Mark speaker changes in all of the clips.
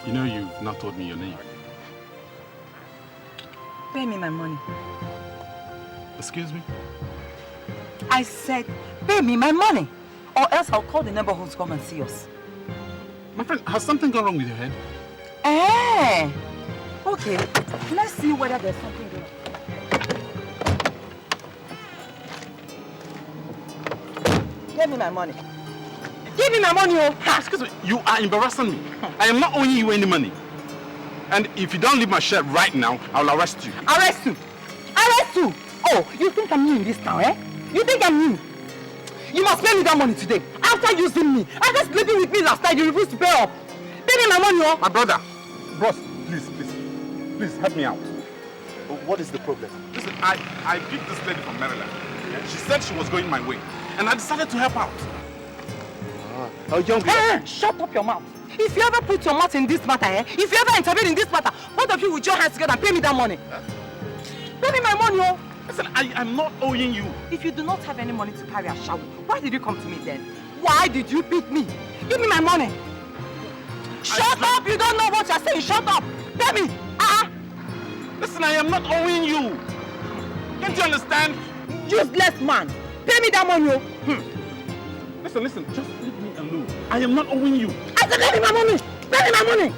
Speaker 1: You know you've not told me your name.
Speaker 2: Pay me my money.
Speaker 1: Excuse me?
Speaker 2: I said, pay me my money. Or else I'll call the neighborhood to come and see us.
Speaker 1: My friend, has something gone wrong with your head?
Speaker 2: Eh? Okay, let's see whether there's something going on. Give me my money. Give me my money, oh!
Speaker 1: Excuse me, you are embarrassing me. I am not owing you any money. And if you don't leave my shirt right now, I'll arrest you.
Speaker 2: Arrest you? Arrest you? Oh, you think I'm new in this town, eh? You think I'm new? You must pay me that money today. After using me, after sleeping with me last night, you refuse to pay up. Pay me my money, oh!
Speaker 1: My brother, boss, please help me out.
Speaker 3: What is the problem?
Speaker 1: Listen, I picked this lady from Maryland. Yeah? She said she was going my way, and I decided to help out.
Speaker 3: Young lady.
Speaker 2: Shut up your mouth. If you ever put your mouth in this matter, eh? If you ever intervene in this matter, both of you will join hands together and pay me that money. Pay me my money, oh!
Speaker 1: Listen, I am not owing you.
Speaker 2: If you do not have any money to carry a shower, why did you come to me then? Why did you beat me? Give me my money. Shut up! You don't know what you're saying. Shut up! Tell me!
Speaker 1: Listen, I am not owing you. Can't you understand?
Speaker 2: Useless man! Pay me that money, oh!
Speaker 1: Listen, just leave me alone. I am not owing you.
Speaker 2: I said, pay me my money! Pay me my money!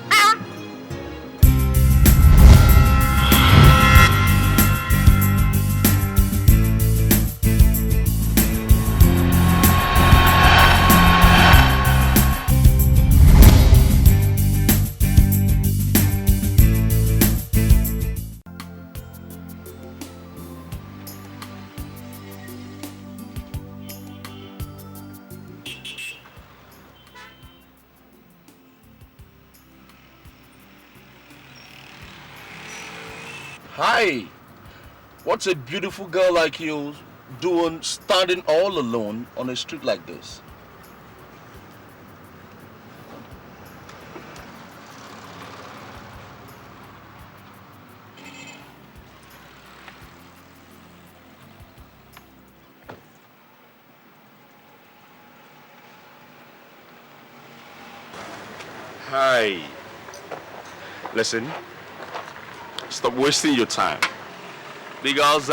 Speaker 3: Hi. What's a beautiful girl like you doing standing all alone on a street like this? Hi. Listen. Stop wasting your time. Because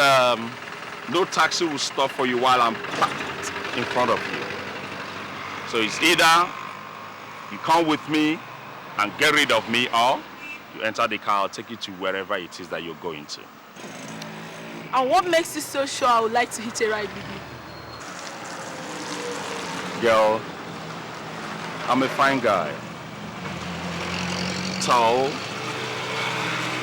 Speaker 3: no taxi will stop for you while I'm parked in front of you. So it's either you come with me and get rid of me, or you enter the car, I'll take you to wherever it is that you're going to.
Speaker 4: And what makes you so sure I would like to hit a ride with you?
Speaker 3: Girl, I'm a fine guy. Tall,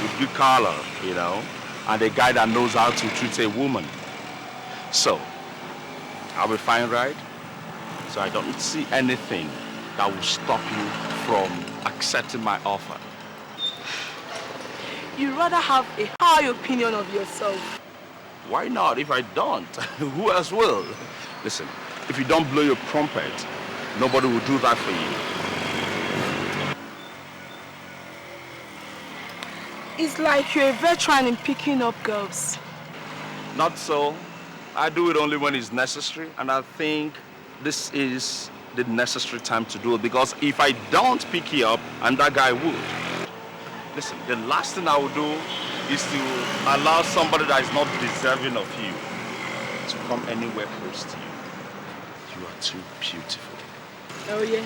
Speaker 3: with good color, you know, and a guy that knows how to treat a woman. So, I'll be fine, right? So I don't see anything that will stop you from accepting my offer.
Speaker 4: You'd rather have a high opinion of yourself.
Speaker 3: Why not? If I don't, who else will? Listen, if you don't blow your trumpet, nobody will do that for you.
Speaker 4: It's like you're a veteran in picking up girls.
Speaker 3: Not so. I do it only when it's necessary, and I think this is the necessary time to do it, because if I don't pick you up, and that guy would. Listen, the last thing I will do is to allow somebody that is not deserving of you to come anywhere close to you. You are too beautiful.
Speaker 4: Oh yeah?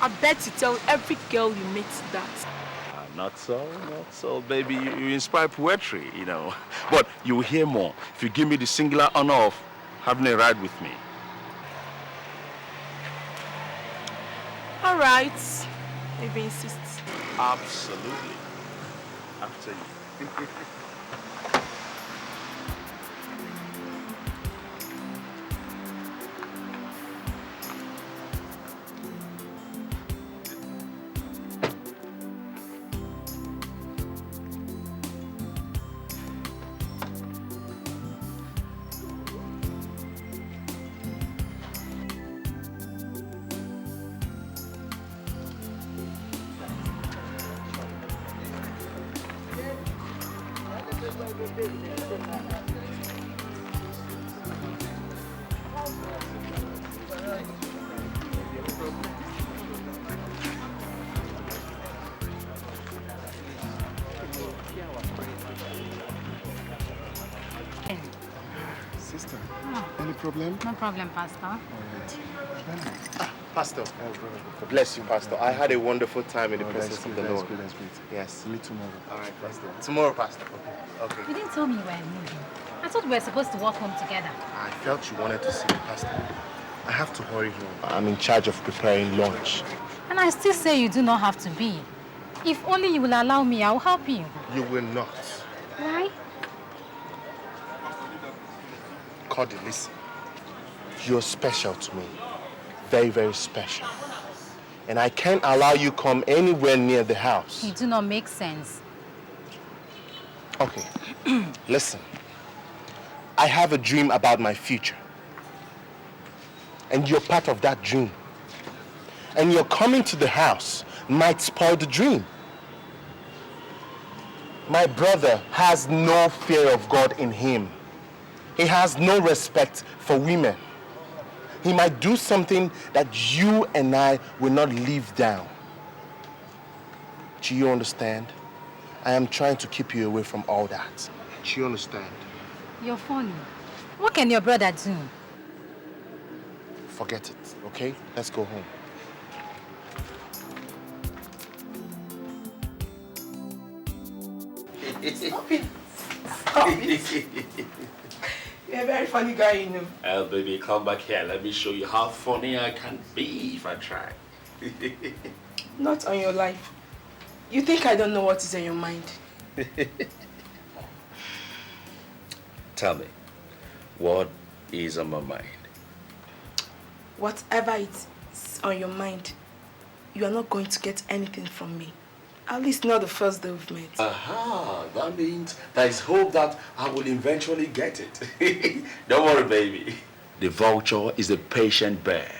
Speaker 4: I bet you tell every girl you meet that.
Speaker 3: Not so, baby. You inspire poetry, you know. But you will hear more if you give me the singular honor of having a ride with me.
Speaker 4: All right, if you insist.
Speaker 3: Absolutely. After you.
Speaker 5: problem?
Speaker 6: No problem, Pastor.
Speaker 5: Pastor. Bless you, Pastor. I had a wonderful time in the presence of the Lord.
Speaker 7: That's great.
Speaker 5: Yes.
Speaker 7: See you tomorrow.
Speaker 5: All right, Pastor. Tomorrow, Pastor. Okay.
Speaker 6: You didn't tell me you were moving. I thought we were supposed to walk home together.
Speaker 5: I felt you wanted to see me, Pastor. I have to hurry home. I'm in charge of preparing lunch.
Speaker 6: And I still say you do not have to be. If only you will allow me, I will help you.
Speaker 5: You will not.
Speaker 6: Why?
Speaker 5: Cody, listen. You're special to me. Very, very special. And I can't allow you come anywhere near the house.
Speaker 6: You do not make sense.
Speaker 5: Okay. Listen. I have a dream about my future. And you're part of that dream. And your coming to the house might spoil the dream. My brother has no fear of God in him. He has no respect for women. He might do something that you and I will not live down. Do you understand? I am trying to keep you away from all that. Do you understand?
Speaker 6: You're funny. What can your brother do?
Speaker 5: Forget it, okay? Let's go home.
Speaker 2: Stop it. Stop it. You're a very funny guy, you know.
Speaker 3: Oh, baby, come back here. Let me show you how funny I can be if I try.
Speaker 2: Not on your life. You think I don't know what is in your mind?
Speaker 3: Tell me, what is on my mind?
Speaker 2: Whatever is on your mind, you are not going to get anything from me. At least not the first day we've met.
Speaker 3: Aha, that means there is hope that I will eventually get it. Don't worry, baby. The vulture is a patient bird.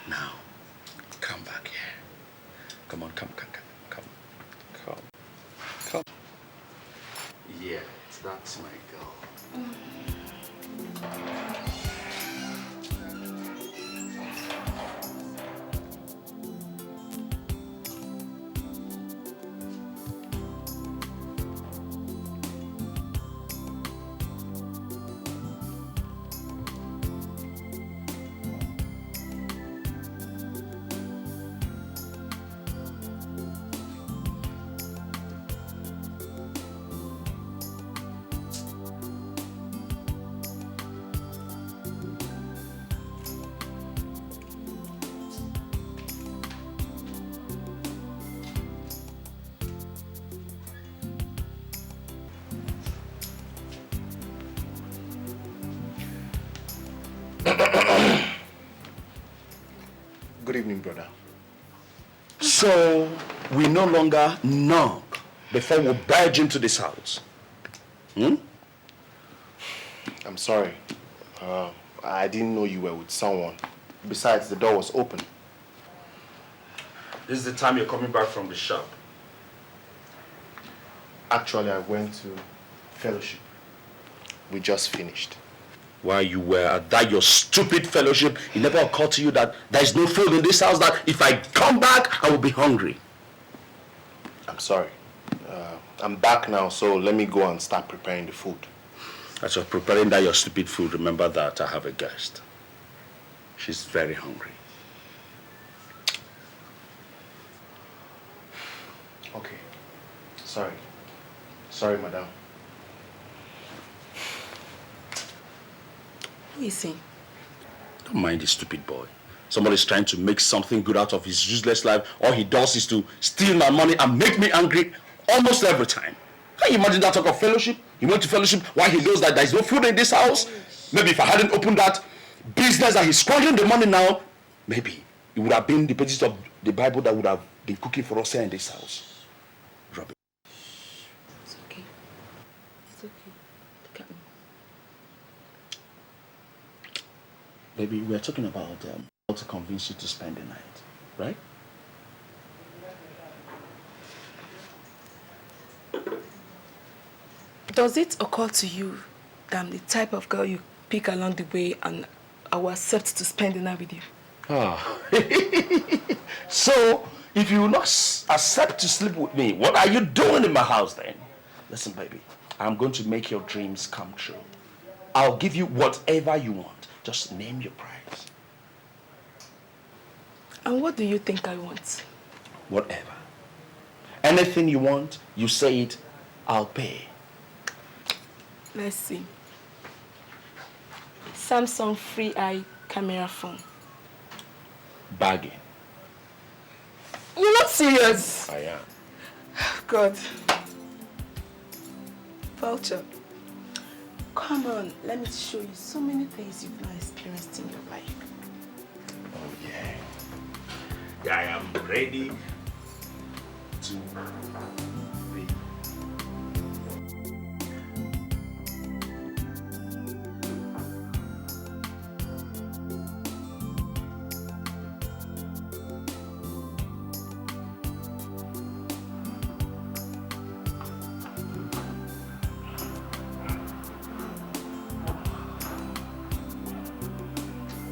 Speaker 3: Now, come back here. Come on, come. Yeah, that's my girl.
Speaker 5: Good evening, brother.
Speaker 3: So, we no longer knock before we barge into this house.
Speaker 5: I'm sorry. I didn't know you were with someone. Besides, the door was open.
Speaker 3: This is the time you're coming back from the shop.
Speaker 5: Actually, I went to fellowship. We just finished.
Speaker 3: While you were at that your stupid fellowship, it never occurred to you that there is no food in this house, that if I come back, I will be hungry.
Speaker 5: I'm sorry. I'm back now, so let me go and start preparing the food.
Speaker 3: As you're preparing that your stupid food, remember that I have a guest. She's very hungry.
Speaker 5: Okay. Sorry. Sorry, madam.
Speaker 2: Who is he?
Speaker 3: Don't mind this stupid boy. Somebody's trying to make something good out of his useless life. All he does is to steal my money and make me angry almost every time. Can you imagine that talk of fellowship? He went to fellowship while he knows that there's no food in this house. Maybe if I hadn't opened that business that he's squandering the money now, maybe it would have been the pages of the Bible that would have been cooking for us here in this house. Drop it.
Speaker 2: It's okay. It's okay. Look at me.
Speaker 3: Baby, we're talking about how to convince you to spend the night, right?
Speaker 2: Does it occur to you that I'm the type of girl you pick along the way and I will accept to spend the night with you?
Speaker 3: Ah. So, if you will not accept to sleep with me, what are you doing in my house then? Listen, baby, I'm going to make your dreams come true. I'll give you whatever you want. Just name your price.
Speaker 4: And what do you think I want?
Speaker 3: Whatever. Anything you want, you say it, I'll pay.
Speaker 4: Let's see. Samsung free eye camera phone.
Speaker 3: Bargain.
Speaker 4: You're not serious.
Speaker 3: I am.
Speaker 4: God. Vulture. Come on, let me show you so many things you've not experienced in your life.
Speaker 3: Oh yeah. I am ready to be.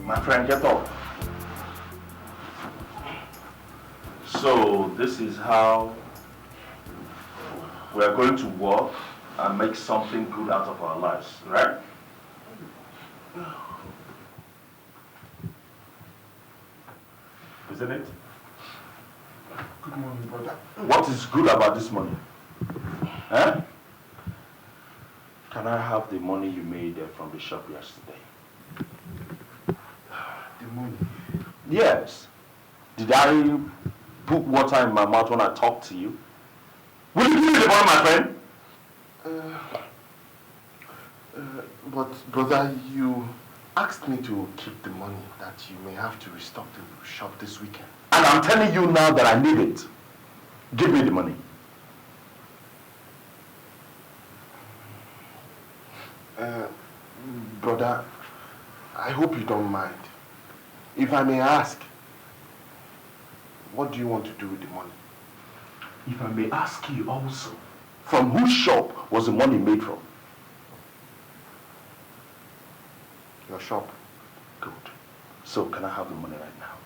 Speaker 3: My friend, get up. So this is how we are going to work and make something good out of our lives, right? Isn't it?
Speaker 5: Good morning, brother.
Speaker 3: What is good about this money? Huh? Can I have the money you made from the shop yesterday?
Speaker 5: The money.
Speaker 3: Yes. Did I put water in my mouth when I talked to you? Will you give me the money, my friend?
Speaker 5: But brother, you asked me to keep the money that you may have to restock the shop this weekend.
Speaker 3: And I'm telling you now that I need it. Give me the money.
Speaker 5: Brother, I hope you don't mind. If I may ask, what do you want to do with the money?
Speaker 3: If I may ask you also, from whose shop was the money made from?
Speaker 5: Your shop.
Speaker 3: Good. So can I have the money right now?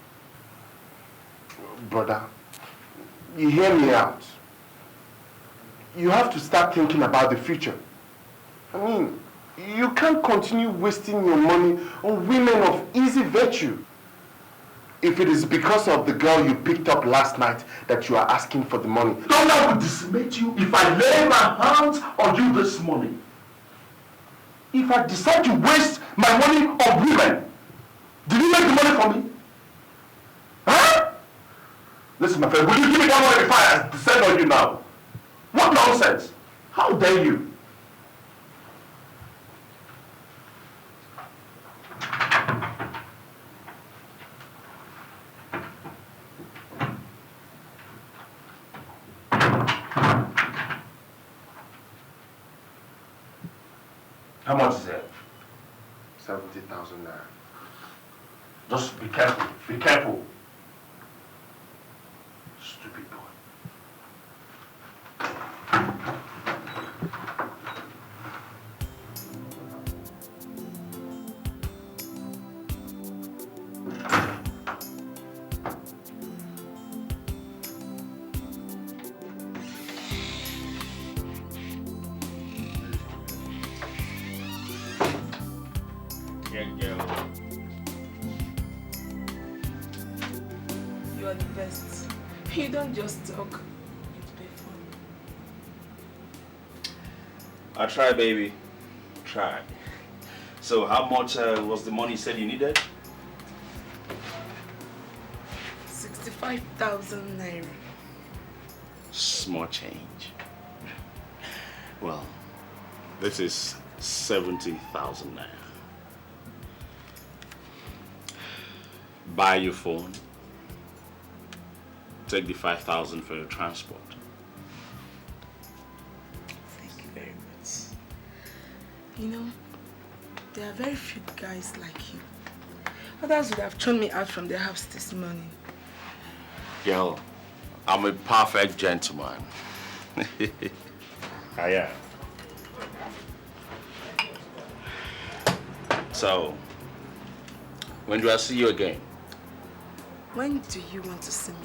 Speaker 5: Brother, you hear me out. You have to start thinking about the future. I mean, you can't continue wasting your money on women of easy virtue. If it is because of the girl you picked up last night that you are asking for the money.
Speaker 3: Don't I will decimate you if I lay my hands on you this morning. If I decide to waste my money on women, did you make the money for me? Huh? Listen, my friend, will you give me that money before I descend on you now? What nonsense? How dare you? How much is it?
Speaker 5: 70,000 naira.
Speaker 3: Just be careful. Be careful. Stupid boy.
Speaker 4: You are the best. You don't just talk, you perform.
Speaker 3: I try, baby. Try. So how much was the money you said you needed?
Speaker 4: 65,000 naira.
Speaker 3: Small change. Well, this is 70,000 naira. Buy your phone. Take the 5,000 for your transport.
Speaker 4: Thank you very much. You know, there are very few guys like you. Others would have thrown me out from their house this morning.
Speaker 3: Girl, I'm a perfect gentleman. I am. So, when do I see you again?
Speaker 4: When do you want to see me?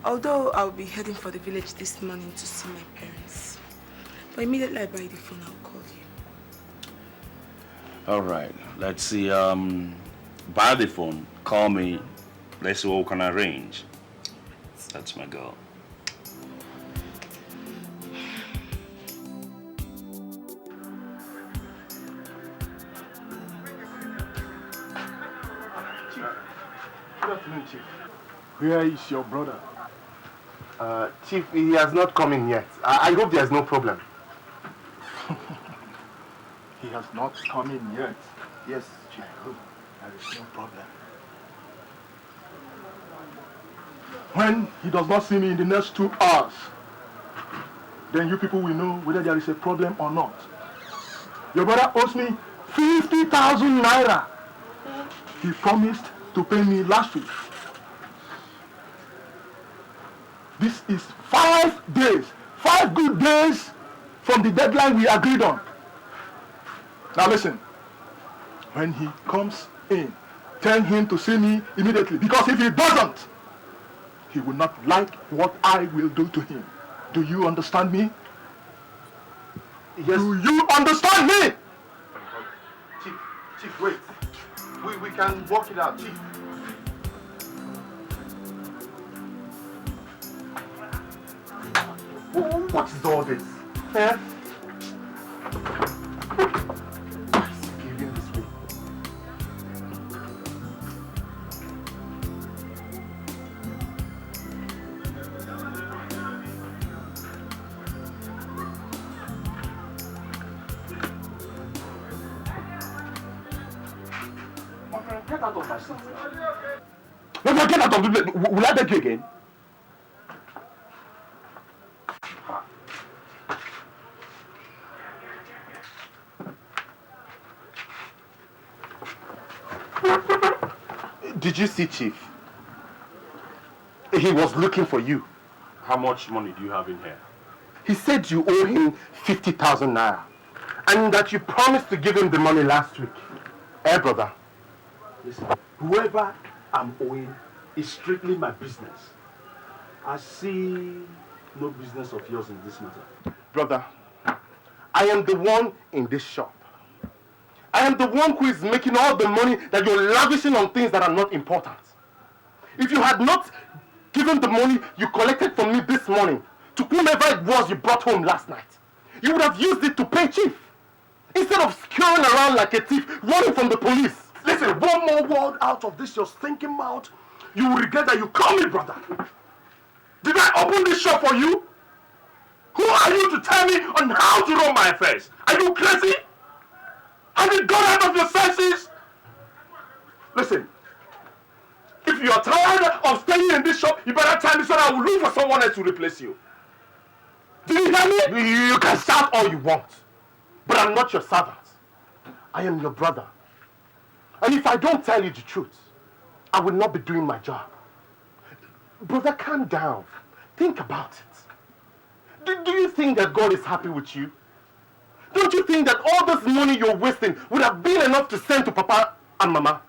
Speaker 4: Although I'll be heading for the village this morning to see my parents. But immediately I buy the phone, I'll call you.
Speaker 3: All right. Let's see. By the phone, call me. Let's see what we can arrange. That's my girl.
Speaker 5: Good afternoon, Chief. Where is your brother? Chief, he has not come in yet. I hope there's no problem.
Speaker 7: He has not come in yet. Yes, Chief. I hope there is no problem. When he does not see me in the next 2 hours, then you people will know whether there is a problem or not. Your brother owes me 50,000 naira. He promised to pay me last week. This is 5 days, 5 good days from the deadline we agreed on. Now listen, when he comes in, tell him to see me immediately, because if he doesn't, he will not like what I will do to him. Do you understand me?
Speaker 5: Yes.
Speaker 7: Do you understand me?
Speaker 5: Chief, wait. We can work it out, Chief. What is all this? Eh? He's behaving this way. Get out of my seat.
Speaker 7: No, get out of the place. Will I beg you again?
Speaker 5: Did you see, Chief? He was looking for you.
Speaker 3: How much money do you have in here?
Speaker 5: He said you owe him 50,000 naira. And that you promised to give him the money last week. Eh, brother?
Speaker 7: Listen, whoever I'm owing is strictly my business. I see no business of yours in this matter.
Speaker 5: Brother, I am the one in this shop. I am the one who is making all the money that you're lavishing on things that are not important. If you had not given the money you collected from me this morning to whomever it was you brought home last night, you would have used it to pay Chief. Instead of scurrying around like a thief, running from the police.
Speaker 7: Listen, one more word out of this your stinking mouth, you will regret that you call me brother. Did I open this shop for you? Who are you to tell me on how to run my affairs? Are you crazy? Have you gone out of your senses? Listen, if you are tired of staying in this shop, you better tell me so that I will look for someone else to replace you. Do you hear me?
Speaker 5: You can shout all you want, but I'm not your servant. I am your brother. And if I don't tell you the truth, I will not be doing my job. Brother, calm down. Think about it. Do you think that God is happy with you? Don't you think that all this money you're wasting would have been enough to send to Papa and Mama?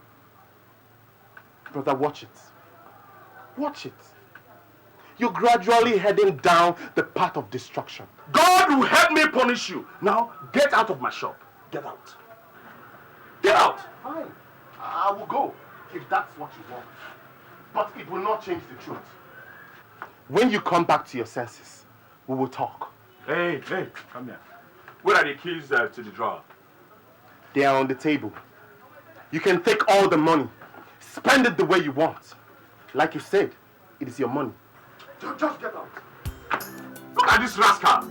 Speaker 5: Brother, watch it. Watch it. You're gradually heading down the path of destruction.
Speaker 7: God will help me punish you. Now, get out of my shop. Get out. Get out!
Speaker 5: Fine. I will go if that's what you want. But it will not change the truth. When you come back to your senses, we will talk.
Speaker 7: Hey, come here. Where are the keys to the drawer?
Speaker 5: They are on the table. You can take all the money. Spend it the way you want. Like you said, it is your money.
Speaker 7: Just get out. Look at this rascal.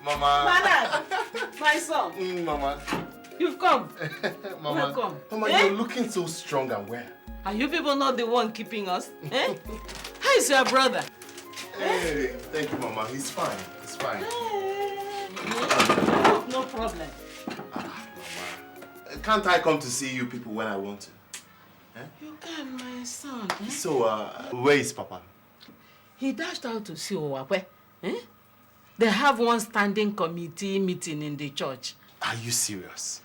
Speaker 8: Mama.
Speaker 2: Manad, my son.
Speaker 8: Mama.
Speaker 2: You've come.
Speaker 8: Mama.
Speaker 2: Welcome.
Speaker 8: Mama, you're looking so strong and well.
Speaker 2: Are you people not the one keeping us? Eh? How is your brother?
Speaker 8: Hey, thank you, Mama. He's fine. He's fine.
Speaker 2: No problem.
Speaker 8: Mama. Can't I come to see you people when I want to?
Speaker 4: You can, my son.
Speaker 5: So, where is Papa?
Speaker 4: He dashed out to see Owakwe. They have one standing committee meeting in the church.
Speaker 5: Are you serious?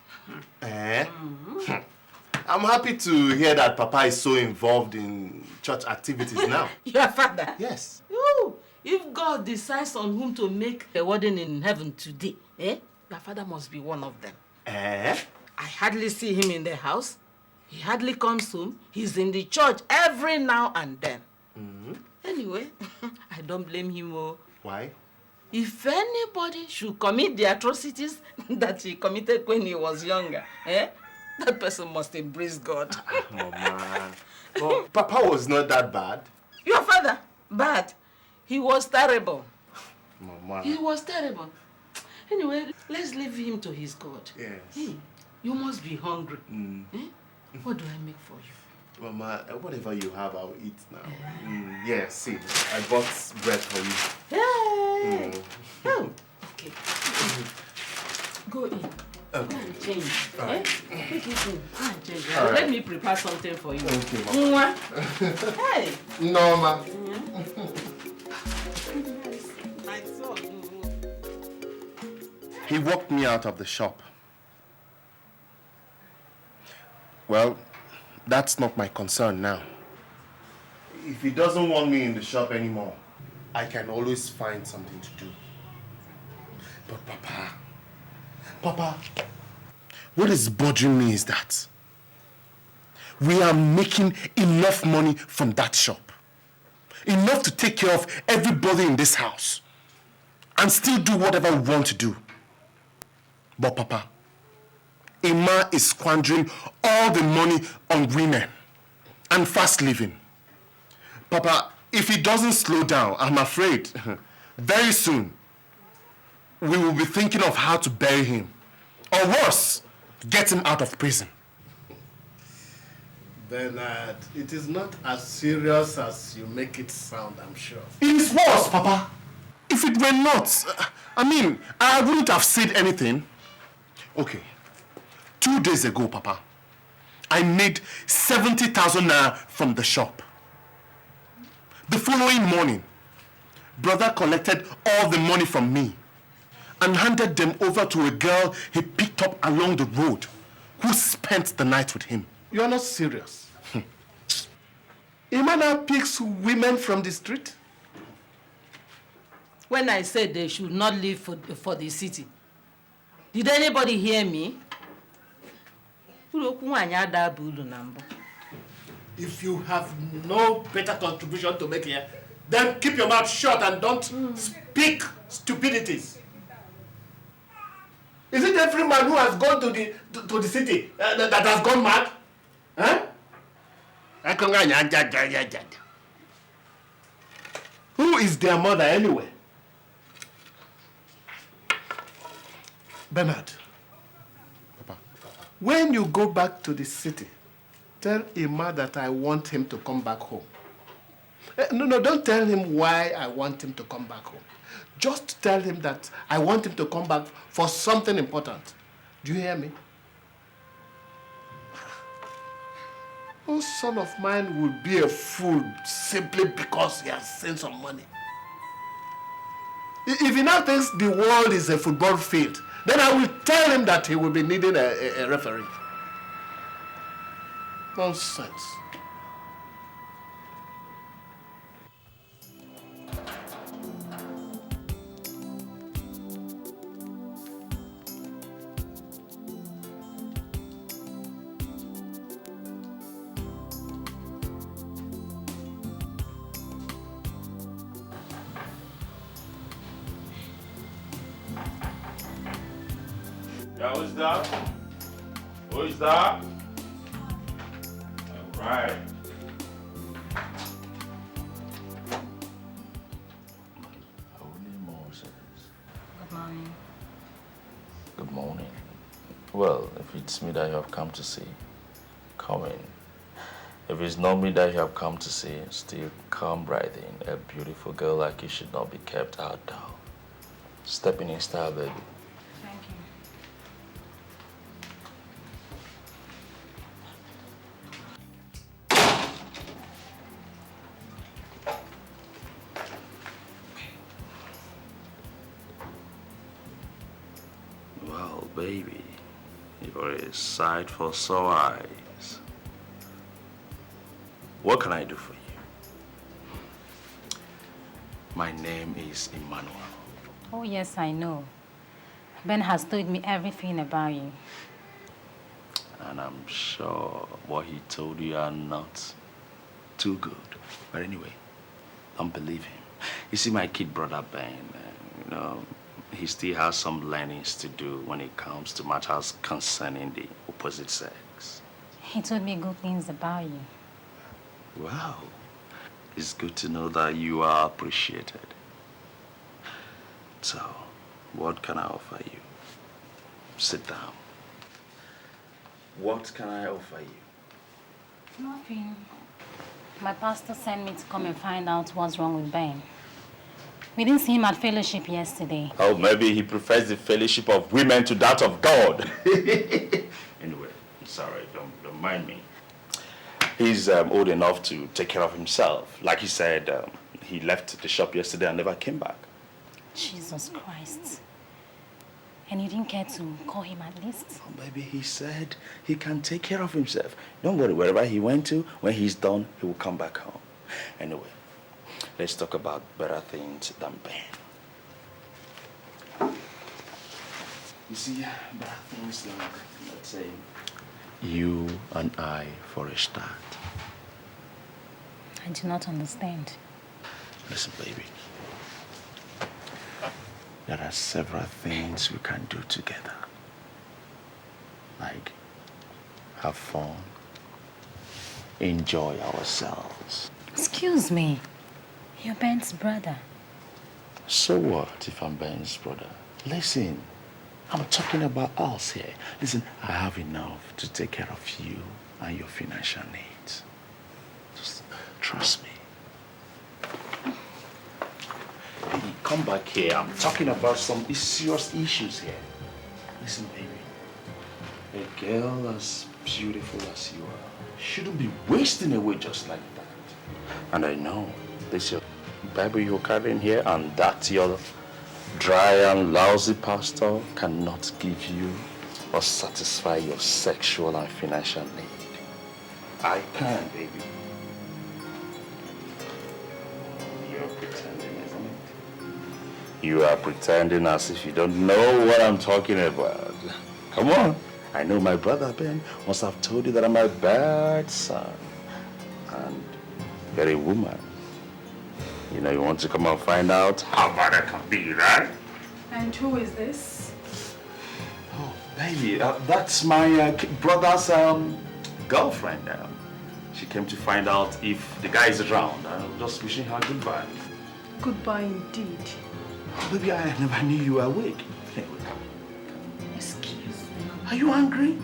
Speaker 5: I'm happy to hear that Papa is so involved in church activities now.
Speaker 4: Your father?
Speaker 5: Yes.
Speaker 4: Ooh, if God decides on whom to make a wedding in heaven today, your father must be one of them. I hardly see him in the house. He hardly comes home. He's in the church every now and then. Anyway, I don't blame him.
Speaker 5: Why?
Speaker 4: If anybody should commit the atrocities that he committed when he was younger, that person must embrace God.
Speaker 5: Mama. But Papa was not that bad.
Speaker 4: Your father? Bad. He was terrible.
Speaker 5: Mama.
Speaker 4: He was terrible. Anyway, let's leave him to his God.
Speaker 5: Yes.
Speaker 4: Hey, you must be hungry. What do I make for you?
Speaker 5: Mama, whatever you have, I'll eat now. Yeah, see, I bought bread for you.
Speaker 4: Hey! Oh, okay. Go in.
Speaker 5: Okay.
Speaker 4: Go and change.
Speaker 5: Right.
Speaker 4: Take it in. Go and change.
Speaker 5: All right.
Speaker 4: Let me prepare something for you.
Speaker 5: Okay, Mama.
Speaker 4: Hey!
Speaker 5: No, Ma.
Speaker 4: My son.
Speaker 5: He walked me out of the shop. Well, that's not my concern now. If he doesn't want me in the shop anymore, I can always find something to do. But Papa, what is bothering me is that we are making enough money from that shop. Enough to take care of everybody in this house. And still do whatever we want to do. But Papa, Emma is squandering all the money on women and fast living. Papa, if he doesn't slow down, I'm afraid, very soon, we will be thinking of how to bury him. Or worse, get him out of prison.
Speaker 7: Bernard, it is not as serious as you make it sound, I'm sure.
Speaker 5: It is worse, Papa. If it were not, I wouldn't have said anything. Okay. 2 days ago, Papa, I made 70,000 naira from the shop. The following morning, brother collected all the money from me and handed them over to a girl he picked up along the road who spent the night with him.
Speaker 7: You are not serious. Emmanuel picks women from the street?
Speaker 4: When I said they should not leave for the city, did anybody hear me?
Speaker 7: If you have no better contribution to make here, then keep your mouth shut and don't speak stupidities. Is it every man who has gone to the city that has gone mad? Huh? Who is their mother anyway? Bernard,
Speaker 5: Papa.
Speaker 7: when you go back to the city, tell Emma that I want him to come back home. No, don't tell him why I want him to come back home. Just tell him that I want him to come back for something important. Do you hear me? No son of mine will be a fool simply because he has seen some money. If he now thinks the world is a football field, then I will tell him that he will be needing a referee. Nonsense.
Speaker 3: Yeah, who's that? Who is that? All right. Holy Moses.
Speaker 6: Good morning.
Speaker 3: Good morning. Well, if it's me that you have come to see, come in. If it's not me that you have come to see, still come right in. A beautiful girl like you should not be kept outdoors. Stepping in style, baby.
Speaker 6: Thank you.
Speaker 3: baby, you're a sight for sore eyes. What can I do for you? My name is Emmanuel.
Speaker 6: Oh, yes, I know. Ben has told me everything about you.
Speaker 3: And I'm sure what he told you are not too good. But anyway, don't believe him. You see, my kid brother Ben, he still has some learnings to do when it comes to matters concerning the opposite sex.
Speaker 6: He told me good things about you.
Speaker 3: Wow. It's good to know that you are appreciated. So, what can I offer you? Sit down. What can I offer you?
Speaker 6: Nothing. My pastor sent me to come and find out what's wrong with Ben. We didn't see him at fellowship yesterday.
Speaker 3: Oh, maybe he prefers the fellowship of women to that of God. Anyway, I'm sorry, don't mind me. He's old enough to take care of himself. Like he said, he left the shop yesterday and never came back.
Speaker 6: Jesus Christ. And you didn't care to call him at least?
Speaker 3: Oh, maybe he said he can take care of himself. Don't worry, wherever he went to, when he's done, he will come back home. Anyway, let's talk about better things than Ben. You see, better things like, let's say, you and I for a start.
Speaker 6: I do not understand.
Speaker 3: Listen, baby. There are several things we can do together. Like have fun, enjoy ourselves.
Speaker 6: Excuse me. You're Ben's brother.
Speaker 3: So what if I'm Ben's brother? Listen, I'm talking about us here. Listen, I have enough to take care of you and your financial needs. Just trust me. Hey, come back here. I'm talking about some serious issues here. Listen, baby. A girl as beautiful as you are shouldn't be wasting away just like that. And I know this your Bible you're carrying here, and that your dry and lousy pastor cannot give you or satisfy your sexual and financial need. I can, baby. You're pretending, isn't it? You are pretending as if you don't know what I'm talking about. Come on. I know my brother Ben must have told you that I'm a bad son. And you're a woman. You know, you want to come and find out how bad I can be, right?
Speaker 9: And who is this?
Speaker 3: Oh, baby, that's my brother's girlfriend. She came to find out if the guy is around. I'm just wishing her goodbye.
Speaker 9: Goodbye indeed.
Speaker 3: Oh, baby, I never knew you were awake.
Speaker 9: Excuse me.
Speaker 3: Are you angry?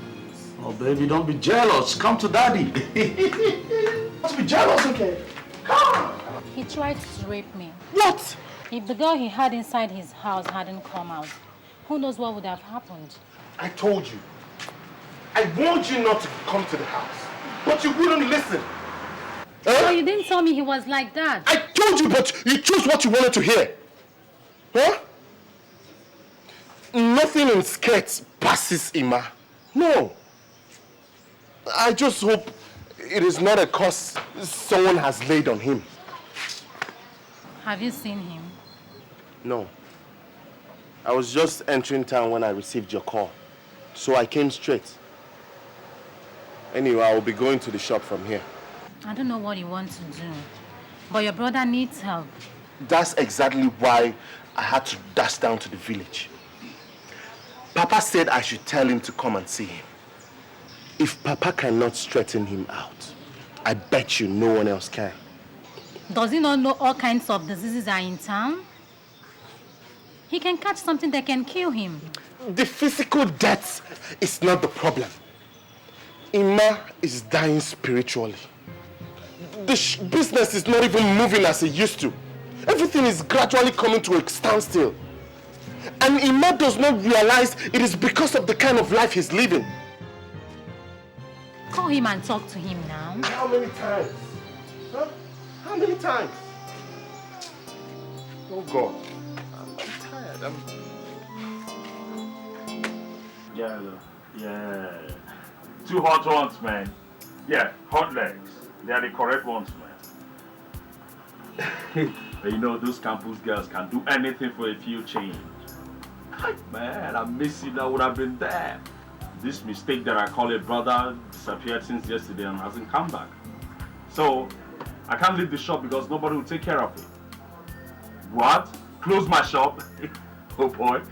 Speaker 3: Oh, baby, don't be jealous. Come to daddy. Don't be jealous, okay? Come.
Speaker 6: He tried to rape me.
Speaker 5: What?
Speaker 6: If the girl he had inside his house hadn't come out, who knows what would have happened?
Speaker 5: I told you. I warned you not to come to the house, but you wouldn't listen.
Speaker 6: Oh, you didn't tell me he was like that.
Speaker 5: I told you, but you chose what you wanted to hear. Huh? Nothing in skirts passes Ima. No. I just hope it is not a curse someone has laid on him.
Speaker 6: Have you seen him?
Speaker 5: No. I was just entering town when I received your call, so I came straight. Anyway, I will be going to the shop from here.
Speaker 6: I don't know what you want to do, but your brother needs help.
Speaker 5: That's exactly why I had to dash down to the village. Papa said I should tell him to come and see him. If Papa cannot straighten him out, I bet you no one else can.
Speaker 6: Does he not know all kinds of diseases are in town? He can catch something that can kill him.
Speaker 5: The physical death is not the problem. Ima is dying spiritually. The business is not even moving as it used to. Everything is gradually coming to a standstill. And Ima does not realize it is because of the kind of life he's living.
Speaker 6: Call him and talk to him now.
Speaker 5: How many times? Huh? How many times? Oh God. I'm tired.
Speaker 3: Yeah, yeah. 2 hot ones, man. Yeah, hot legs. They are the correct ones, man. You know, those campus girls can do anything for a few change. Man, I miss you. That would have been there. This mistake that I call a brother disappeared since yesterday and hasn't come back. So, I can't leave the shop because nobody will take care of it. What? Close my shop? Oh boy.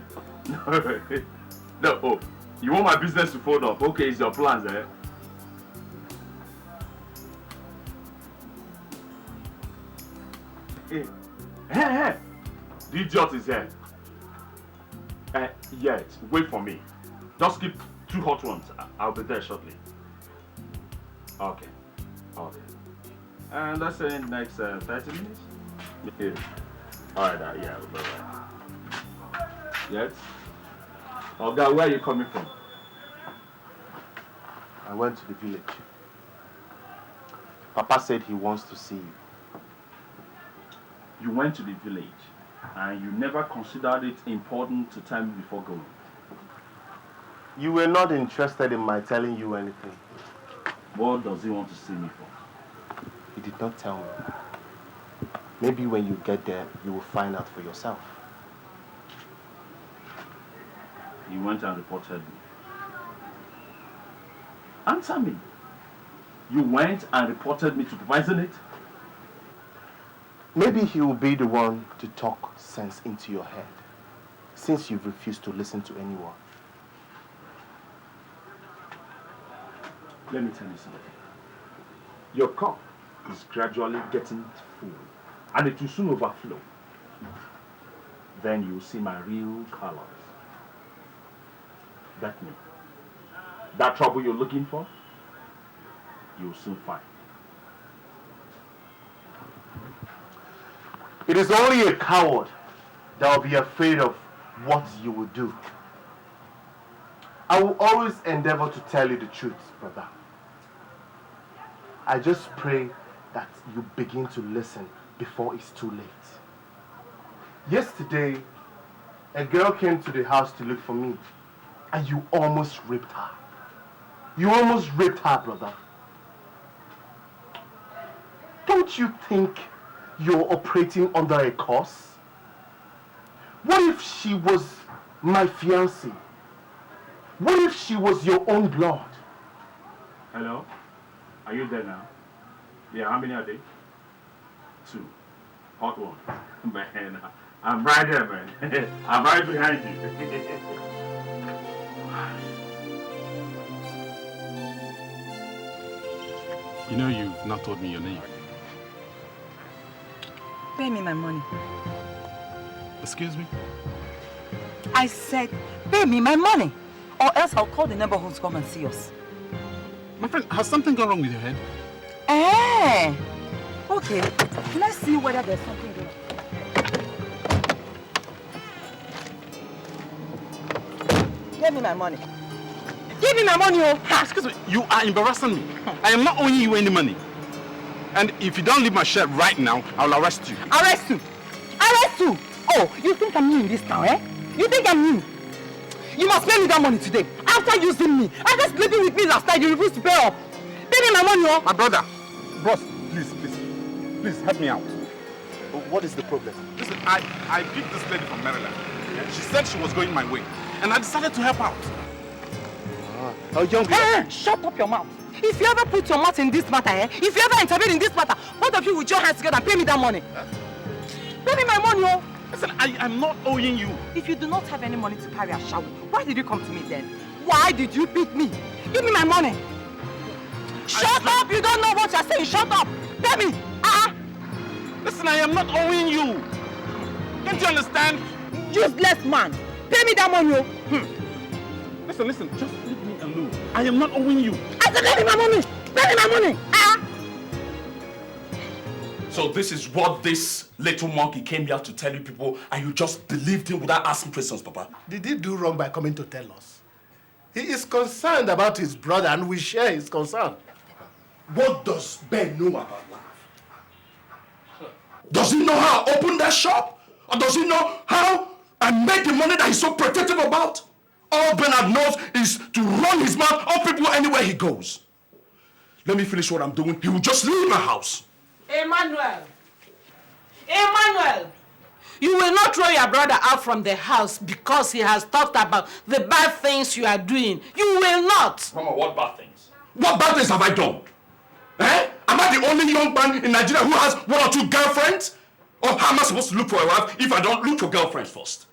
Speaker 3: No, oh, you want my business to fold up? Okay, it's your plans, eh? Hey, the idiot is here. Yet, wait for me. Just keep 2 hot ones. I'll be there shortly. Okay. And let's say in the next 30 minutes? Yeah. Alright, yeah, bye-bye. Yes? Oh, God, where are you coming from?
Speaker 5: I went to the village. Papa said he wants to see you.
Speaker 3: You went to the village and you never considered it important to tell me before going.
Speaker 5: You were not interested in my telling you anything.
Speaker 3: What does he want to see me for?
Speaker 5: He did not tell me. Maybe when you get there, you will find out for yourself.
Speaker 3: You went and reported me. Answer me. You went and reported me to the Senate?
Speaker 5: Maybe he will be the one to talk sense into your head, since you've refused to listen to anyone.
Speaker 3: Let me tell you something. Your cup is gradually getting full, and it will soon overflow. Then you'll see my real colors. That means that trouble you're looking for, you'll soon find.
Speaker 5: It is only a coward that will be afraid of what you will do. I will always endeavor to tell you the truth, brother. I just pray that you begin to listen before it's too late. Yesterday, a girl came to the house to look for me, and you almost raped her. You almost raped her, brother. Don't you think you're operating under a curse? What if she was my fiancée? What if she was your own blood?
Speaker 3: Hello? Are you there now? Yeah, how many are they? 2. Hot one. Man, I'm right there, man. I'm right behind you.
Speaker 1: You know you've not told me your name.
Speaker 2: Pay me my money.
Speaker 1: Excuse me?
Speaker 2: I said, pay me my money, or else I'll call the neighborhood to come and see us.
Speaker 1: My friend, has something gone wrong with your head?
Speaker 2: Okay. Let's see whether there's something wrong. Give me my money. Give me my money, oh!
Speaker 1: Excuse me, you are embarrassing me. I am not owing you any money. And if you don't leave my shirt right now, I'll arrest you.
Speaker 2: Arrest you? Arrest you? Oh, you think I'm new in this town, eh? You think I'm new? You must pay me that money today. After using me, after sleeping with me last night, you refuse to pay up. Pay me my money, oh!
Speaker 1: My brother, boss, please help me out.
Speaker 5: What is the problem?
Speaker 1: Listen, I picked this lady from Maryland. She said she was going my way, and I decided to help out.
Speaker 5: Young
Speaker 2: Hey, shut up your mouth. If you ever put your mouth in this matter, if you ever intervene in this matter, both of you will join hands together and pay me that money. Pay me my money, oh!
Speaker 1: Listen, I'm not owing you.
Speaker 2: If you do not have any money to carry a shower, why did you come to me then? Why did you beat me? Give me my money. Shut up! You don't know what you're saying. Shut up! Pay me!
Speaker 1: Listen, I am not owing you. Can't you understand?
Speaker 2: Useless man. Pay me that money, oh!
Speaker 1: Listen, just leave me alone. I am not owing you.
Speaker 2: I said, pay me my money! Pay me my money!
Speaker 3: So this is what this little monkey came here to tell you people, and you just believed him without asking questions, Papa?
Speaker 7: Did he do wrong by coming to tell us? He is concerned about his brother, and we share his concern.
Speaker 3: What does Ben know about life? Does he know how I opened that shop? Or does he know how I made the money that he's so protective about?
Speaker 7: All Bernard knows is to run his mouth on people anywhere he goes. Let me finish what I'm doing. He will just leave my house.
Speaker 4: Emmanuel! Emmanuel! You will not throw your brother out from the house because he has talked about the bad things you are doing. You will not.
Speaker 3: Mama, what bad things?
Speaker 7: What bad things have I done? Eh? Am I the only young man in Nigeria who has 1 or 2 girlfriends? Or how am I supposed to look for a wife if I don't look for girlfriends first?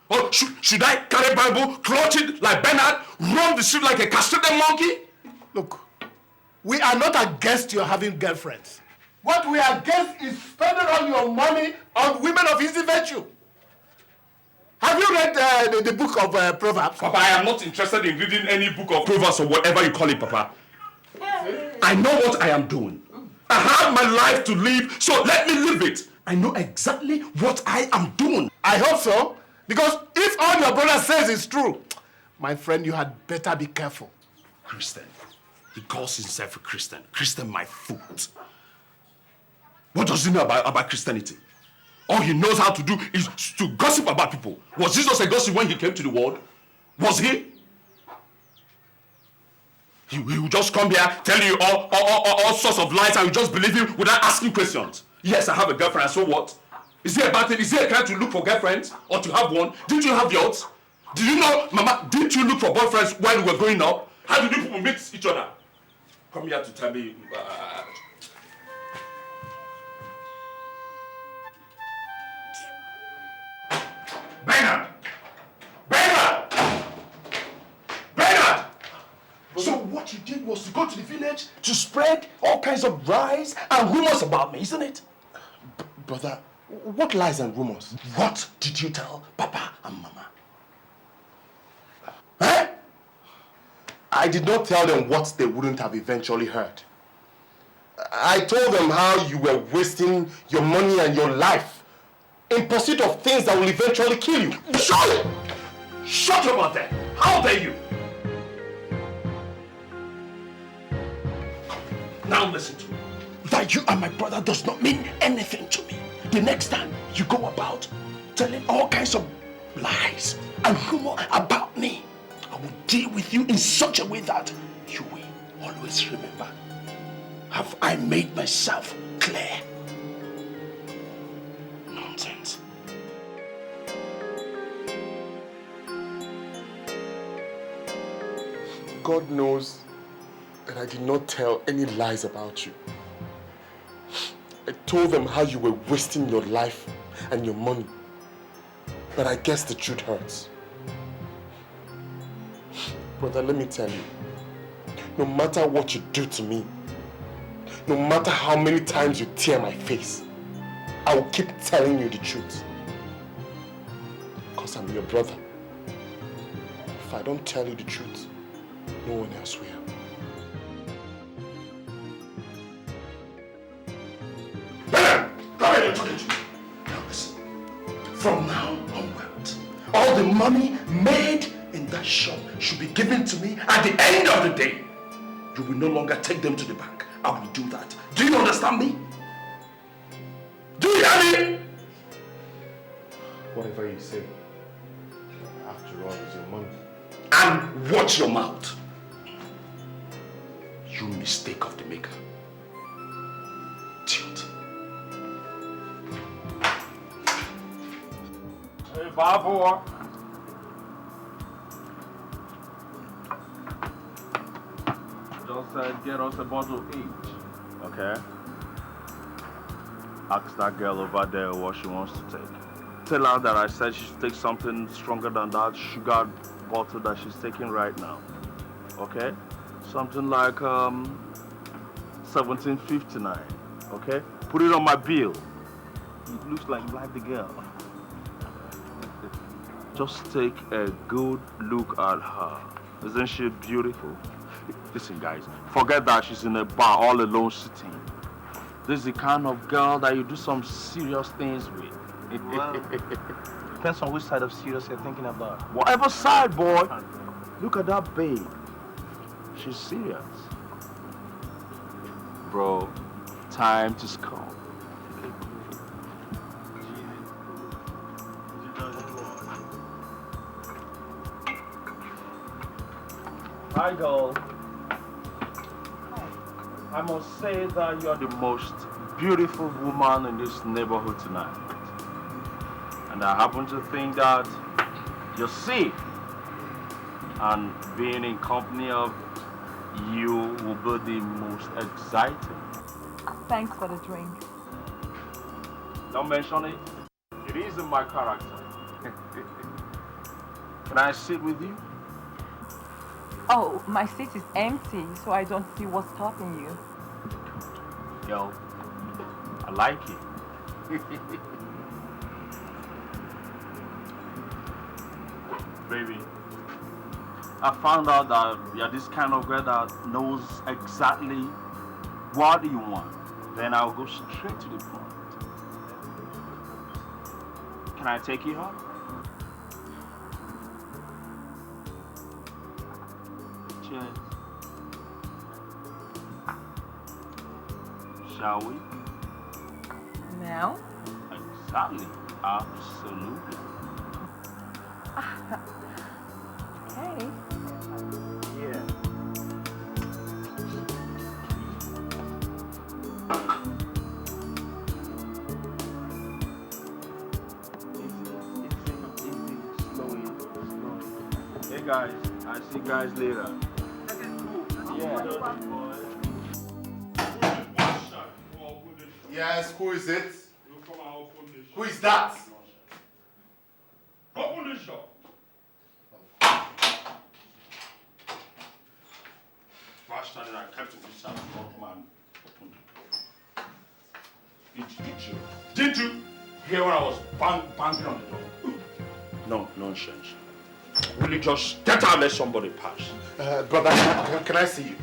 Speaker 7: Or should I carry Bible, clutch it like Bernard, roam the street like a castrated monkey?
Speaker 10: Look, we are not against your having girlfriends. What we are against is spending all your money on women of easy virtue. Have you read the book of Proverbs?
Speaker 7: Papa, I am not interested in reading any book of Proverbs or whatever you call it, Papa. I know what I am doing. I have my life to live, so let me live it. I know exactly what I am doing.
Speaker 10: I hope so, because if all your brother says is true, my friend, you had better be careful.
Speaker 7: Christian. He calls himself a Christian. Christian, my foot. What does he know about Christianity? All he knows how to do is to gossip about people. Was Jesus a gossip when he came to the world? Was he? He will just come here, tell you all sorts of lies, and you just believe him without asking questions. Yes, I have a girlfriend, and so what? Is it a bad thing? Is it a crime to look for girlfriends or to have one? Didn't you have yours? Did you know, Mama, didn't you look for boyfriends while you were growing up? How did you people meet each other? Come here to tell me. Bernard! Bernard! Bernard! So what you did was to go to the village to spread all kinds of lies and rumors about me, isn't it?
Speaker 5: Brother, what lies and rumors?
Speaker 7: What did you tell Papa and Mama? Eh?
Speaker 5: I did not tell them what they wouldn't have eventually heard. I told them how you were wasting your money and your life in pursuit of things that will eventually kill you.
Speaker 7: Shut! Shut up out there! How dare you! Now listen to me. That you are my brother does not mean anything to me. The next time you go about telling all kinds of lies and rumor about me, I will deal with you in such a way that you will always remember. Have I made myself clear? Nonsense.
Speaker 5: God knows that I did not tell any lies about you. I told them how you were wasting your life and your money. But I guess the truth hurts. Brother, let me tell you, no matter what you do to me, no matter how many times you tear my face, I will keep telling you the truth. Because I'm your brother. If I don't tell you the truth, no one else will.
Speaker 7: Come here, you're talking to me. Now listen, from now onward, all the money made in that shop should be given to me at the end of the day. You will no longer take them to the bank. I will do that. Do you understand me? Do you hear me?
Speaker 5: Whatever you say, after all, it's your money.
Speaker 7: And watch your mouth. You mistake of the maker. Tilt.
Speaker 3: Hey, Babu. Just get us a bottle each, okay? Ask that girl over there what she wants to take. Tell her that I said she should take something stronger than that sugar bottle that she's taking right now, okay? Something like 1759, okay? Put it on my bill. It looks like you like the girl. Just take a good look at her. Isn't she beautiful? Listen, guys, forget that she's in a bar all alone sitting. This is the kind of girl that you do some serious things with.
Speaker 11: Well, depends on which side of serious you're thinking about.
Speaker 3: Whatever side, boy. Look at that babe. She's serious. Bro, time to score. Hi, girl. I must say that you're the most beautiful woman in this neighborhood tonight. And I happen to think that you're safe. And being in company of you will be the most exciting.
Speaker 2: Thanks for the drink.
Speaker 3: Don't mention it. It is in my character. Can I sit with you?
Speaker 2: Oh, my seat is empty, so I don't see what's stopping you.
Speaker 3: Yo, I like it. Baby, I found out that you're this kind of girl that knows exactly what you want. Then I'll go straight to the point. Can I take you home? Cheers. Shall we?
Speaker 2: Now?
Speaker 3: Exactly. Absolutely.
Speaker 2: Okay.
Speaker 3: Yeah. Easy. Slowly. Hey guys, I'll see you guys later. Yeah.
Speaker 10: Yes, who is it? Who is that?
Speaker 7: Open the shop. Last time I kept it this house, man. Did you hear when I was banging on the door? No nonsense. Will you just get out and let somebody pass?
Speaker 10: Brother, can I see you?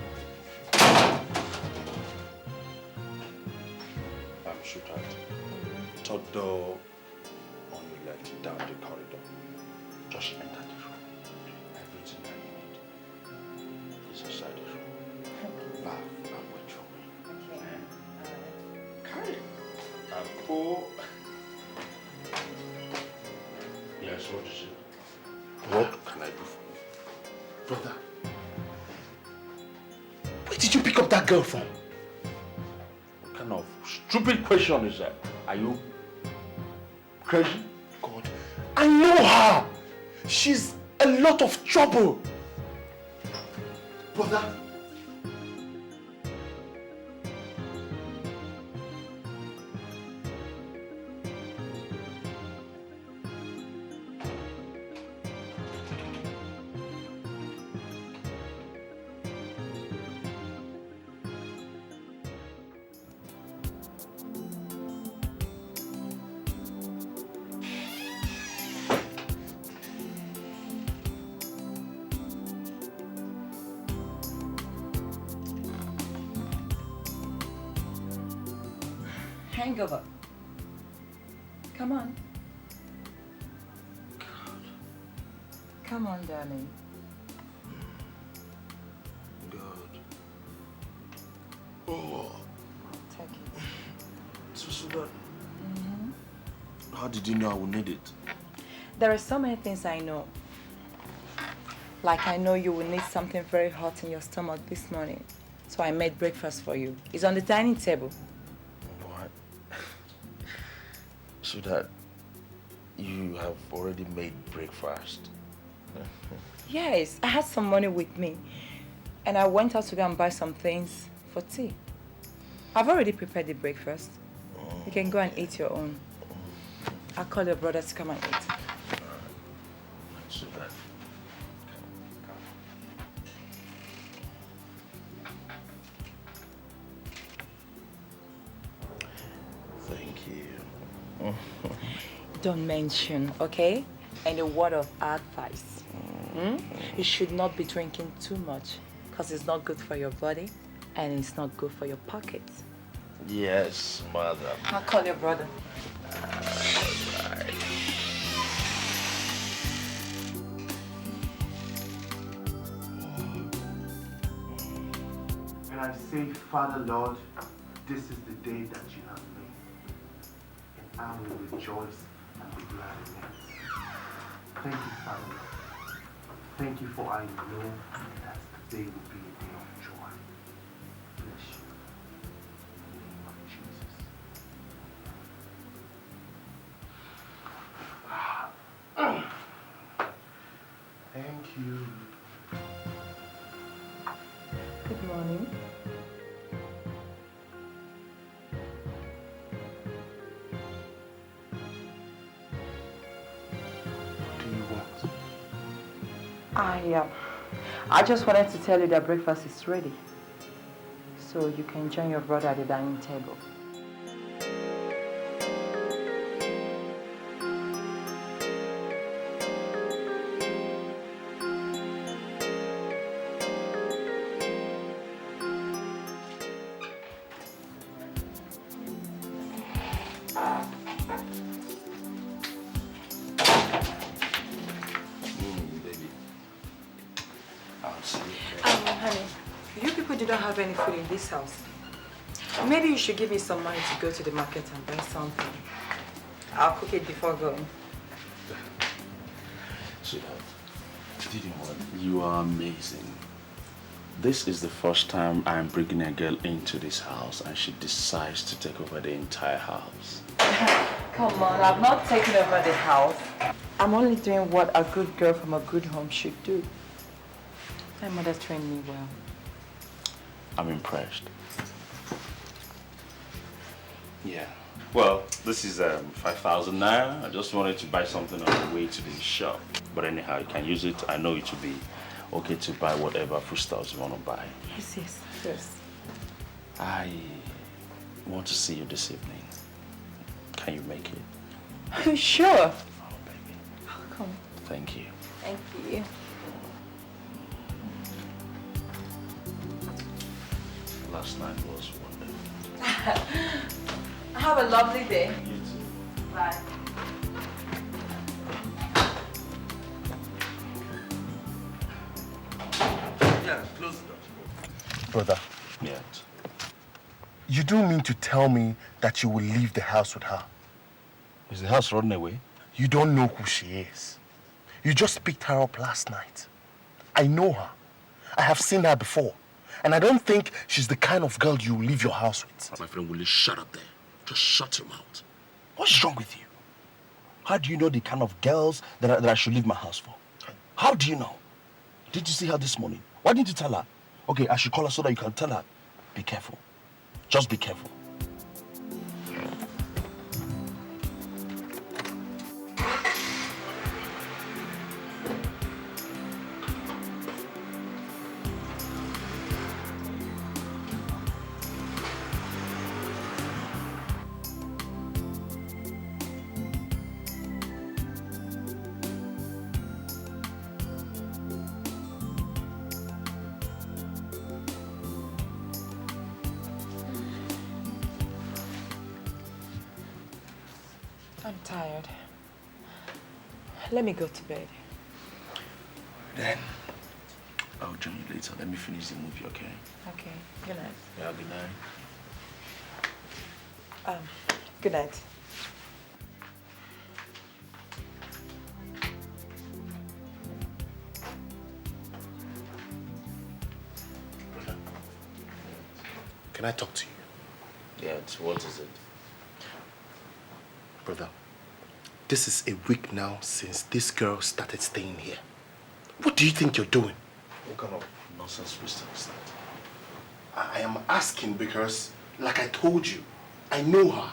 Speaker 7: I'm so tired. Third door on your left down the corridor. Just enter the room. Everything that you need is inside the room. Laugh and wait for me. Carry. Apple. Yes, what is it? What can I do for you?
Speaker 10: Brother, where did you pick up that girl from?
Speaker 7: What kind of stupid question is that? Are you crazy?
Speaker 10: God, I know her. She's a lot of trouble. Brother.
Speaker 2: Hangover. Come on. Come on, darling.
Speaker 7: God. Oh.
Speaker 2: Take it.
Speaker 7: So that. How did you know I would need it?
Speaker 2: There are so many things I know. Like I know you will need something very hot in your stomach this morning. So I made breakfast for you. It's on the dining table.
Speaker 7: What? So that you have already made breakfast?
Speaker 2: Yes, I had some money with me. And I went out to go and buy some things for tea. I've already prepared the breakfast. You can go and eat your own. I'll call your brother to come and eat.
Speaker 7: So that. Thank you.
Speaker 2: Don't mention, okay? And a word of advice. You should not be drinking too much because it's not good for your body and it's not good for your pockets.
Speaker 7: Yes, mother.
Speaker 2: I'll call your brother.
Speaker 7: Alright.
Speaker 5: And I say, Father Lord, this is the day that you have made, and I will rejoice and be glad in it. Thank you, Father Lord.
Speaker 11: thank you for I know that today will be a day of joy. Bless you. In the name of Jesus. Thank you.
Speaker 2: Good morning.
Speaker 11: What do you want?
Speaker 2: I just wanted to tell you that breakfast is ready, so you can join your brother at the dining table. Honey, you people do not have any food in this house. Maybe you should give me some money to go to the market and buy something. I'll cook it before going.
Speaker 3: Sweetheart, you are amazing. This is the first time I'm bringing a girl into this house and she decides to take over the entire house.
Speaker 2: Come on, I'm not taking over the house. I'm only doing what a good girl from a good home should do. My mother trained me well.
Speaker 3: I'm impressed. Yeah. Well, this is 5,000 naira. I just wanted to buy something on the way to the shop. But anyhow, you can use it. I know it will be okay to buy whatever foodstuffs you want to buy.
Speaker 2: Yes.
Speaker 3: I want to see you this evening. Can you make it?
Speaker 2: Sure.
Speaker 3: Oh, baby.
Speaker 2: Come.
Speaker 3: Thank you.
Speaker 2: Thank you.
Speaker 3: Last night was wonderful.
Speaker 2: Have a lovely day.
Speaker 3: You too.
Speaker 2: Bye.
Speaker 7: Yeah, close the door.
Speaker 5: Brother,
Speaker 3: Yeah.
Speaker 5: you do mean to tell me that you will leave the house with her?
Speaker 3: Is the house running away?
Speaker 5: You don't know who she is. You just picked her up last night. I know her. I have seen her before. And I don't think she's the kind of girl you leave your house with.
Speaker 7: My friend, will you shut up there? Just shut your mouth.
Speaker 11: What's wrong with you? How do you know the kind of girls that I should leave my house for? How do you know? Did you see her this morning? Why didn't you tell her? Okay, I should call her so that you can tell her. Be careful. Just be careful.
Speaker 2: I'm tired. Let me go to bed.
Speaker 3: Then, I'll join you later. Let me finish the movie, okay?
Speaker 2: Okay. Good night.
Speaker 3: Yeah, good night.
Speaker 2: Good night.
Speaker 5: Can I talk to you?
Speaker 3: Yeah, what is it?
Speaker 5: Brother, this is a week now since this girl started staying here. What do you think you're doing?
Speaker 3: What kind of nonsense wisdom is that?
Speaker 5: I am asking because, like I told you, I know her.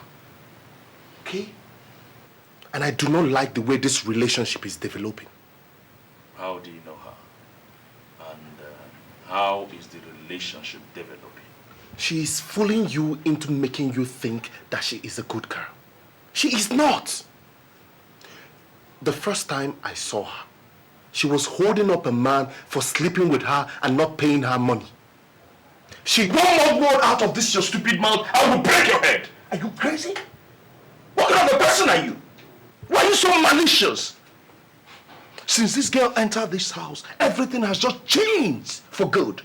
Speaker 5: Okay? And I do not like the way this relationship is developing.
Speaker 3: How do you know her? And how is the relationship developing?
Speaker 5: She is fooling you into making you think that she is a good girl. She is not. The first time I saw her, she was holding up a man for sleeping with her and not paying her money.
Speaker 7: One more word out of this your stupid mouth, I will break your head.
Speaker 5: Are you crazy?
Speaker 7: What kind of a person are you? Why are you so malicious?
Speaker 5: Since this girl entered this house, everything has just changed for good.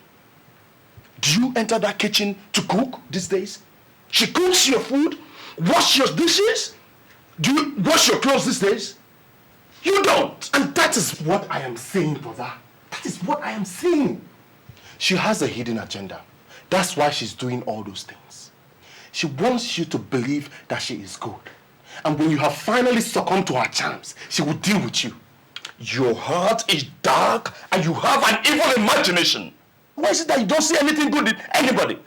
Speaker 5: Do you enter that kitchen to cook these days? She cooks your food, wash your dishes. Do you wash your clothes these days? You don't. And that is what I am saying, brother. That is what I am seeing. She has a hidden agenda. That's why she's doing all those things. She wants you to believe that she is good. And when you have finally succumbed to her charms, she will deal with you.
Speaker 11: Your heart is dark and you have an evil imagination. Why is it that you don't see anything good in anybody?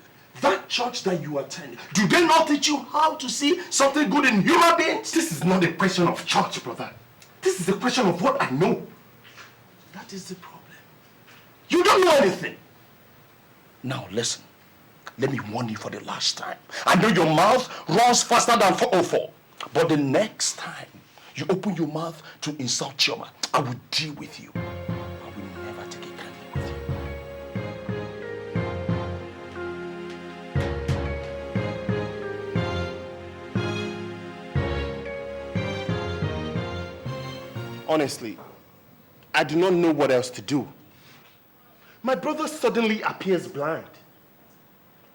Speaker 11: That church that you attend, do they not teach you how to see something good in human beings?
Speaker 5: This is not a question of church, brother. This is a question of what I know.
Speaker 11: That is the problem. You don't know anything. Now listen, let me warn you for the last time. I know your mouth runs faster than 404. But the next time you open your mouth to insult Chioma, I will deal with you. I will never take it kindly with
Speaker 5: you. Honestly, I do not know what else to do. My brother suddenly appears blind.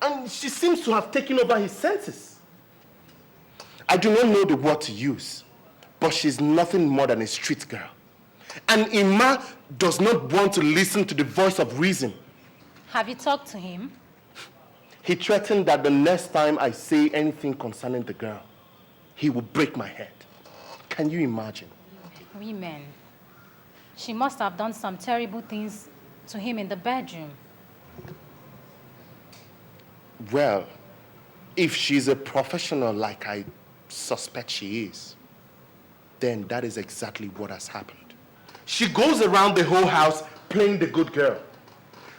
Speaker 5: And she seems to have taken over his senses. I do not know the word to use, but she's nothing more than a street girl. And Ima does not want to listen to the voice of reason.
Speaker 6: Have you talked to him?
Speaker 5: He threatened that the next time I say anything concerning the girl, he will break my head. Can you imagine?
Speaker 6: Women. She must have done some terrible things to him in the bedroom.
Speaker 5: Well, if she's a professional like I suspect she is, then that is exactly what has happened. She goes around the whole house playing the good girl.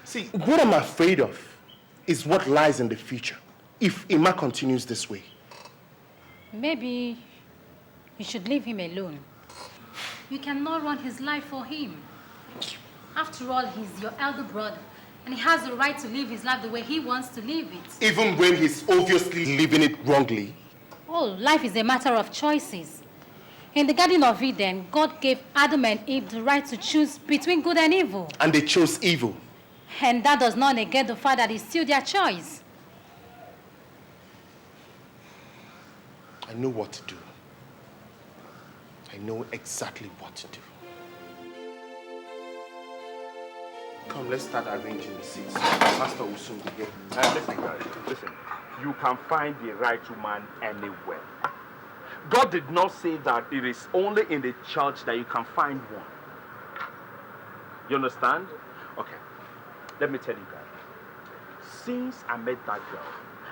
Speaker 5: See, what I'm afraid of is what lies in the future if Ima continues this way.
Speaker 6: Maybe you should leave him alone. You cannot run his life for him. After all, he's your elder brother, and he has the right to live his life the way he wants to live it.
Speaker 5: Even when he's obviously living it wrongly?
Speaker 6: Oh, life is a matter of choices. In the Garden of Eden, God gave Adam and Eve the right to choose between good and evil.
Speaker 5: And they chose evil.
Speaker 6: And that does not negate the fact that it's still their choice.
Speaker 5: I know what to do. I know exactly what to do. Come, let's start arranging the seats. Master will soon be here.
Speaker 3: Listen, guys, listen. You can find the right woman anywhere. God did not say that it is only in the church that you can find one. You understand? Okay. Let me tell you guys. Since I met that girl,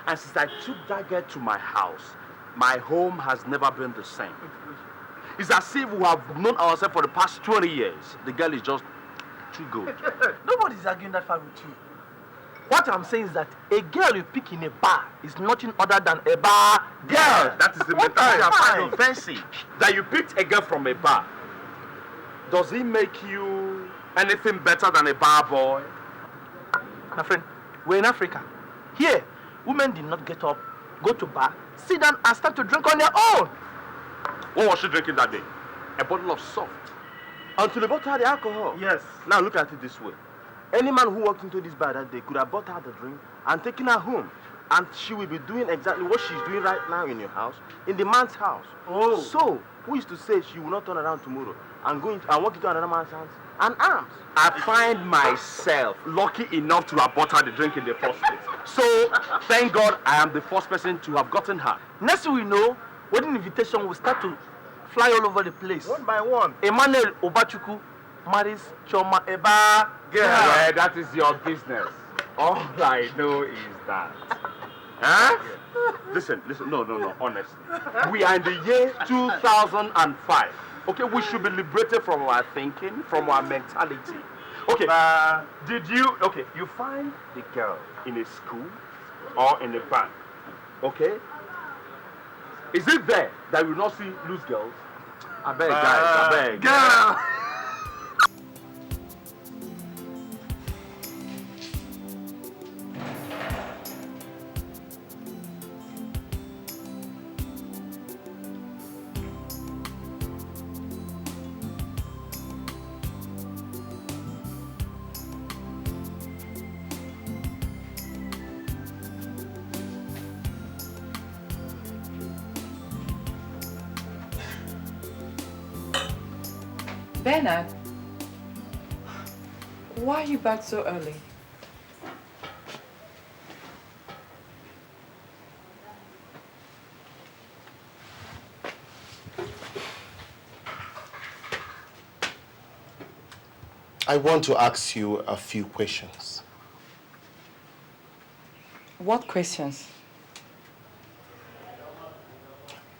Speaker 3: and since I took that girl to my house, my home has never been the same. It's as if we have known ourselves for the past 20 years. The girl is just too good.
Speaker 12: Nobody's arguing that fact with you. What I'm saying is that a girl you pick in a bar is nothing other than a bar girl.
Speaker 3: That is the mentality I find offensive. That you picked a girl from a bar. Does it make you anything better than a bar boy?
Speaker 12: My friend, we're in Africa. Here, women did not get up, go to bar, sit down and start to drink on their own.
Speaker 3: What was she drinking that day? A bottle of soft. Until the bottle had the alcohol.
Speaker 12: Yes.
Speaker 3: Now look at it this way. Any man who walked into this bar that day could have bought her the drink and taken her home. And she will be doing exactly what she's doing right now in your house, in the man's house.
Speaker 12: Oh.
Speaker 3: So, who is to say she will not turn around tomorrow and go into and walk into another man's house and arms? I find myself lucky enough to have bought her the drink in the first place. So, thank God I am the first person to have gotten her.
Speaker 12: Next thing we know, wedding invitation will start to fly all over the place.
Speaker 3: One by one.
Speaker 12: Emmanuel Obachuku marries Chioma Eba girl.
Speaker 3: Yeah, that is your business. All I know is that. Huh? Listen, no, honestly. We are in the year 2005. Okay, we should be liberated from our thinking, from our mentality. Okay, you find the girl in a school or in a bank, okay? Is it there that you will not see loose girls? I beg, guys, I beg.
Speaker 12: Girl!
Speaker 2: Bernard, Why are you back so early?
Speaker 5: I want to ask you a few questions.
Speaker 2: What questions?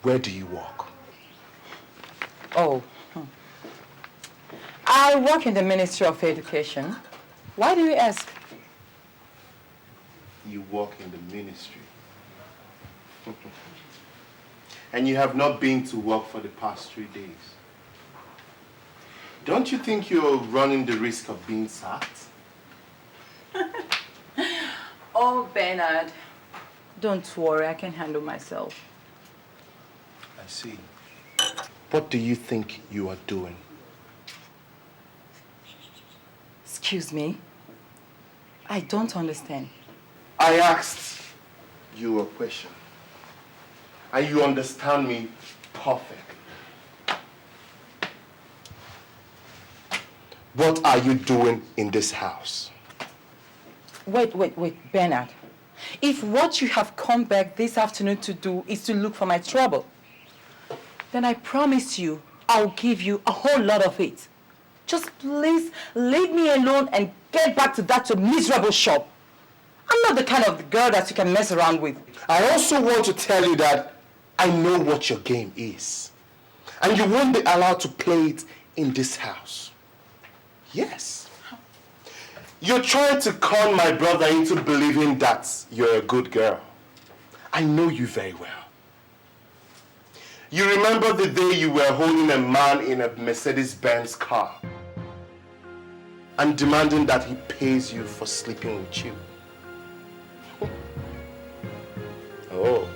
Speaker 5: Where do you work?
Speaker 2: Oh. I work in the Ministry of Education. Why do you ask?
Speaker 5: You work in the ministry. And you have not been to work for the past 3 days. Don't you think you're running the risk of being sacked?
Speaker 2: Oh, Bernard. Don't worry, I can handle myself.
Speaker 5: I see. What do you think you are doing?
Speaker 2: Excuse me? I don't understand.
Speaker 5: I asked you a question. And you understand me perfectly. What are you doing in this house?
Speaker 2: Wait, Bernard. If what you have come back this afternoon to do is to look for my trouble, then I promise you I'll give you a whole lot of it. Just please leave me alone and get back to that miserable shop. I'm not the kind of girl that you can mess around with.
Speaker 5: I also want to tell you that I know what your game is. And you won't be allowed to play it in this house. Yes. You're trying to con my brother into believing that you're a good girl. I know you very well. You remember the day you were holding a man in a Mercedes-Benz car and demanding that he pays you for sleeping with you. Oh,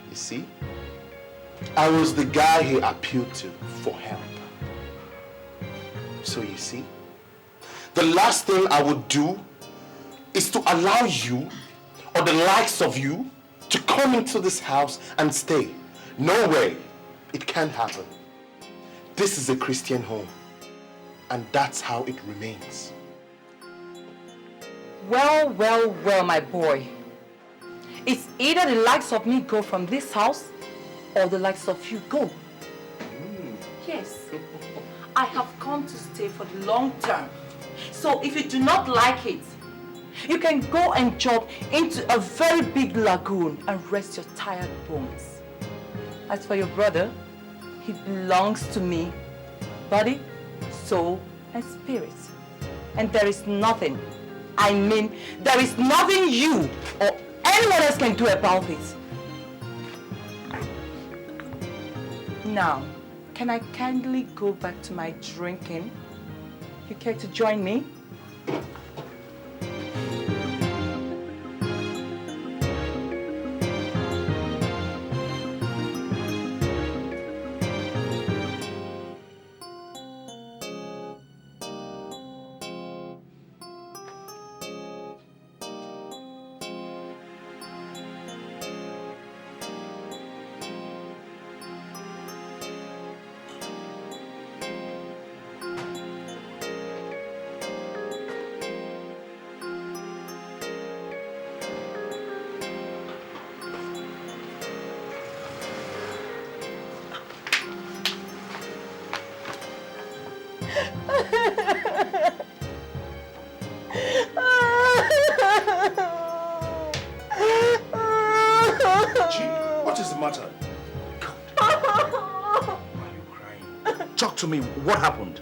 Speaker 5: you see? I was the guy he appealed to for help. So you see, the last thing I would do is to allow you or the likes of you to come into this house and stay. No way. It can't happen. This is a Christian home, and that's how it remains.
Speaker 2: Well, my boy. It's either the likes of me go from this house or the likes of you go. Yes. I have come to stay for the long term. So if you do not like it, you can go and jump into a very big lagoon and rest your tired bones. As for your brother, he belongs to me, body, soul, and spirit. And there is nothing, I mean, there is nothing you or anyone else can do about it. Now, can I kindly go back to my drinking? You care to join me?
Speaker 11: To me, what happened?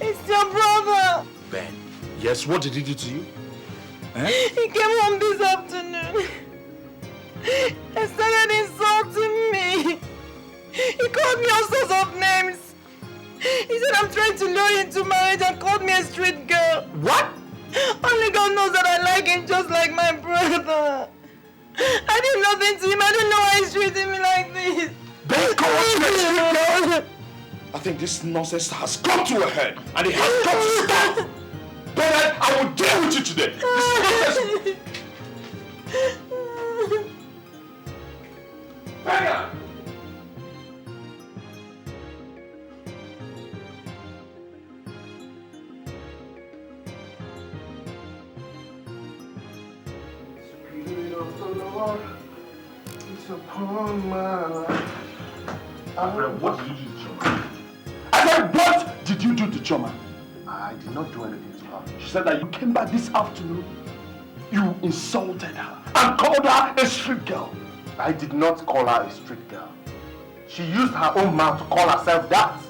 Speaker 2: It's your brother.
Speaker 11: Ben, yes, what did he do to you?
Speaker 2: He came home this afternoon and started insulting me. He called me all sorts of names. He said I'm trying to lure you into marriage and called me a street girl.
Speaker 11: What?
Speaker 2: Only God knows that I like him just like my brother. I did nothing to him. I don't know why he's treating me like this.
Speaker 11: Ben, come on, I think this nonsense has come to a head, and it has got to stop. Ben, I will deal with you today. This nonsense. Ben!
Speaker 10: of the Lord is upon my life.
Speaker 11: What did you do to Choma? I said, what did you do to Choma?
Speaker 10: I did not do anything to her.
Speaker 11: She said that you came back this afternoon. You insulted her and called her a street girl.
Speaker 10: I did not call her a street girl. She used her own mouth to call herself that.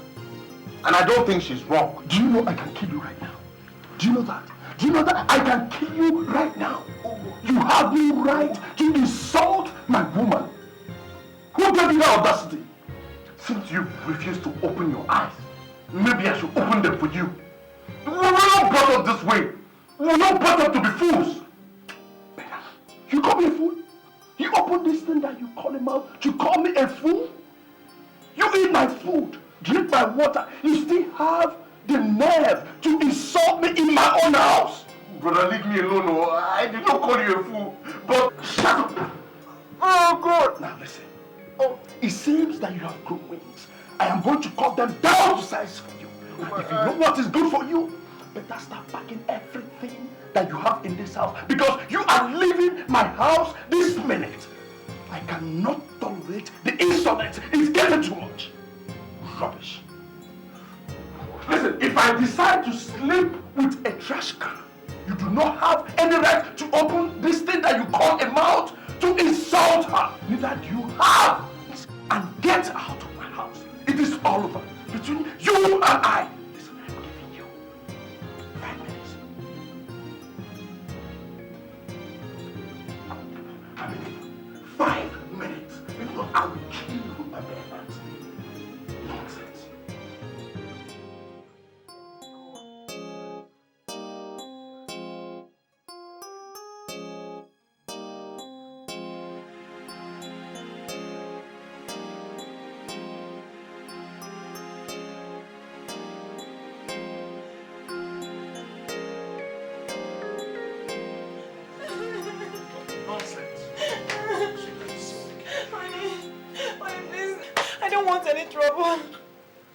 Speaker 10: And I don't think she's wrong.
Speaker 11: Do you know I can kill you right now? Do you know that? Do you know that I can kill you right now? You have no right to insult my woman. Who gave you the audacity?
Speaker 10: Since you refuse to open your eyes, maybe I should open them for you. We were not brought up this way. We were not brought up to be fools.
Speaker 11: You call me a fool? You open this thing that you call him out to call me a fool? You eat my food, drink my water. You still have the nerve to insult me in my own house.
Speaker 10: Brother, leave me alone. Oh, I did not call you a fool. But shut up. Oh, God.
Speaker 11: Now listen. Oh, it seems that you have grown wings. I am going to cut them down to size for you. And if you know what is good for you, better start packing everything that you have in this house, because you are leaving my house this minute. I cannot tolerate the insolence. It's getting too much. Rubbish.
Speaker 10: Listen, if I decide to sleep with a trash can, you do not have any right to open this thing that you call a mouth to insult her.
Speaker 11: Neither do you have. And get out of my house. It is all over between you and I. Listen, I'm giving you 5 minutes. I mean, 5 minutes. If not, I will kill you with my bare hands. Nonsense.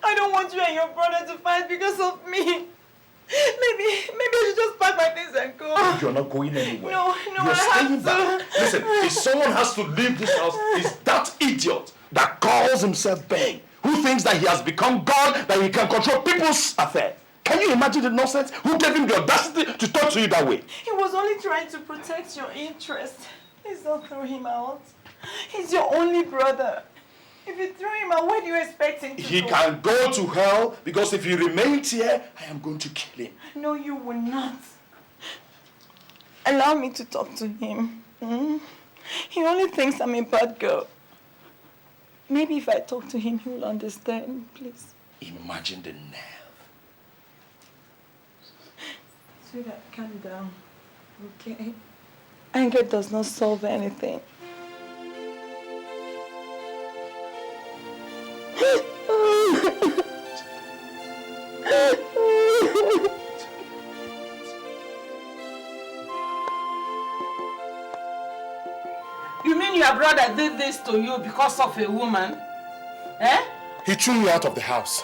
Speaker 2: I don't want you and your brother to fight because of me. Maybe I should just pack my things and go.
Speaker 11: You're not going anywhere.
Speaker 2: No,
Speaker 11: You're
Speaker 2: I
Speaker 11: staying
Speaker 2: have
Speaker 11: back.
Speaker 2: to.
Speaker 11: Listen, if someone has to leave this house, it's that idiot that calls himself Ben, who thinks that he has become God, that he can control people's affairs. Can you imagine the nonsense? Who gave him the audacity to talk to you that way?
Speaker 2: He was only trying to protect your interest. Please don't throw him out. He's your only brother. If you throw him out, where do you expect him to
Speaker 11: He
Speaker 2: go?
Speaker 11: can go to hell, because if he remains here, I am going to kill him.
Speaker 2: No, you will not. Allow me to talk to him. He only thinks I'm a bad girl. Maybe if I talk to him, he will understand, please.
Speaker 11: Imagine the nerve.
Speaker 2: Sweetheart, calm down, okay? Anger does not solve anything.
Speaker 4: You mean your brother did this to you because of a woman? Eh?
Speaker 5: He threw me out of the house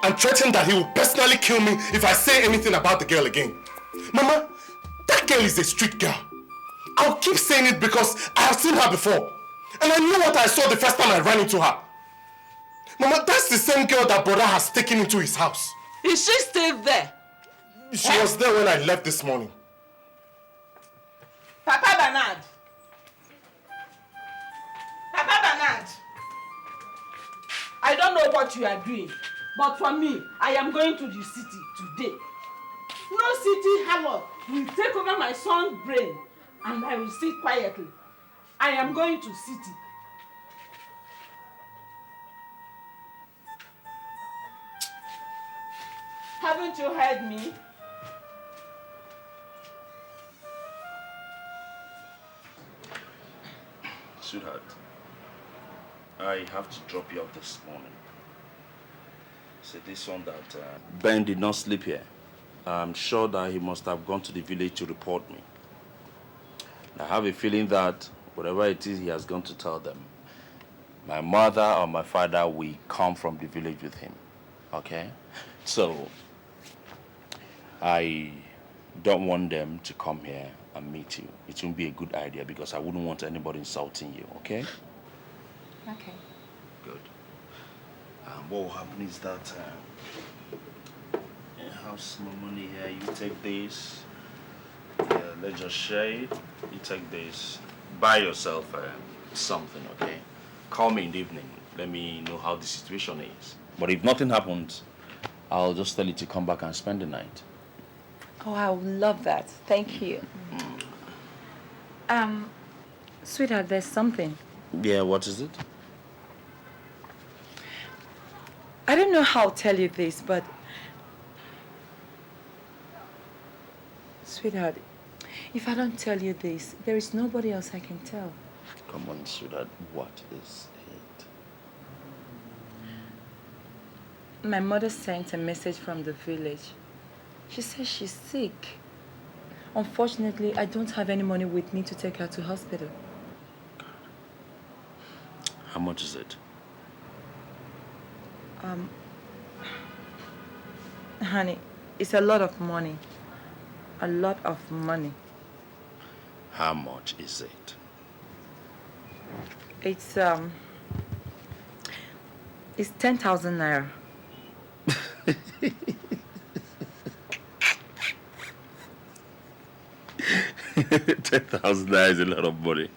Speaker 5: and threatened that he will personally kill me if I say anything about the girl again. Mama, that girl is a street girl. I'll keep saying it because I have seen her before. And I know what I saw the first time I ran into her. Mama, that's the same girl that brother has taken into his house.
Speaker 4: Is she still there?
Speaker 5: She was there when I left this morning.
Speaker 4: Papa Bernard. Papa Bernard. I don't know what you are doing, but for me, I am going to the city today. No city harlot will take over my son's brain, and I will sit quietly. I am going to city. Haven't you heard me?
Speaker 3: Sweetheart, I have to drop you off this morning. So this one that Ben did not sleep here. I'm sure that he must have gone to the village to report me. I have a feeling that whatever it is he has gone to tell them, my mother or my father will come from the village with him. Okay? So, I don't want them to come here and meet you. It won't be a good idea because I wouldn't want anybody insulting you, okay?
Speaker 6: Okay.
Speaker 3: Good. What will happen is that I have some money here. You take this. Let's just share it. You take this. Buy yourself something, okay? Call me in the evening. Let me know how the situation is. But if nothing happens, I'll just tell you to come back and spend the night.
Speaker 2: Oh, I would love that. Thank you. Sweetheart, there's something.
Speaker 3: Yeah, what is it?
Speaker 2: I don't know how to tell you this, but... Sweetheart, if I don't tell you this, there is nobody else I can tell.
Speaker 3: Come on, sweetheart. What is it?
Speaker 2: My mother sent a message from the village. She says she's sick. Unfortunately, I don't have any money with me to take her to hospital.
Speaker 3: How much is it?
Speaker 2: Honey, it's a lot of money. A lot of money.
Speaker 3: How much is it?
Speaker 2: It's 10,000 naira.
Speaker 3: 10,000 naira is a lot of money.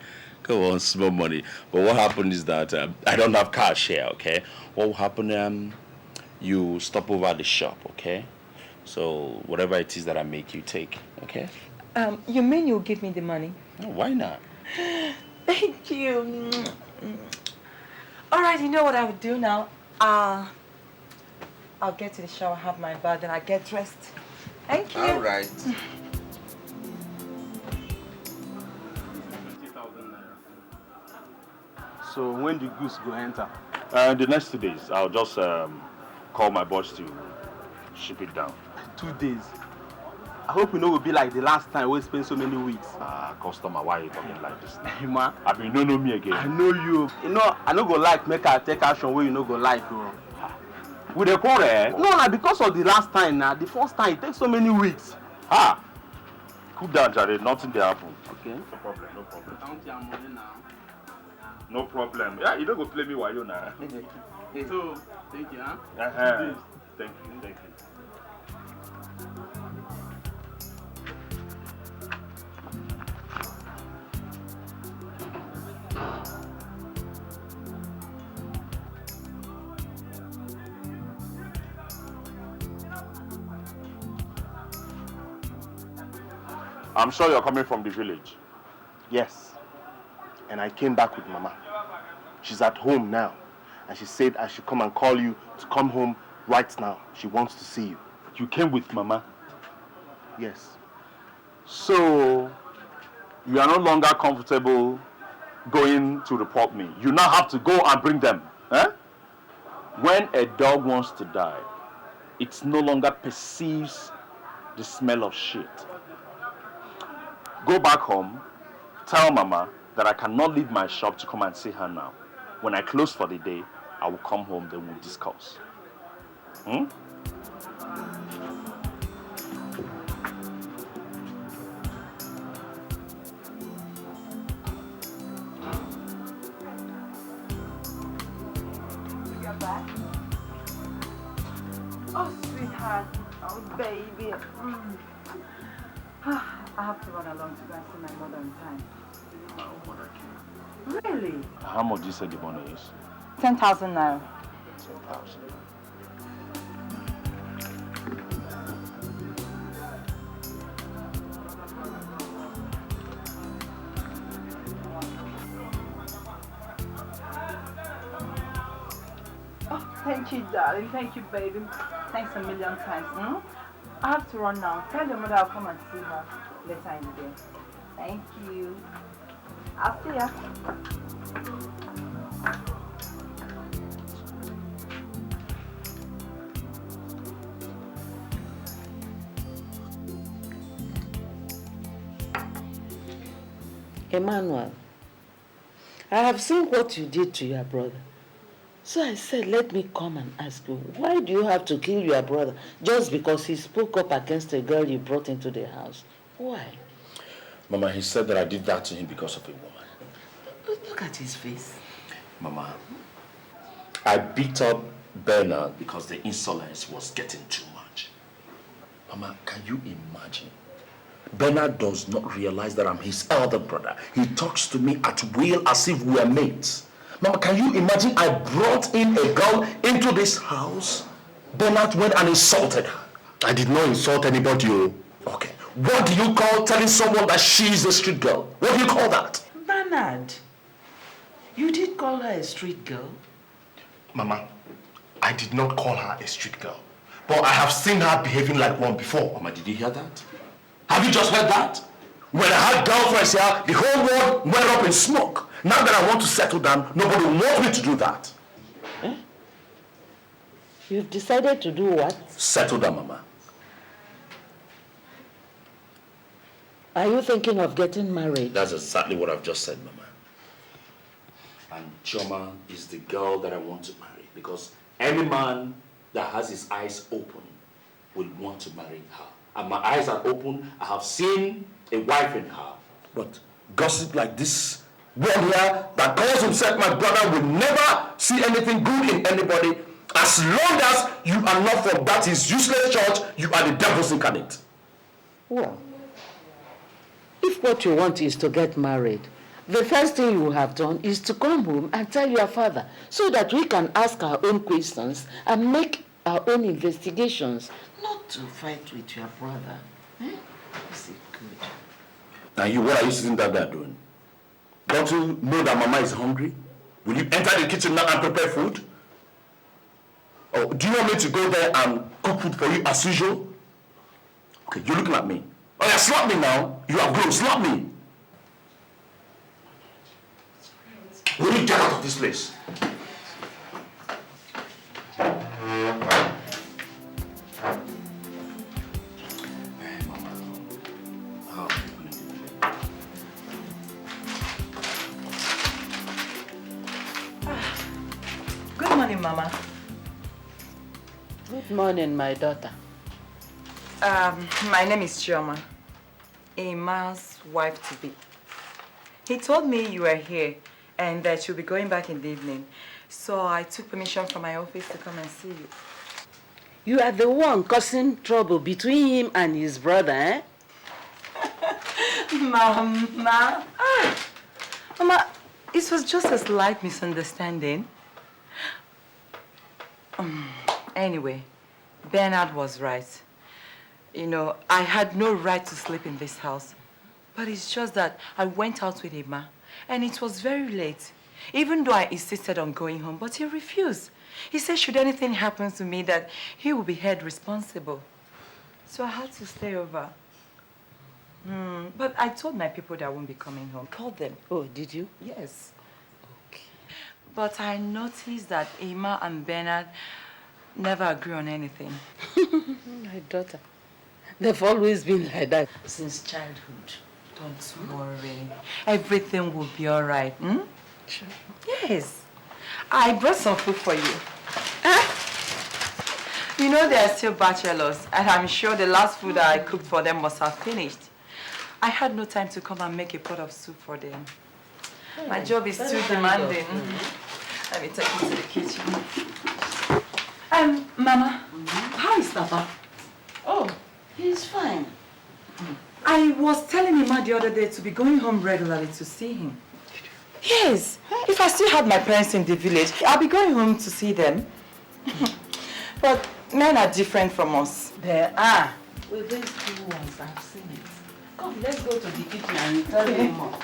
Speaker 3: Come on, small money. But what happened is that I don't have cash here, okay? What will happen, you stop over at the shop, okay? So whatever it is that I make, you take, okay?
Speaker 2: You mean you'll give me the money?
Speaker 3: Oh, why not?
Speaker 2: Thank you. All right, you know what I would do now? I'll get to the shower, have my bath, and I'll get dressed. Thank you.
Speaker 3: All right.
Speaker 1: So when the goose go enter?
Speaker 3: The next 2 days, I'll just call my boss to ship it down.
Speaker 1: 2 days. I hope you know will be like the last time we spent so many weeks.
Speaker 3: Customer, why are you talking like this?
Speaker 1: Hey, man.
Speaker 3: I mean, you don't know me again.
Speaker 1: I know you. You know, I no go like make I take action where you no go like.
Speaker 3: With the quarrel?
Speaker 1: No, nah, because of the last time now. The first time it takes so many weeks.
Speaker 3: Cool down, Jared. Nothing there happen.
Speaker 1: Okay.
Speaker 3: No problem, no problem.
Speaker 1: Count your money now.
Speaker 3: No problem. Yeah, you don't go play me while you now.
Speaker 1: So, thank you, huh?
Speaker 3: Thank you, thank you. I'm sure you're coming from the village.
Speaker 5: Yes. And I came back with Mama. She's at home now. And she said I should come and call you to come home right now. She wants to see you.
Speaker 3: You came with Mama?
Speaker 5: Yes.
Speaker 3: So, you are no longer comfortable going to report me. You now have to go and bring them. Eh? When a dog wants to die, it no longer perceives the smell of shit. Go back home, tell Mama that I cannot leave my shop to come and see her now. When I close for the day, I will come home, then we'll discuss.
Speaker 2: Oh, sweetheart. Oh, baby. I have to run along to go and see my mother in time. Really?
Speaker 3: How much do you say the money is?
Speaker 2: 10,000 naira.
Speaker 3: 10,000.
Speaker 2: Oh, thank you, darling. Thank you, baby. Thanks a million times. I have to run now. Tell your mother I'll come and see her later in the day. Thank you. I'll see ya.
Speaker 13: Emmanuel, I have seen what you did to your brother.
Speaker 4: So I said, let me come and ask you, why do you have to kill your brother just because he spoke up against a girl you brought into the house? Why?
Speaker 11: Mama, he said that I did that to him because of a woman.
Speaker 4: Look at his face.
Speaker 11: Mama, I beat up Bernard because the insolence was getting too much. Mama, can you imagine? Bernard does not realize that I'm his elder brother. He talks to me at will as if we are mates. Mama, can you imagine I brought in a girl into this house? Bernard went and insulted her.
Speaker 5: I did not insult anybody.
Speaker 11: Okay. What do you call telling someone that she's a street girl? What do you call that?
Speaker 4: Bernard, you did call her a street girl?
Speaker 5: Mama, I did not call her a street girl. But I have seen her behaving like one before.
Speaker 11: Mama, did you hear that? Have you just heard that? When I had girlfriends here, the whole world went up in smoke. Now that I want to settle down, nobody wants me to do that.
Speaker 4: Eh? You've decided to do what?
Speaker 11: Settle down, Mama.
Speaker 4: Are you thinking of getting married?
Speaker 11: That's exactly what I've just said, Mama. And Chioma is the girl that I want to marry because any man that has his eyes open will want to marry her. And my eyes are open. I have seen a wife in her. But gossip like this one here that calls himself my brother will never see anything good in anybody. As long as you are not from that his useless church, you are the devil's incarnate.
Speaker 4: Well, if what you want is to get married, the first thing you have done is to come home and tell your father so that we can ask our own questions and make our own investigations, not to fight with your brother. Eh? Is it good?
Speaker 11: Now what are you sitting there doing? Don't you know that Mama is hungry? Will you enter the kitchen now and prepare food? Or do you want me to go there and cook food for you as usual? Okay, you're looking at me. Oh yeah, slap me now. You have grown, slap me. Will you get out of this place?
Speaker 2: Good morning, Mama.
Speaker 4: Good morning, my daughter.
Speaker 2: My name is Chioma, Ima's wife-to-be. He told me you were here and that you'll be going back in the evening. So I took permission from my office to come and see you.
Speaker 4: You are the one causing trouble between him and his brother, eh?
Speaker 2: Mama. Mama, it was just a slight misunderstanding. Anyway, Bernard was right. You know, I had no right to sleep in this house. But it's just that I went out with Ima, and it was very late. Even though I insisted on going home, but he refused. He said should anything happen to me that he will be held responsible. So I had to stay over. But I told my people that I won't be coming home. Called them.
Speaker 4: Oh, did you?
Speaker 2: Yes. Okay. But I noticed that Ima and Bernard never agree on anything.
Speaker 4: My daughter. They've always been like that since childhood.
Speaker 2: Don't worry. Everything will be all right.
Speaker 4: Sure.
Speaker 2: Yes. I brought some food for you. You know they are still bachelors, and I'm sure the last food that I cooked for them must have finished. I had no time to come and make a pot of soup for them. My job is too demanding. Let me take you to the kitchen. Mama, how is Papa?
Speaker 4: Oh, he's fine.
Speaker 2: I was telling Ima the other day to be going home regularly to see him. Yes. If I still had my parents in the village, I'll be going home to see them. But men are different from us.
Speaker 4: There are. With these two ones, I've seen it. Come, let's go to the kitchen and tell you more.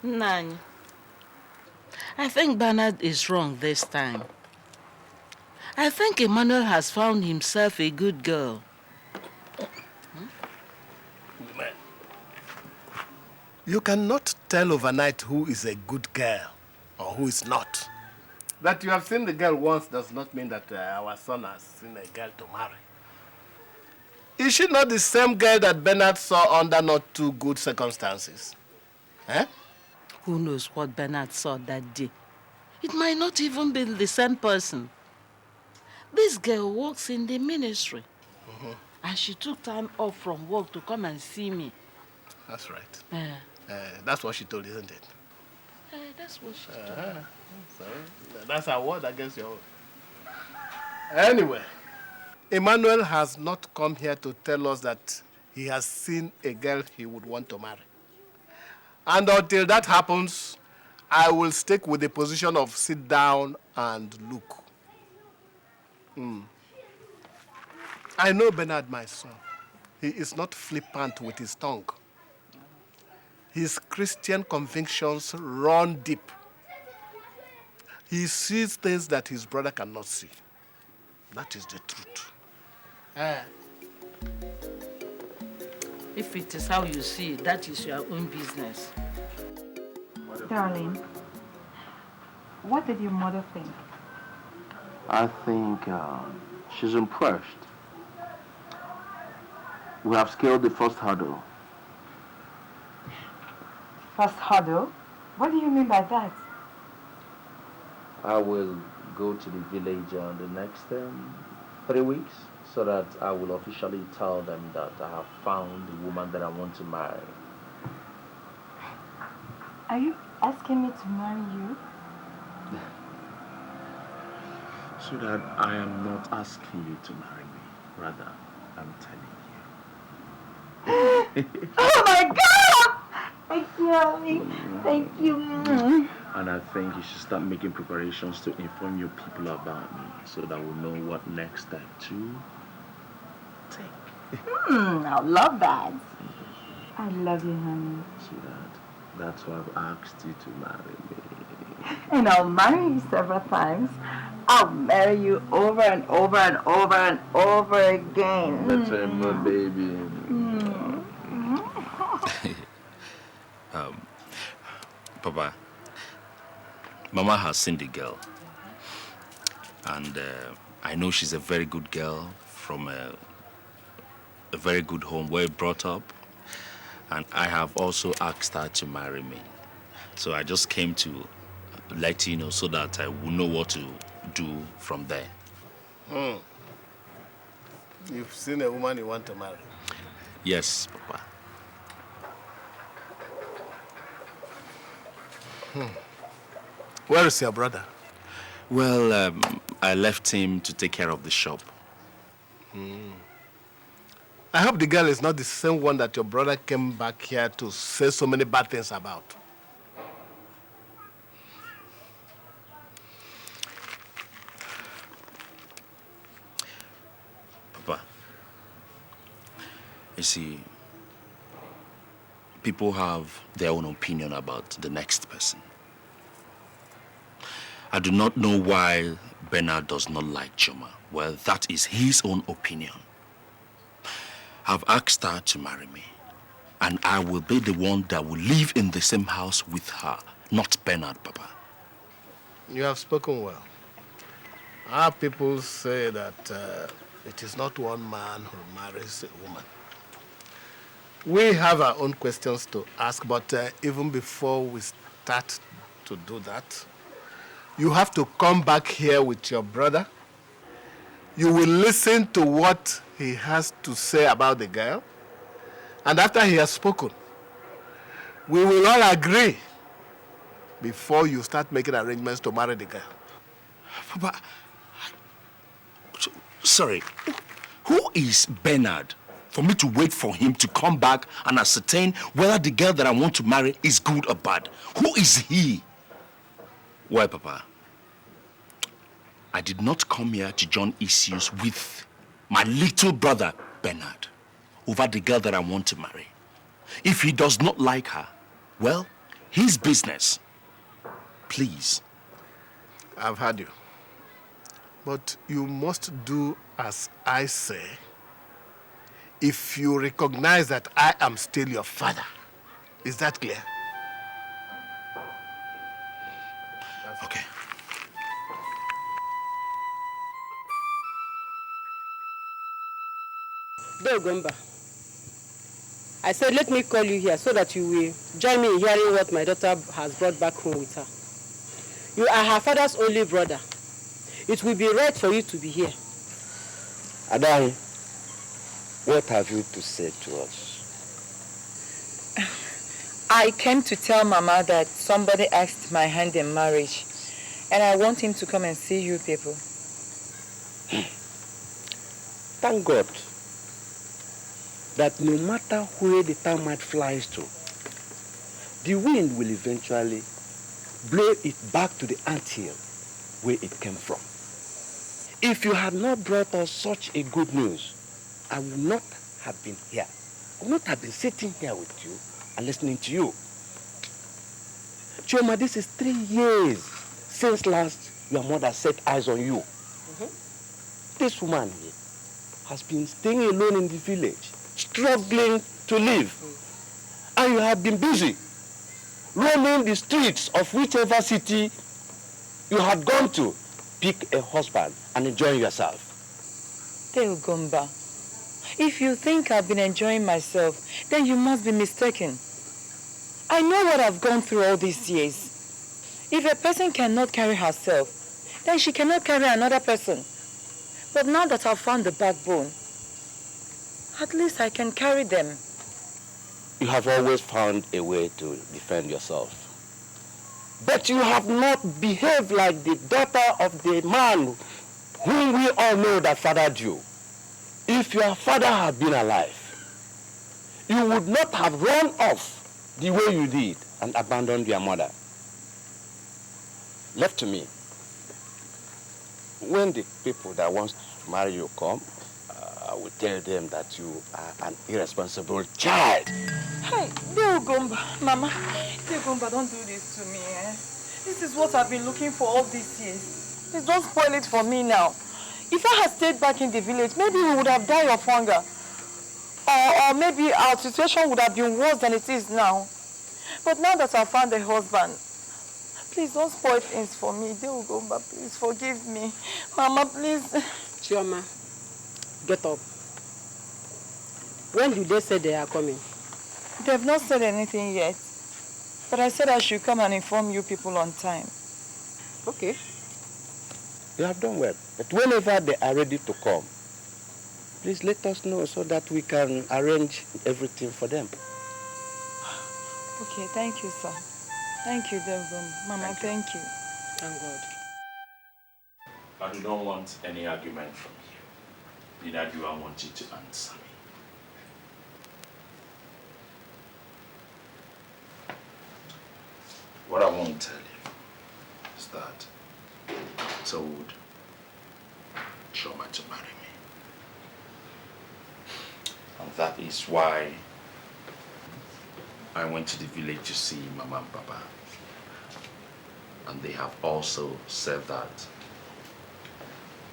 Speaker 4: Nany, I think Bernard is wrong this time. I think Emmanuel has found himself a good girl.
Speaker 10: You cannot tell overnight who is a good girl or who is not. That you have seen the girl once does not mean that our son has seen a girl to marry. Is she not the same girl that Bernard saw under not too good circumstances? Eh?
Speaker 4: Who knows what Bernard saw that day? It might not even be the same person. This girl works in the ministry. And she took time off from work to come and see me.
Speaker 10: That's right. That's what she told, isn't it?
Speaker 4: That's what she told.
Speaker 10: So, that's our word against your own. Anyway, Emmanuel has not come here to tell us that he has seen a girl he would want to marry. And until that happens, I will stick with the position of sit down and look. I know Bernard, my son. He is not flippant with his tongue. His Christian convictions run deep. He sees things that his brother cannot see. That is the truth.
Speaker 4: If it is how you see it, that is your own business.
Speaker 2: Darling, what did your mother think?
Speaker 3: I think she's impressed. We have scaled the first hurdle.
Speaker 2: First hurdle? What do you mean by that?
Speaker 3: I will go to the village in the next 3 weeks so that I will officially tell them that I have found the woman that I want to marry.
Speaker 2: Are you asking me to marry you?
Speaker 3: Sweetheart, I am not asking you to marry me. Rather, I'm telling you.
Speaker 2: Oh my God! Thank you, honey. Thank you.
Speaker 3: And I think you should start making preparations to inform your people about me so that we'll know what next step to take.
Speaker 2: I love that. I love you, honey.
Speaker 3: Sweetheart, that's why I've asked you to marry me.
Speaker 2: And I'll marry you several times. I'll marry you over and over and over and over again.
Speaker 3: Better my baby. Papa, Mama has seen the girl. And I know she's a very good girl from a very good home, well brought up. And I have also asked her to marry me. So I just came to let you know so that I will know what to do from there.
Speaker 10: You've seen a woman you want to marry?
Speaker 3: Yes, Papa.
Speaker 10: Where is your brother?
Speaker 3: Well, I left him to take care of the shop.
Speaker 10: I hope the girl is not the same one that your brother came back here to say so many bad things about.
Speaker 3: Papa, you see, people have their own opinion about the next person. I do not know why Bernard does not like Choma. Well, that is his own opinion. I've asked her to marry me, and I will be the one that will live in the same house with her, not Bernard, Papa.
Speaker 10: You have spoken well. Our people say that it is not one man who marries a woman. We have our own questions to ask, but even before we start to do that, you have to come back here with your brother. You will listen to what he has to say about the girl. And after he has spoken, we will all agree before you start making arrangements to marry the girl.
Speaker 3: Papa, sorry, who is Bernard for me to wait for him to come back and ascertain whether the girl that I want to marry is good or bad? Who is he? Well, Papa, I did not come here to join issues with my little brother, Bernard, over the girl that I want to marry. If he does not like her, well, his business. Please.
Speaker 10: I've heard you. But you must do as I say if you recognize that I am still your father. Is that clear?
Speaker 3: Okay.
Speaker 13: Dogomba, I said let me call you here so that you will join me in hearing what my daughter has brought back home with her. You are her father's only brother. It will be right for you to be here.
Speaker 14: Adai, what have you to say to us?
Speaker 2: I came to tell Mama that somebody asked my hand in marriage, and I want him to come and see you people.
Speaker 14: Thank God that no matter where the termite flies to, the wind will eventually blow it back to the anthill where it came from. If you had not brought us such a good news, I would not have been here. I would not have been sitting here with you and listening to you. Chioma, this is 3 years since last your mother set eyes on you. This woman here has been staying alone in the village, struggling to live. And you have been busy roaming the streets of whichever city you had gone to, pick a husband and enjoy yourself.
Speaker 2: Gomba, if you think I've been enjoying myself, then you must be mistaken. I know what I've gone through all these years. If a person cannot carry herself, then she cannot carry another person. But now that I've found the backbone, at least I can carry them.
Speaker 14: You have always found a way to defend yourself. But you have not behaved like the daughter of the man whom we all know that fathered you. If your father had been alive, you would not have run off the way you did and abandoned your mother. Left to me, when the people that want to marry you come, I will tell them that you are an irresponsible child.
Speaker 2: Hey, Gomba, Mama, Gomba, don't do this to me, eh? This is what I've been looking for all these years. Please don't spoil it for me now. If I had stayed back in the village, maybe we would have died of hunger. Or maybe our situation would have been worse than it is now. But now that I found a husband, please don't spoil things for me. Gomba, please forgive me. Mama, please.
Speaker 13: Chioma, get up. When did they say they are coming?
Speaker 2: They've not said anything yet. But I said I should come and inform you people on time.
Speaker 13: Okay.
Speaker 14: You have done well. But whenever they are ready to come, please let us know so that we can arrange everything for them.
Speaker 2: Okay, thank you, sir. Thank you, Gomba. Mama, thank you.
Speaker 13: Thank God.
Speaker 3: I do not want any argument from you. Neither do I want you to answer me. What I want to tell you is that I told Chioma to marry me. And that is why I went to the village to see Mama and Papa. And they have also said that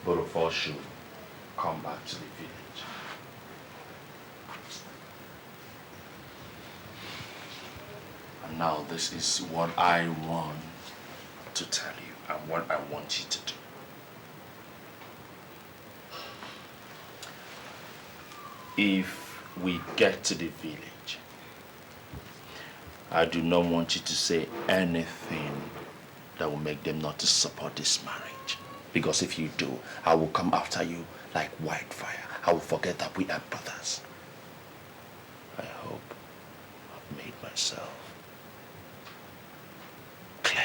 Speaker 3: both of us should come back to the village. And now this is what I want to tell you and what I want you to do. If we get to the village, I do not want you to say anything that will make them not to support this marriage. Because if you do, I will come after you like wildfire. I will forget that we are brothers. I hope I've made myself clear.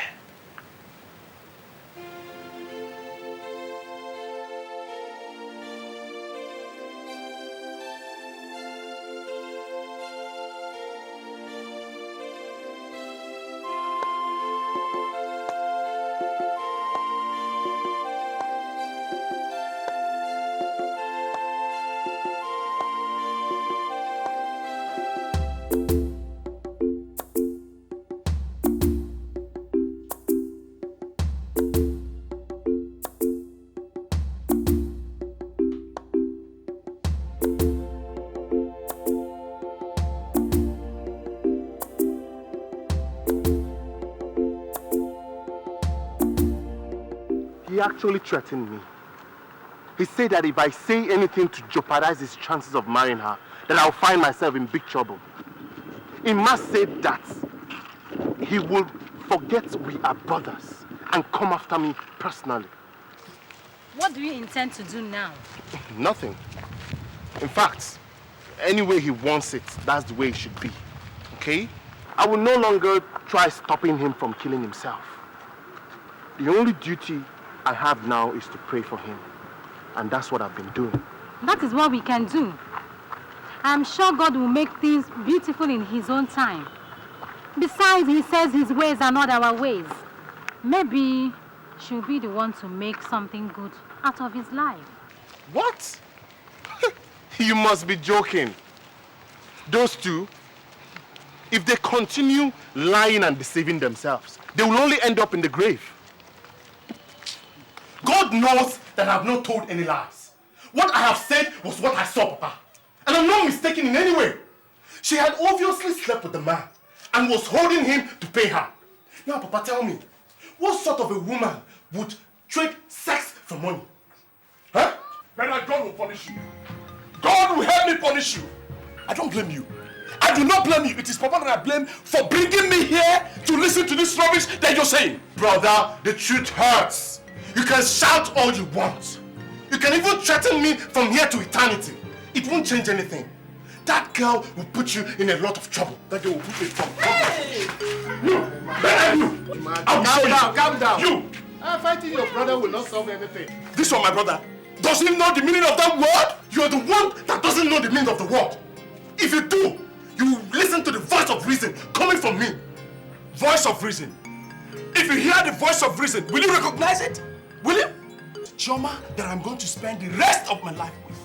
Speaker 5: He actually threatened me. He said that if I say anything to jeopardize his chances of marrying her, then I'll find myself in big trouble. He must say that he will forget we are brothers and come after me personally.
Speaker 6: What do you intend to do now?
Speaker 5: Nothing. In fact, any way he wants it, that's the way it should be. Okay? I will no longer try stopping him from killing himself. The only duty I have now is to pray for him. And that's what I've been doing.
Speaker 6: That is what we can do. I'm sure God will make things beautiful in his own time. Besides, he says his ways are not our ways. Maybe she'll be the one to make something good out of his life.
Speaker 5: What? You must be joking. Those two, if they continue lying and deceiving themselves, they will only end up in the grave. God knows that I have not told any lies. What I have said was what I saw, Papa. And I'm not mistaken in any way. She had obviously slept with the man and was holding him to pay her. Now, Papa, tell me, what sort of a woman would trade sex for money? Huh?
Speaker 10: Better God will punish you. God will help me punish you. I don't blame you. I do not blame you. It is Papa that I blame for bringing me here to listen to this rubbish that you're saying.
Speaker 5: Brother, the truth hurts. You can shout all you want. You can even threaten me from here to eternity. It won't change anything. That girl will put you in a lot of trouble. That girl will put you in trouble.
Speaker 10: Hey! You! Calm down. You!
Speaker 5: Fighting your brother will not solve anything.
Speaker 10: This one, my brother, does he know the meaning of that word?
Speaker 5: You're the one that doesn't know the meaning of the word. If you do, you will listen to the voice of reason coming from me.
Speaker 10: Voice of reason? If you hear the voice of reason, will you recognize it? Will you? Chioma, that I'm going to spend the rest of my life with.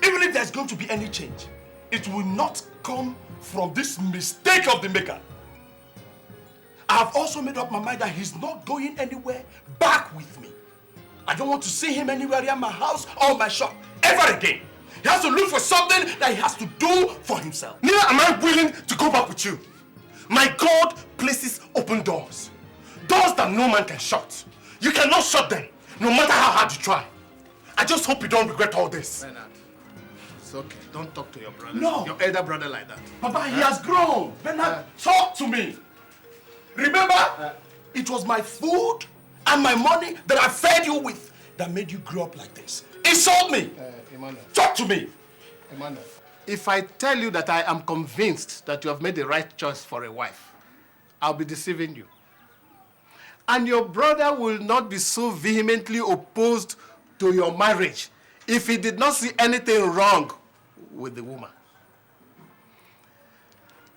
Speaker 10: Even if there's going to be any change, it will not come from this mistake of the maker. I have also made up my mind that he's not going anywhere back with me. I don't want to see him anywhere near my house or my shop ever again. He has to look for something that he has to do for himself.
Speaker 5: Neither am I willing to go back with you. My God places open doors. Doors that no man can shut. You cannot shut them, no matter how hard you try. I just hope you don't regret all this.
Speaker 10: Bernard, it's okay. Don't talk to your brother.
Speaker 5: No.
Speaker 10: Your elder brother like that.
Speaker 5: Papa, he has grown.
Speaker 10: Bernard, talk to me. Remember, it was my food and my money that I fed you with that made you grow up like this. Insult me.
Speaker 5: Emmanuel.
Speaker 10: Talk to me.
Speaker 5: Emmanuel, if I tell you that I am convinced that you have made the right choice for a wife, I'll be deceiving you. And your brother will not be so vehemently opposed to your marriage if he did not see anything wrong with the woman.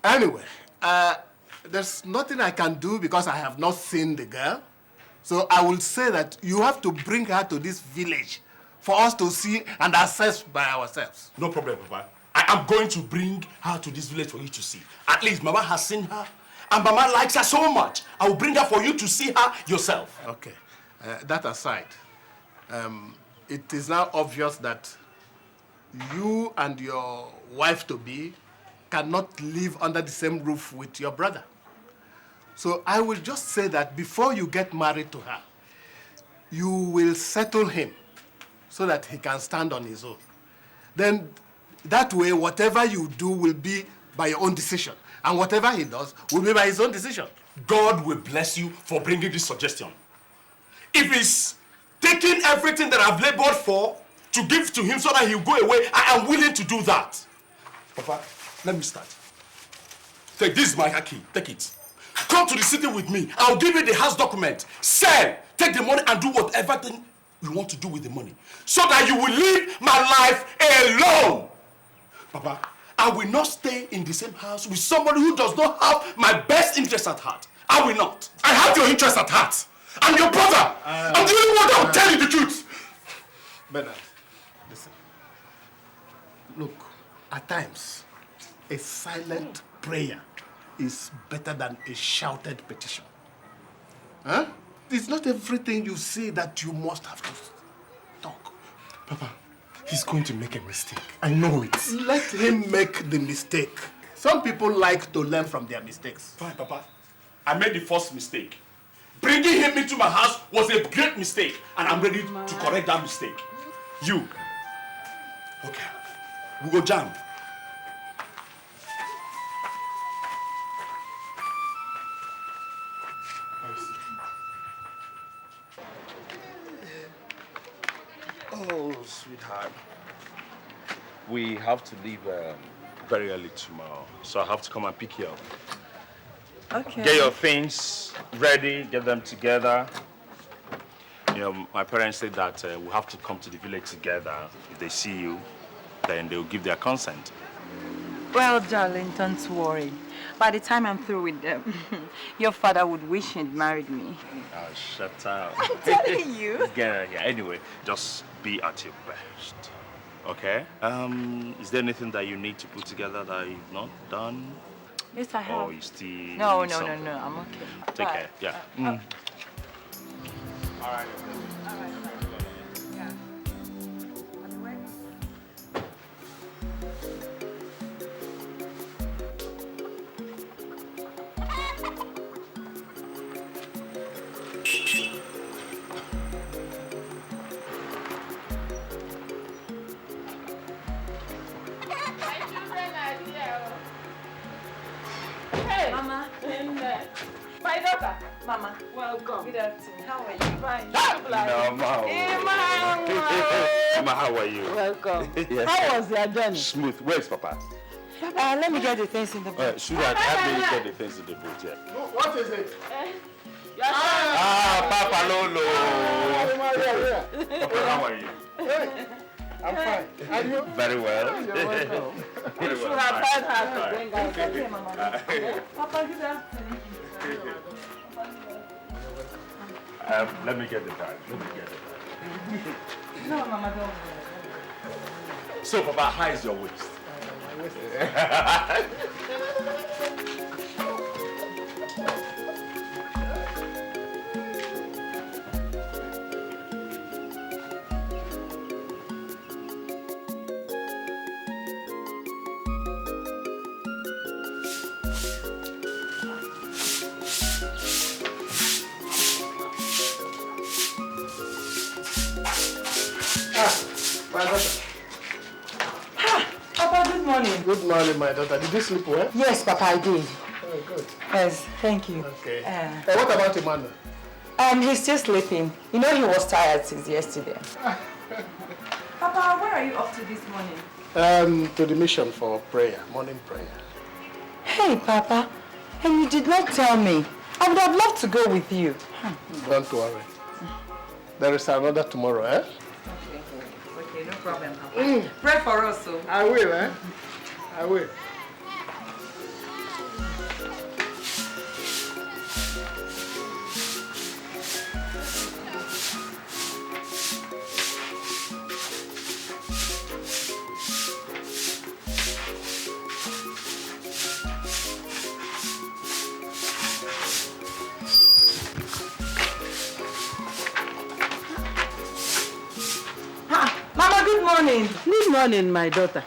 Speaker 5: Anyway, there's nothing I can do because I have not seen the girl. So I will say that you have to bring her to this village for us to see and assess by ourselves.
Speaker 10: No problem, Papa. I am going to bring her to this village for you to see. At least Mama has seen her, and Mama likes her so much. I will bring her for you to see her yourself.
Speaker 5: Okay. That aside, it is now obvious that you and your wife-to-be cannot live under the same roof with your brother. So I will just say that before you get married to her, you will settle him so that he can stand on his own. Then that way, whatever you do will be by your own decision. And whatever he does will be by his own decision.
Speaker 10: God will bless you for bringing this suggestion. If it's taking everything that I've labored for to give to him so that he'll go away, I am willing to do that. Papa, let me start. Take this, my key. Take it. Come to the city with me. I'll give you the house document. Sell. Take the money and do whatever thing you want to do with the money. So that you will live my life alone. Papa, I will not stay in the same house with somebody who does not have my best interest at heart. I will not.
Speaker 5: I have your interest at heart. I'm your brother. I'm the only one that will tell you the truth.
Speaker 10: Bernard,
Speaker 5: listen. Look, at times, a silent prayer is better than a shouted petition. Huh? It's not everything you say that you must have to talk. Papa, he's going to make a mistake. I know it.
Speaker 10: Let him make the mistake.
Speaker 5: Some people like to learn from their mistakes.
Speaker 10: Fine, Papa. I made the first mistake. Bringing him into my house was a great mistake, and I'm ready to correct that mistake. You. Okay. We go jam.
Speaker 3: Oh, sweetheart. We have to leave very early tomorrow, so I have to come and pick you up.
Speaker 2: Okay.
Speaker 3: Get your things ready, get them together. You know, my parents said that we have to come to the village together. If they see you, then they'll give their consent.
Speaker 2: Well, darling, don't worry. By the time I'm through with them, your father would wish he'd married me.
Speaker 3: Oh, shut up.
Speaker 2: I'm telling you.
Speaker 3: Get out of here. Anyway, just be at your best. Okay? Is there anything that you need to put together that you've not done?
Speaker 2: Yes, I have.
Speaker 3: Or you still
Speaker 2: No,
Speaker 3: need something?
Speaker 2: no, I'm okay.
Speaker 3: Take care. Yeah.
Speaker 10: All right.
Speaker 4: Hey,
Speaker 2: Mama.
Speaker 4: My daughter.
Speaker 2: Mama.
Speaker 4: Welcome.
Speaker 2: Good afternoon. How are you? Fine.
Speaker 3: No, Mama, how are you?
Speaker 2: Welcome.
Speaker 3: Yes.
Speaker 2: How was your journey?
Speaker 3: Smooth. Where's Papa?
Speaker 2: Let me get the things in the boot.
Speaker 3: Sweetheart, help me get the things in the boot, yeah.
Speaker 10: What is it?
Speaker 3: Papa Lolo.
Speaker 10: Papa,
Speaker 3: how are you?
Speaker 10: Hey, I'm fine. Are you?
Speaker 3: Very well.
Speaker 10: You're welcome.
Speaker 3: Very well.
Speaker 2: Okay, Mama. Papa, good afternoon.
Speaker 3: Let me get the bag.
Speaker 2: No, Mama, don't worry.
Speaker 3: So, Papa, how is your waist?
Speaker 10: My waist my daughter.
Speaker 2: Papa, good morning.
Speaker 10: Good morning, my daughter. Did you sleep well?
Speaker 2: Yes, Papa, I did.
Speaker 10: Oh, good.
Speaker 2: Yes, thank you.
Speaker 10: Okay. What about Emmanuel?
Speaker 2: He's still sleeping. You know he was tired since yesterday. Papa, where are you off to this morning?
Speaker 10: To the mission for prayer, morning prayer.
Speaker 2: Hey, Papa, and you did not tell me. I would have loved to go with you.
Speaker 10: Don't worry. There is another tomorrow, eh?
Speaker 2: Okay, no problem, Papa. Pray for us, so.
Speaker 10: I will, eh? I will.
Speaker 2: Mama, good morning.
Speaker 4: Good morning, my daughter.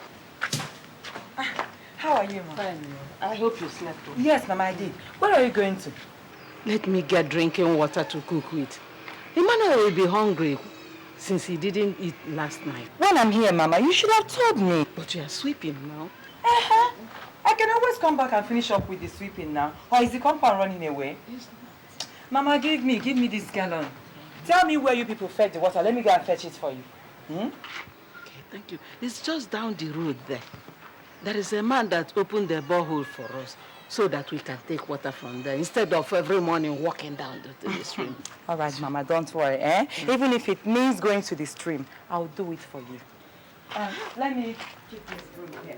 Speaker 2: How are you, Mama?
Speaker 4: Fine. I hope you slept well.
Speaker 2: Yes, Mama, I did. Where are you going to?
Speaker 4: Let me get drinking water to cook with. Emmanuel will be hungry since he didn't eat last night.
Speaker 2: When I'm here, Mama, you should have told me.
Speaker 4: But you are sweeping now.
Speaker 2: I can always come back and finish up with the sweeping now. Or is the compound running away? Mama, give me this gallon. Tell me where you people fed the water. Let me go and fetch it for you.
Speaker 4: Okay, thank you. It's just down the road there. There is a man that opened the borehole for us so that we can take water from there instead of every morning walking down to the stream.
Speaker 2: All right, Mama, don't worry, eh? Even if it means going to the stream, I'll do it for you. Let me keep this broom here.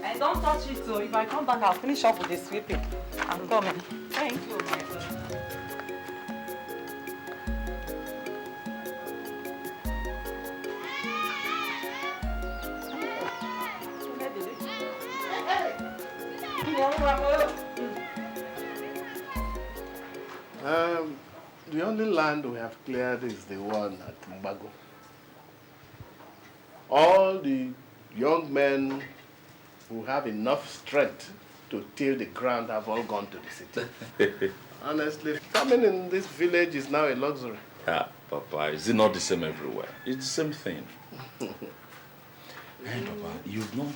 Speaker 2: And don't touch it, so if I come back, I'll finish up with the sweeping. I'm coming. Thank you, my daughter.
Speaker 10: The only land we have cleared is the one at Mbago. All the young men who have enough strength to till the ground have all gone to the city. Honestly, farming in this village is now a luxury.
Speaker 3: Yeah, Papa, is it not the same everywhere? It's the same thing. Hey, Papa, you've not...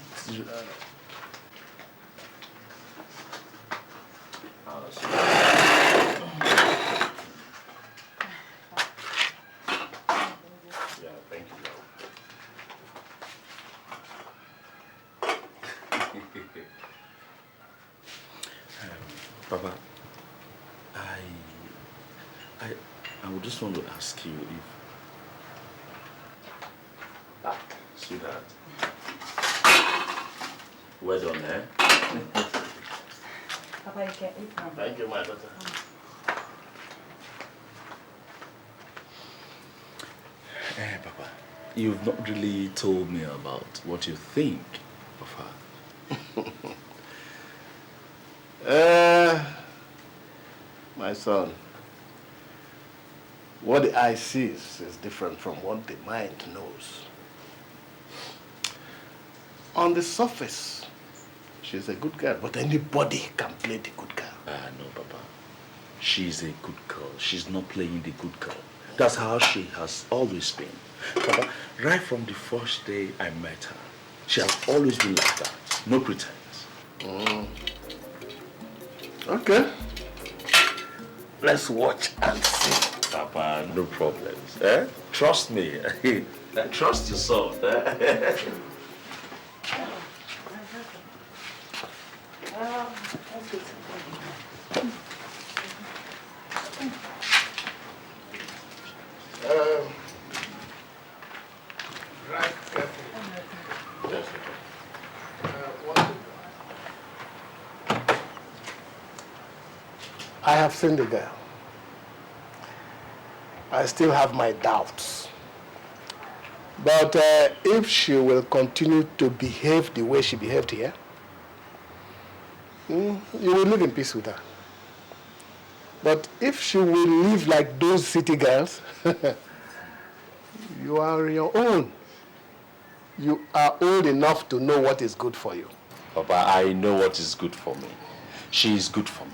Speaker 3: Yeah, thank you.
Speaker 11: Papa, I would just want to ask you if... Sweetheart. Well done, eh?
Speaker 2: Papa, you can eat now.
Speaker 11: Thank you, my daughter. Papa, you've not really told me about what you think of her.
Speaker 10: My son, what the eye sees is different from what the mind knows. On the surface, she's a good girl, but anybody can play the good girl.
Speaker 11: No, Papa. She's a good girl. She's not playing the good girl. That's how she has always been. Papa, right from the first day I met her, she has always been like that. No pretense.
Speaker 10: Okay. Let's watch and see.
Speaker 11: Papa, no problems. Eh? Trust me. Trust yourself. Eh?
Speaker 10: Right, careful. Yes. I have seen the girl. I still have my doubts. But if she will continue to behave the way she behaved here, you will live in peace with her. But if she will live like those city girls, you are your own. You are old enough to know what is good for you.
Speaker 11: Papa, I know what is good for me. She is good for me.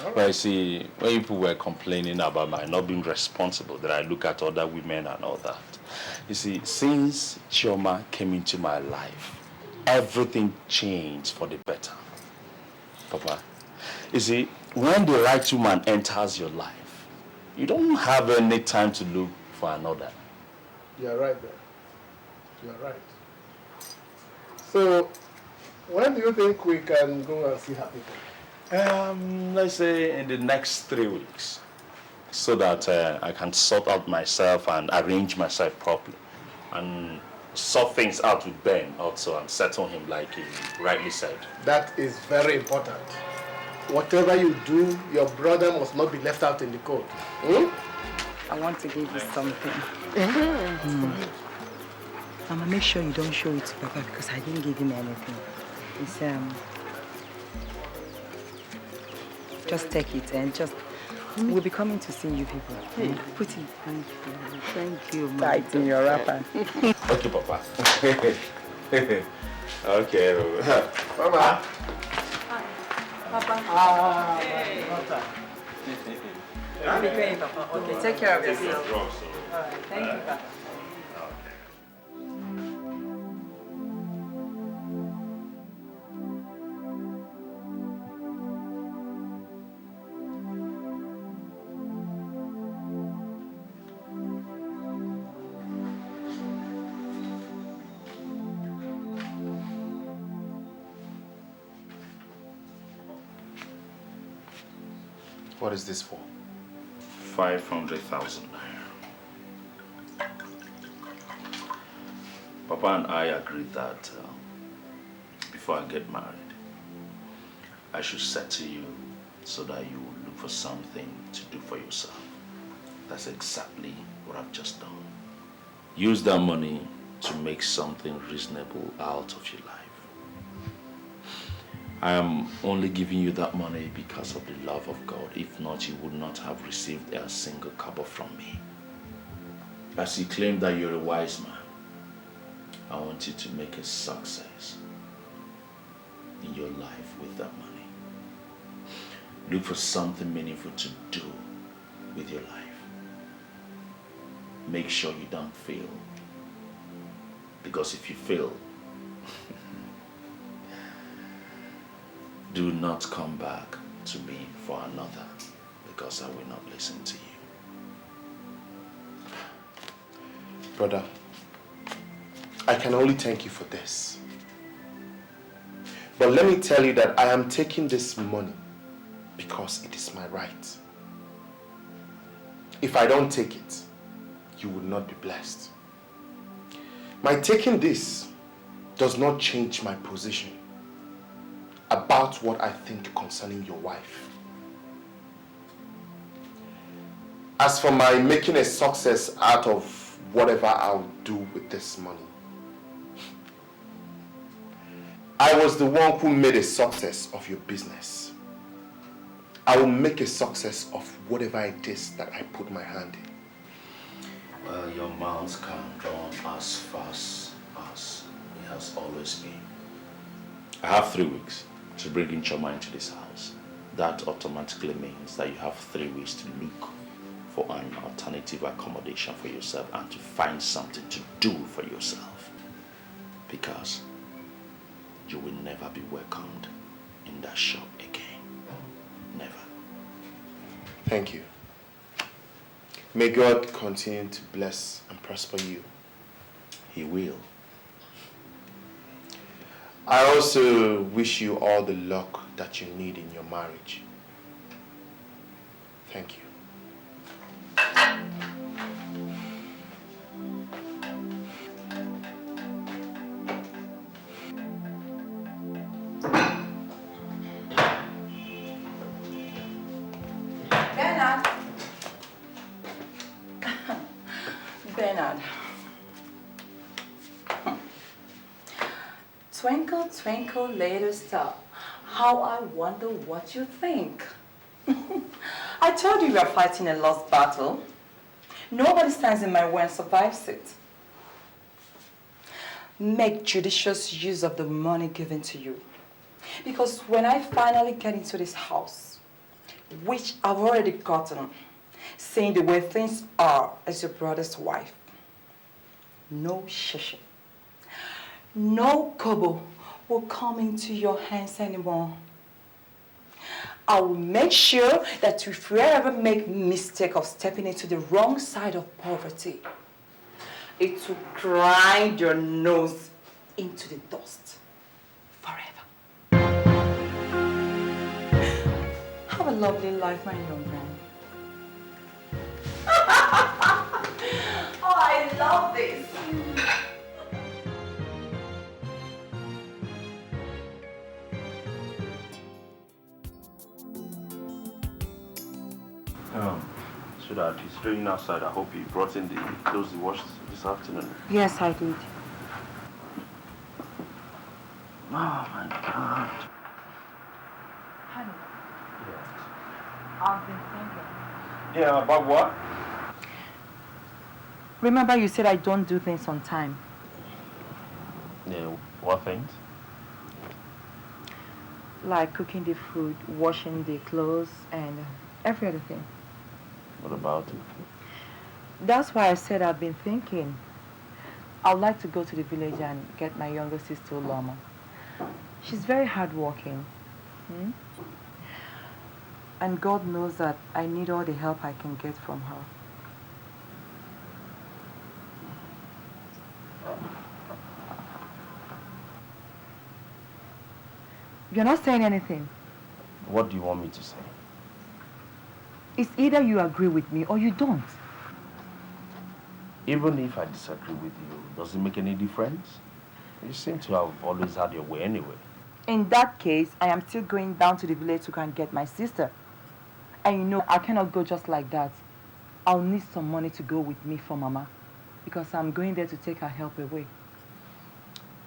Speaker 11: Right. But you see, when people were complaining about my not being responsible, that I look at other women and all that. You see, since Chioma came into my life, everything changed for the better. Papa, you see, when the right woman enters your life, you don't have any time to look for another.
Speaker 10: You're right there. You're right. So, when do you think we can go and see her people?
Speaker 11: Let's say in the next 3 weeks, so that I can sort out myself and arrange myself properly, and sort things out with Ben also and settle him like he rightly said.
Speaker 10: That is very important. Whatever you do, your brother must not be left out in the cold.
Speaker 2: I want to give you something. Mama, make sure you don't show it to Papa because I didn't give him anything. It's just take it and just we'll be coming to see you people. Hey. Put it. Thank you. Tight in your wrapper.
Speaker 11: Okay, Papa. Okay.
Speaker 10: Mama.
Speaker 2: Papa.
Speaker 10: Hey.
Speaker 2: Papa. Okay, take care of yourself. All right, thank you, Papa.
Speaker 5: What is this for?
Speaker 11: 500,000 naira. Papa and I agreed that before I get married, I should settle you so that you will look for something to do for yourself. That's exactly what I've just done. Use that money to make something reasonable out of your life. I am only giving you that money because of the love of God. If not, you would not have received a single kobo from me. As you claim that you're a wise man, I want you to make a success in your life with that money. Look for something meaningful to do with your life. Make sure you don't fail. Because if you fail, do not come back to me for another, because I will not listen to you.
Speaker 5: Brother, I can only thank you for this. But let me tell you that I am taking this money because it is my right. If I don't take it, you will not be blessed. My taking this does not change my position about what I think concerning your wife. As for my making a success out of whatever I'll do with this money, I was the one who made a success of your business. I will make a success of whatever it is that I put my hand in.
Speaker 3: Well, your mouth can run as fast as it has always been. I have 3 weeks to bring in Choma into this house. That automatically means that you have 3 weeks to look for an alternative accommodation for yourself and to find something to do for yourself. Because you will never be welcomed in that shop again. Never.
Speaker 5: Thank you. May God continue to bless and prosper you.
Speaker 3: He will.
Speaker 5: I also wish you all the luck that you need in your marriage. Thank you.
Speaker 2: Bernard. Twinkle, twinkle, little star. How I wonder what you think. I told you we are fighting a lost battle. Nobody stands in my way and survives it. Make judicious use of the money given to you. Because when I finally get into this house, which I've already gotten, seeing the way things are as your brother's wife, no shishi, no kobo will come into your hands anymore. I will make sure that if you ever make mistake of stepping into the wrong side of poverty, it will grind your nose into the dust forever. Have a lovely life, my young man. Oh, I love this.
Speaker 3: Sweetheart, it's raining outside. I hope you brought in the clothes you washed this afternoon.
Speaker 2: Yes, I did.
Speaker 3: Oh my God.
Speaker 2: Honey.
Speaker 3: Yes.
Speaker 2: I've been thinking.
Speaker 3: Yeah, about what?
Speaker 2: Remember you said I don't do things on time.
Speaker 3: Yeah, what things?
Speaker 2: Like cooking the food, washing the clothes, and every other thing.
Speaker 3: What about it?
Speaker 2: That's why I said I've been thinking. I would like to go to the village and get my younger sister, Loma. She's very hardworking. And God knows that I need all the help I can get from her. You're not saying anything.
Speaker 3: What do you want me to say?
Speaker 2: It's either you agree with me or you don't.
Speaker 3: Even if I disagree with you, does it make any difference? You seem to have always had your way anyway.
Speaker 2: In that case, I am still going down to the village to go and get my sister. And you know, I cannot go just like that. I'll need some money to go with me for Mama, because I'm going there to take her help away.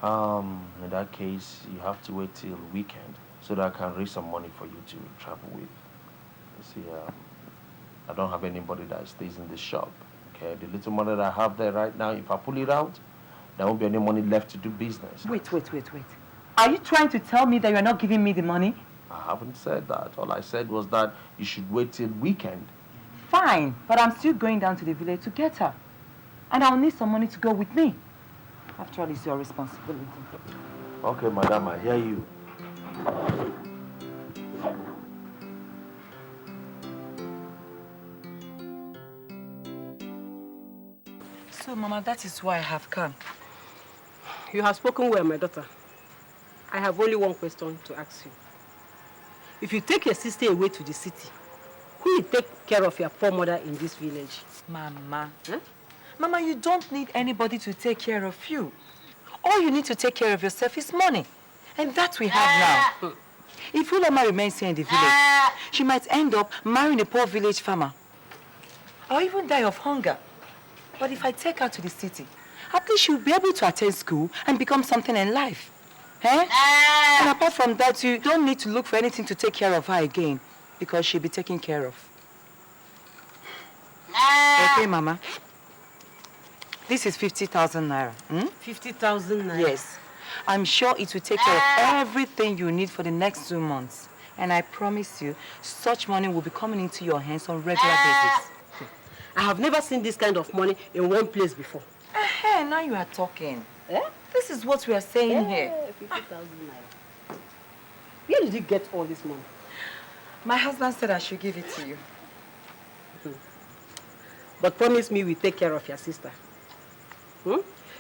Speaker 3: In that case, you have to wait till weekend so that I can raise some money for you to travel with. You see, I don't have anybody that stays in the shop. Okay, the little money that I have there right now, if I pull it out, there won't be any money left to do business.
Speaker 2: Wait. Are you trying to tell me that you're not giving me the money?
Speaker 3: I haven't said that. All I said was that you should wait till weekend.
Speaker 2: Fine, but I'm still going down to the village to get her. And I'll need some money to go with me. After all, it's your responsibility.
Speaker 3: Okay, madam, I hear you.
Speaker 2: So, Mama, that is why I have come.
Speaker 13: You have spoken well, my daughter. I have only one question to ask you. if you take your sister away to the city, who will take care of your poor mother in this village?
Speaker 2: Mama. Huh? Mama, you don't need anybody to take care of you. All you need to take care of yourself is money. And that we have now. If Uloma remains here in the village, she might end up marrying a poor village farmer. Or even die of hunger. But if I take her to the city, at least she'll be able to attend school and become something in life. Eh? And apart from that, you don't need to look for anything to take care of her again, because she'll be taken care of. Okay, Mama. This is 50,000 naira.
Speaker 13: 50,000 naira?
Speaker 2: Yes. I'm sure it will take care of everything you need for the next 2 months. And I promise you, such money will be coming into your hands on regular basis.
Speaker 13: I have never seen this kind of money in one place before.
Speaker 2: Now you are talking. This is what we are saying here.
Speaker 13: 50,000 naira. Where did you get all this money?
Speaker 2: My husband said I should give it to you.
Speaker 13: But promise me we'll take care of your sister.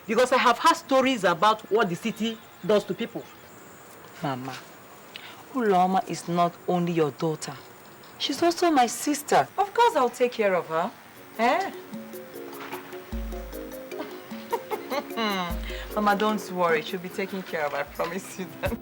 Speaker 13: Because I have heard stories about what the city does to people.
Speaker 2: Mama, Uloma is not only your daughter. She's also my sister. Of course I'll take care of her. Mama, don't worry. She'll be taken care of. I promise you that.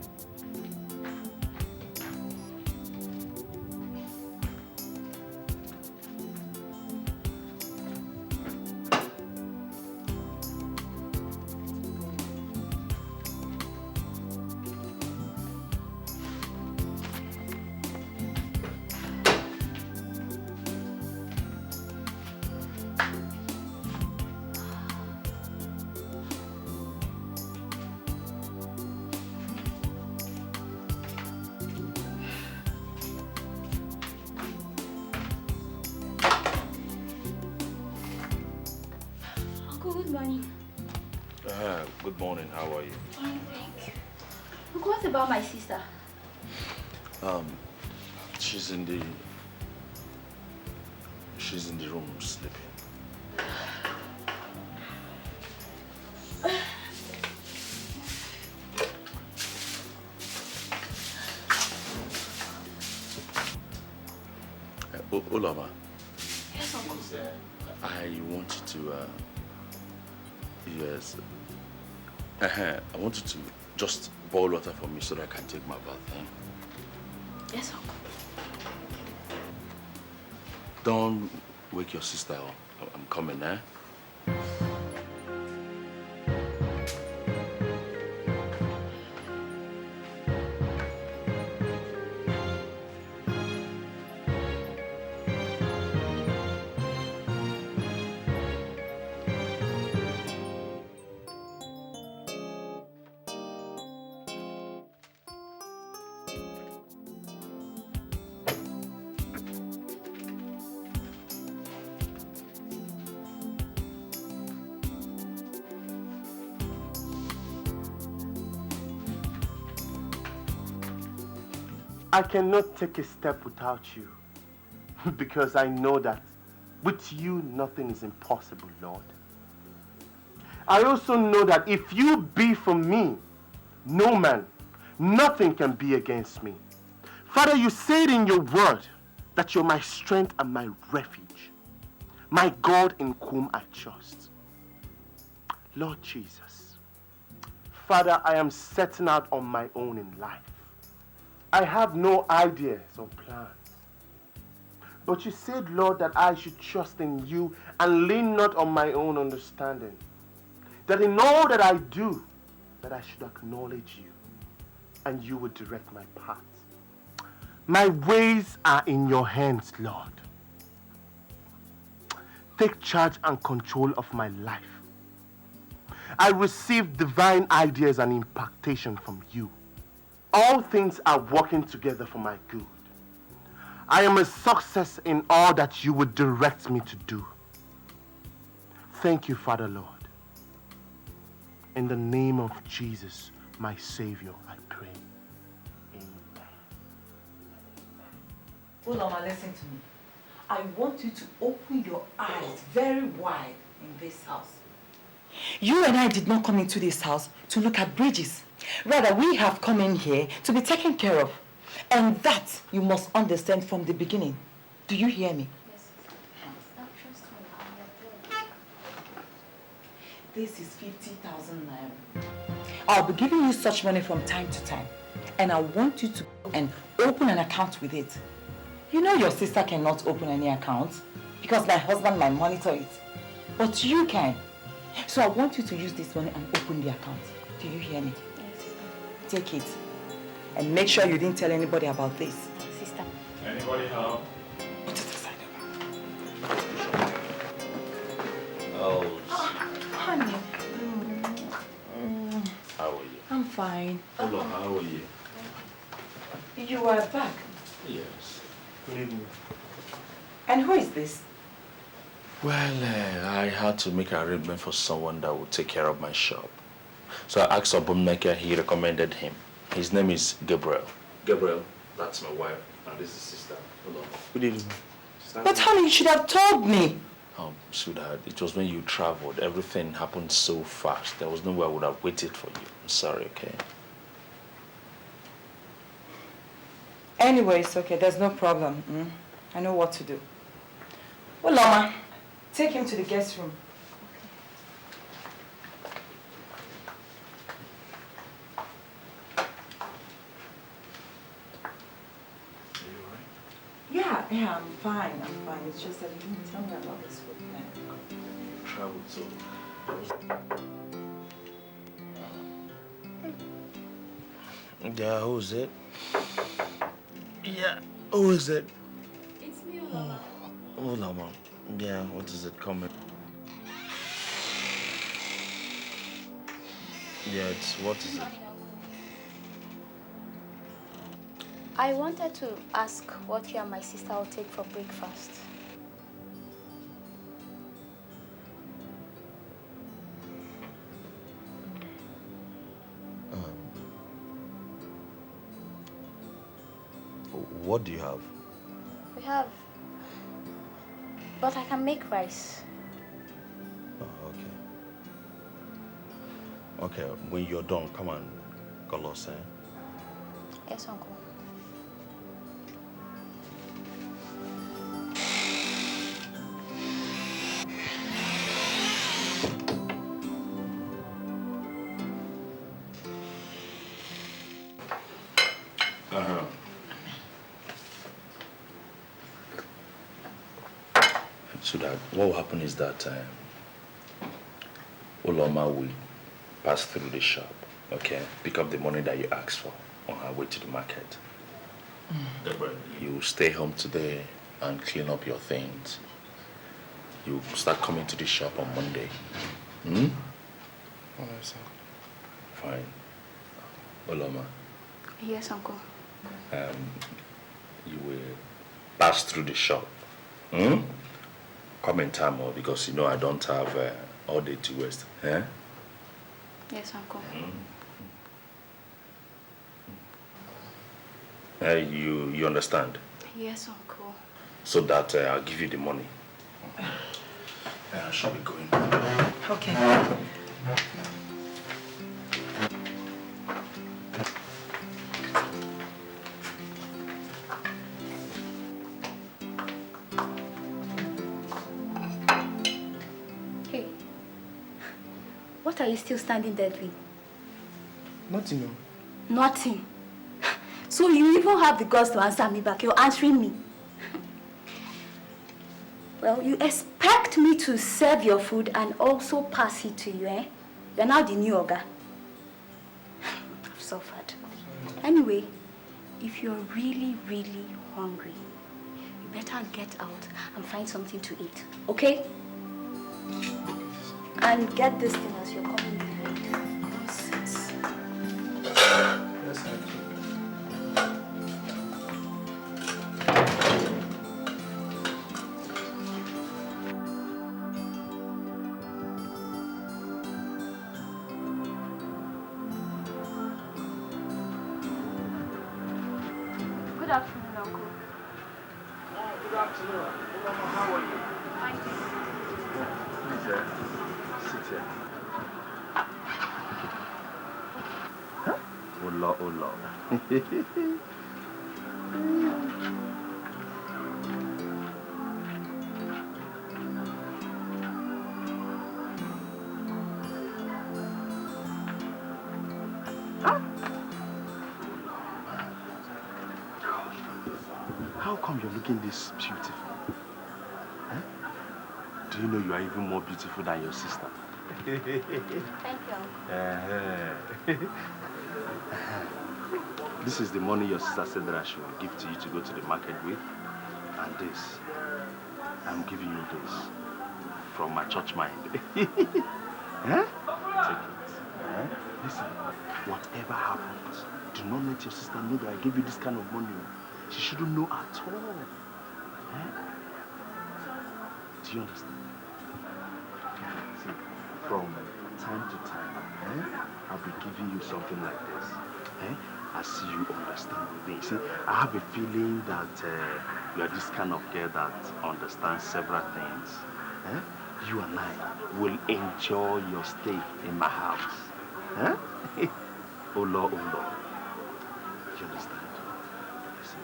Speaker 15: Good morning.
Speaker 3: Good morning. How are you?
Speaker 15: Fine, thank you. Look, what about my sister?
Speaker 3: She's in the room sleeping. Uloma.
Speaker 15: Yes, Uncle.
Speaker 3: I want you to, yes. I want you to just boil water for me so that I can take my bath.
Speaker 15: Yes, Uncle.
Speaker 3: Don't wake your sister up. I'm coming, eh?
Speaker 5: I cannot take a step without you, because I know that with you nothing is impossible, Lord. I also know that if you be for me, no man, nothing can be against me. Father, you said in your word that you're my strength and my refuge, my God in whom I trust. Lord Jesus, Father, I am setting out on my own in life. I have no ideas or plans. But you said, Lord, that I should trust in you and lean not on my own understanding. That in all that I do, that I should acknowledge you and you would direct my path. My ways are in your hands, Lord. Take charge and control of my life. I receive divine ideas and impactation from you. All things are working together for my good. I am a success in all that you would direct me to do. Thank you, Father, Lord. In the name of Jesus, my Savior, I pray.
Speaker 2: Uloma, listen to me. I want you to open your eyes very wide in this house. You and I did not come into this house to look at bridges. Rather, we have come in here to be taken care of. And that you must understand from the beginning. Do you hear me?
Speaker 15: Yes, sister. Trust me.
Speaker 2: This is 50,000 naira. I'll be giving you such money from time to time. And I want you to go and open an account with it. You know your sister cannot open any account because my husband might monitor it. But you can. So I want you to use this money and open the account. Do you hear me?
Speaker 15: Yes.
Speaker 2: Take it. And make sure you didn't tell anybody about this.
Speaker 15: Sister.
Speaker 3: Anybody help?
Speaker 2: Put it aside.
Speaker 3: Oh.
Speaker 2: Honey.
Speaker 3: How are you?
Speaker 2: I'm fine.
Speaker 3: Hello, how are you?
Speaker 2: You are back.
Speaker 3: Yes. Good evening.
Speaker 2: And who is this?
Speaker 3: Well, I had to make an arrangement for someone that would take care of my shop. So I asked Obumneke, he recommended him. His name is Gabriel. Gabriel, that's my wife, and this is sister. Hello. Good evening.
Speaker 2: But honey, you should have told me.
Speaker 3: Oh, sweetheart, it was when you traveled. Everything happened so fast. There was no way I would have waited for you. I'm sorry, okay?
Speaker 2: Anyway, it's okay. There's no problem. I know what to do. Well, Loma, take him to the guest room. Yeah, I'm fine. It's just that you didn't tell me about this food plan.
Speaker 3: Traveled so. Yeah, who's it? Yeah, who is it?
Speaker 15: It's me, Olama.
Speaker 3: Oh, Lama. Yeah, what is it coming? Yeah, what is it?
Speaker 15: I wanted to ask what you and my sister will take for breakfast.
Speaker 3: What do you have?
Speaker 15: We have, but I can make rice.
Speaker 3: Oh, okay. Okay, when you're done, come and call us, eh?
Speaker 15: Yes, uncle.
Speaker 3: So that what will happen is that Oloma will pass through the shop, okay? Pick up the money that you asked for on her way to the market. You stay home today and clean up your things. You start coming to the shop on Monday.
Speaker 8: All right, sir.
Speaker 3: Fine. Oloma,
Speaker 15: Yes, uncle.
Speaker 3: you will pass through the shop. Come in time, because you know I don't have all day to waste. Eh?
Speaker 15: Yes, uncle.
Speaker 3: You understand?
Speaker 15: Yes, uncle.
Speaker 3: So that I'll give you the money. I shall be going.
Speaker 2: Okay.
Speaker 15: Hey, what are you still standing there with?
Speaker 8: Nothing, no.
Speaker 15: Nothing. So you even have the guts to answer me back. You're answering me. Well, you expect me to serve your food and also pass it to you, eh? You're now the new Oga. I've suffered. Anyway, if you're really, really hungry, you better get out and find something to eat, okay? And get this thing as you're coming behind. Nonsense.
Speaker 8: Yes, thank you.
Speaker 15: Good afternoon, Uncle.
Speaker 3: Good afternoon. How are you?
Speaker 15: Fine.
Speaker 3: Please, sit here. Huh? Oh, Lord. how come you're looking this beautiful? Huh? Do you know you are even more beautiful than your sister?
Speaker 15: Thank you.
Speaker 3: This is the money your sister said that I should give to you to go to the market with. And this, I'm giving you this from my church mind. Huh? Take it. Huh? Listen, whatever happens, do not let your sister know that I gave you this kind of money. She shouldn't know at all. Huh? Do you understand? See, from time to time, I'll be giving you something like this. I see you understand me. See, I have a feeling that you are this kind of girl that understands several things. You and I will enjoy your stay in my house. Oh Lord, oh Lord. You understand? Listen,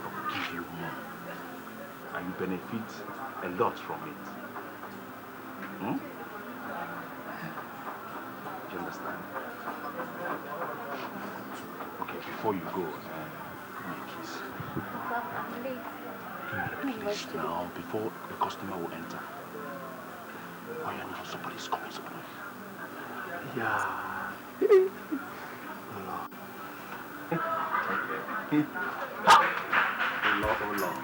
Speaker 3: I will give you more. And you benefit a lot from it. You understand? Okay, before you go, give me a kiss.
Speaker 15: I'm late.
Speaker 3: Give me a kiss now, before the customer will enter. Oh yeah, now somebody's coming, somebody. Yeah. Okay. Oh Lord.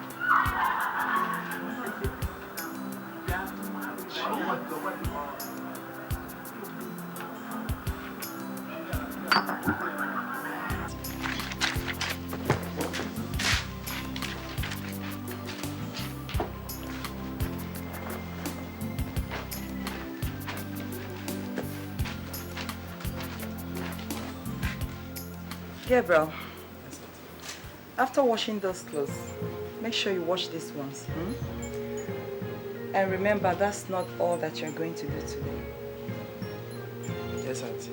Speaker 2: Gabriel, after washing those clothes, make sure you wash these ones. And remember, that's not all that you're going to do today.
Speaker 11: Yes, Auntie.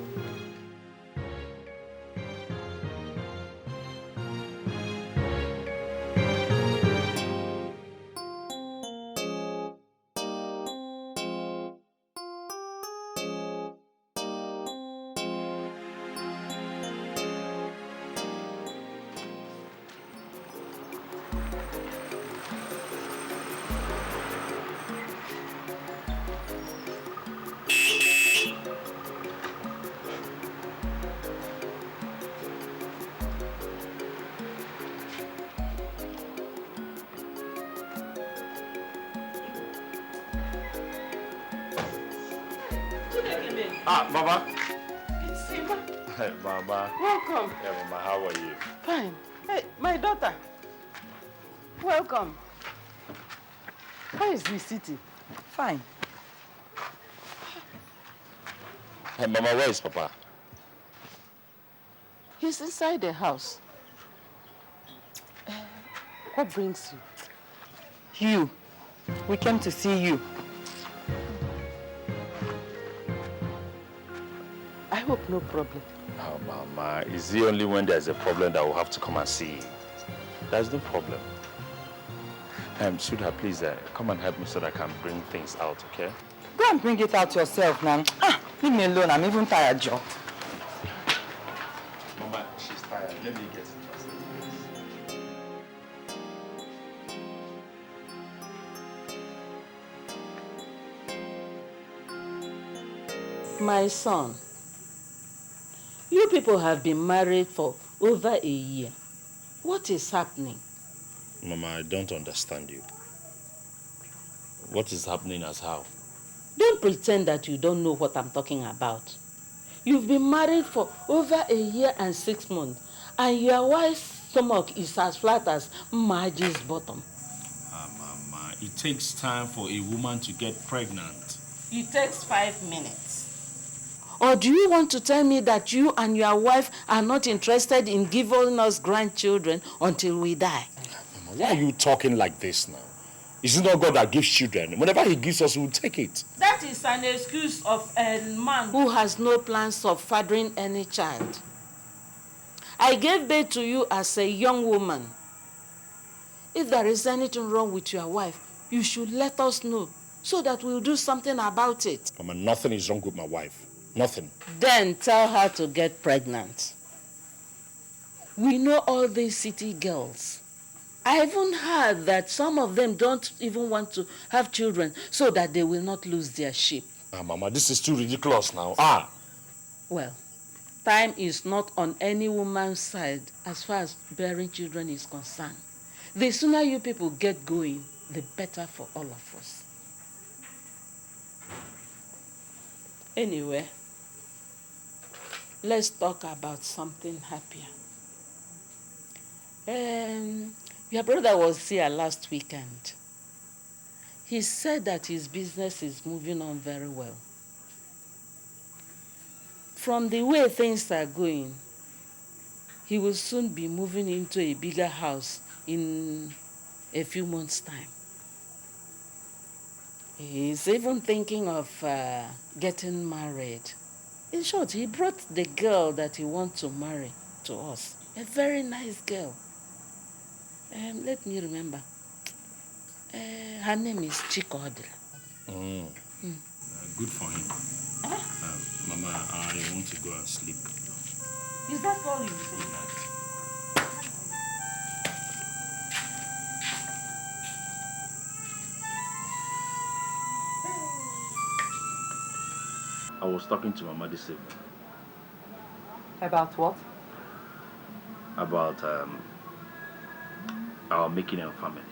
Speaker 3: Ah, Baba.
Speaker 4: It's Sima.
Speaker 3: Hey, Baba.
Speaker 4: Welcome.
Speaker 3: Yeah, Mama, how are you?
Speaker 4: Fine. Hey, my daughter. Welcome. How is the city?
Speaker 2: Fine.
Speaker 3: Hey, Mama, where is Papa?
Speaker 4: He's inside the house. What brings you?
Speaker 2: You. We came to see you.
Speaker 4: I hope no problem.
Speaker 3: Oh, Mama, it's the only when there's a problem that we'll have to come and see you. There's no problem. Sudha, please come and help me so that I can bring things out, okay?
Speaker 2: Go and bring it out yourself now. Leave me alone. I'm even tired, Joe.
Speaker 3: Mama, she's tired. Let me get it.
Speaker 4: My son, you people have been married for over a year. What is happening?
Speaker 3: Mama, I don't understand you. What is happening as how?
Speaker 4: Don't pretend that you don't know what I'm talking about. You've been married for over a year and 6 months, and your wife's stomach is as flat as Maji's bottom.
Speaker 3: Mama, it takes time for a woman to get pregnant.
Speaker 4: It takes 5 minutes. Or do you want to tell me that you and your wife are not interested in giving us grandchildren until we die?
Speaker 3: Mama, why are you talking like this now? Is it not God that gives children? Whenever he gives us, we'll take it.
Speaker 4: That is an excuse of a man who has no plans of fathering any child. I gave birth to you as a young woman. If there is anything wrong with your wife, you should let us know so that we'll do something about it.
Speaker 3: Mama, nothing is wrong with my wife. Nothing.
Speaker 4: Then tell her to get pregnant. We know all these city girls. I even heard that some of them don't even want to have children so that they will not lose their sheep.
Speaker 11: Mama, this is too ridiculous now.
Speaker 4: Well, time is not on any woman's side as far as bearing children is concerned. The sooner you people get going, the better for all of us. Anyway, let's talk about something happier. Your brother was here last weekend. He said that his business is moving on very well. From the way things are going, he will soon be moving into a bigger house in a few months' time. He's even thinking of getting married. In short, he brought the girl that he wants to marry to us. A very nice girl. Let me remember. Her name is Chikodra.
Speaker 11: Good for him. Mama, I want to go and sleep.
Speaker 4: Is that all you say?
Speaker 3: I was talking to Mama this evening.
Speaker 2: About what?
Speaker 3: About our making a family.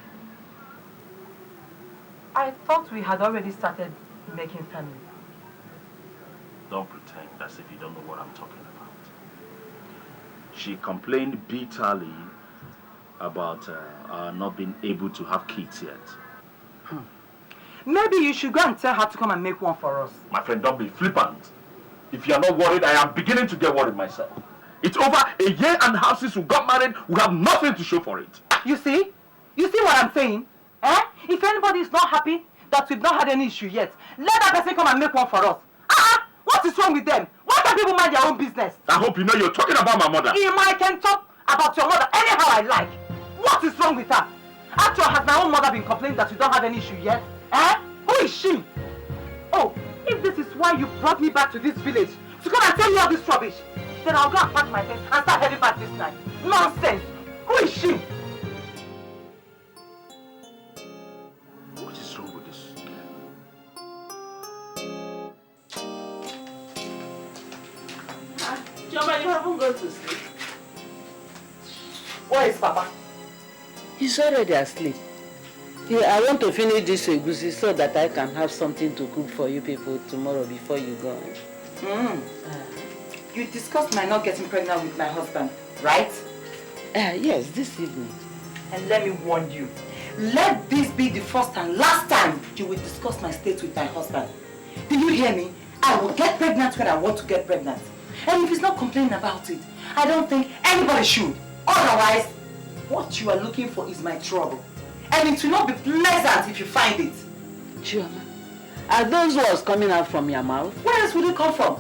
Speaker 2: I thought we had already started making family.
Speaker 3: Don't pretend as if you don't know what I'm talking about. She complained bitterly about not being able to have kids yet.
Speaker 2: Maybe you should go and tell her to come and make one for us.
Speaker 3: My friend, don't be flippant. If you're not worried, I am beginning to get worried myself. It's over a year and a half since we got married. We have nothing to show for it.
Speaker 2: You see? You see what I'm saying? If anybody is not happy that we've not had any issue yet, let that person come and make one for us. What is wrong with them? Why can't people mind their own business?
Speaker 3: I hope you know you're talking about my mother.
Speaker 2: I can talk about your mother anyhow I like. What is wrong with her? After all, has my own mother been complaining that we don't have any issue yet? Who is she? Oh, if this is why you brought me back to this village, to come and tell me all this rubbish, then I'll go and pack my things and start heading back this night. Nonsense! Who is she?
Speaker 3: What is wrong with this?
Speaker 4: Joma, you haven't gone to sleep.
Speaker 2: Where is Papa?
Speaker 4: He's already asleep. I want to finish this egusi so that I can have something to cook for you people tomorrow before you go.
Speaker 2: You discussed my not getting pregnant with my husband, right?
Speaker 4: Yes, this evening.
Speaker 2: And let me warn you, let this be the first and last time you will discuss my state with my husband. Do you hear me? I will get pregnant when I want to get pregnant. And if he's not complaining about it, I don't think anybody should. Otherwise, what you are looking for is my trouble. And it will not be pleasant if you find it.
Speaker 4: Chioma, are those words coming out from your mouth?
Speaker 2: Where else would it come from?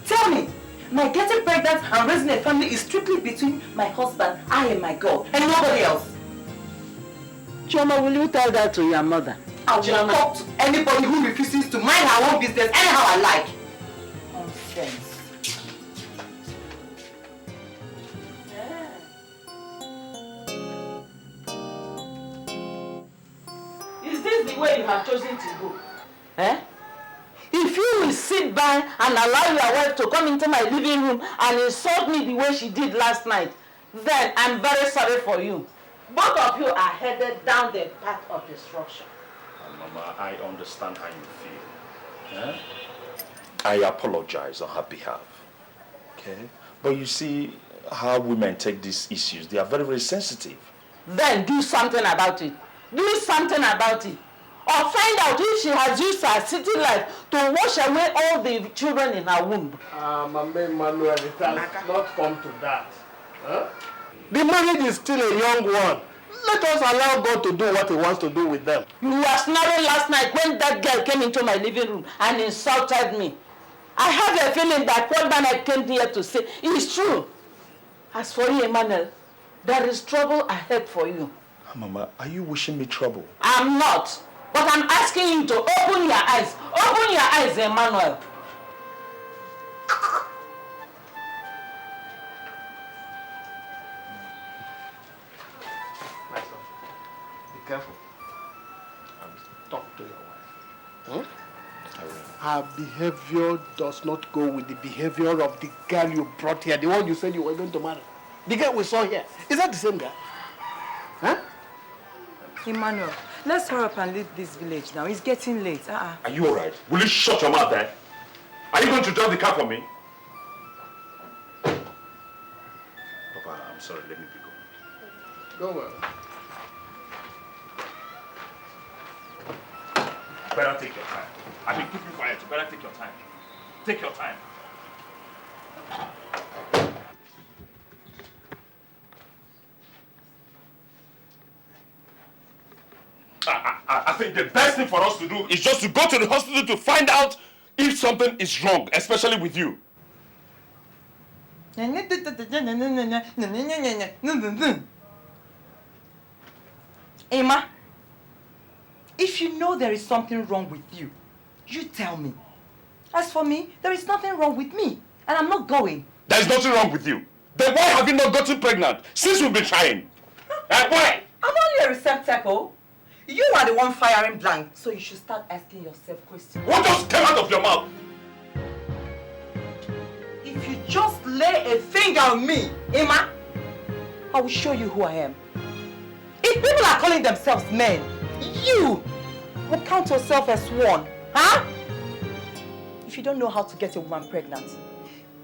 Speaker 2: Tell me. My getting pregnant and raising a family is strictly between my husband, I and my girl, and nobody else.
Speaker 4: Chioma, will you tell that to your mother?
Speaker 2: I will talk to anybody who refuses to mind her own business anyhow I like. Nonsense.
Speaker 4: Is this the way you have chosen to go? If you will sit by and allow your wife to come into my living room and insult me the way she did last night, then I'm very sorry for you. Both of you are headed down the path of destruction.
Speaker 3: Mama, I understand how you feel. I apologize on her behalf. Okay? But you see how women take these issues. They are very, very sensitive.
Speaker 4: Then do something about it. Do something about it. Or find out if she has used her city life to wash away all the children in her womb.
Speaker 10: Mama Emmanuel, it has not come to that. The marriage is still a young one. Let us allow God to do what He wants to do with them.
Speaker 4: You were snoring last night when that girl came into my living room and insulted me. I have a feeling that what man I came here to say is true. As for you, Emmanuel, there is trouble ahead for you.
Speaker 3: Mama, are you wishing me trouble?
Speaker 4: I'm not. But I'm asking you to open your eyes. Open your eyes, Emmanuel.
Speaker 10: careful. Talk to your wife. Her behavior does not go with the behavior of the girl you brought here, the one you said you were going to marry. The girl we saw here. Is that the same guy? Huh?
Speaker 2: Emmanuel, let's hurry up and leave this village now. It's getting late.
Speaker 1: Are you all right? Will you shut your mouth there? Are you going to drive the car for me? Papa, I'm sorry. Let me be going.
Speaker 10: Go well.
Speaker 1: Better take your time. I mean, keep you quiet. You better take your time. Take your time. I think the best thing for us to do is just to go to the hospital to find out if something is wrong, especially with you.
Speaker 2: Emma, if you know there is something wrong with you, you tell me. As for me, there is nothing wrong with me, and I'm not going.
Speaker 1: There's nothing wrong with you. Then why have you not gotten pregnant since we've been trying? Why?
Speaker 2: I'm only a receptacle. You are the one firing blank, so you should start asking yourself questions.
Speaker 1: What just came out of your mouth?
Speaker 2: If you just lay a finger on me, Emma, I will show you who I am. If people are calling themselves men, you will count yourself as one, huh? If you don't know how to get a woman pregnant,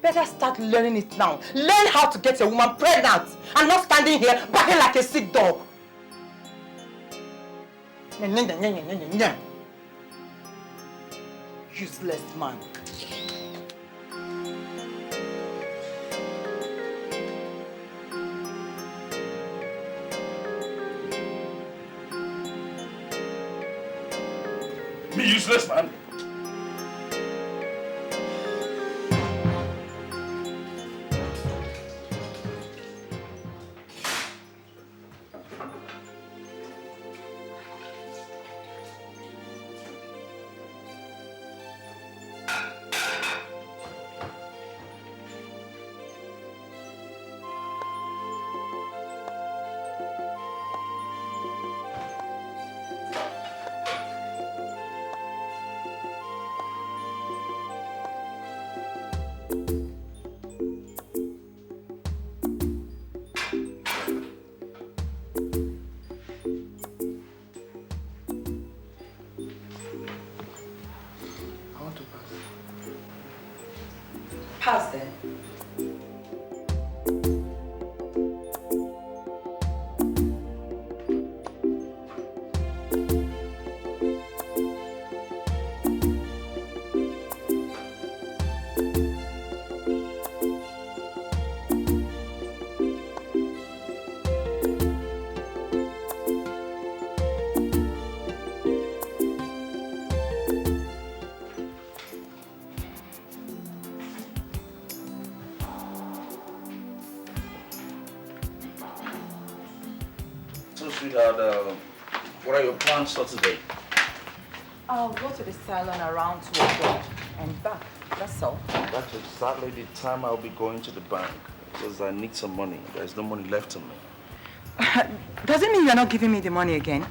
Speaker 2: better start learning it now. Learn how to get a woman pregnant and not standing here barking like a sick dog. Useless man.
Speaker 1: Me useless man?
Speaker 2: Pass then.
Speaker 3: What are your plans for today?
Speaker 2: I'll go to the salon around 2 o'clock and back. That's all.
Speaker 3: That's exactly the time I'll be going to the bank because I need some money. There's no money left on me.
Speaker 2: Does it mean you're not giving me the money again?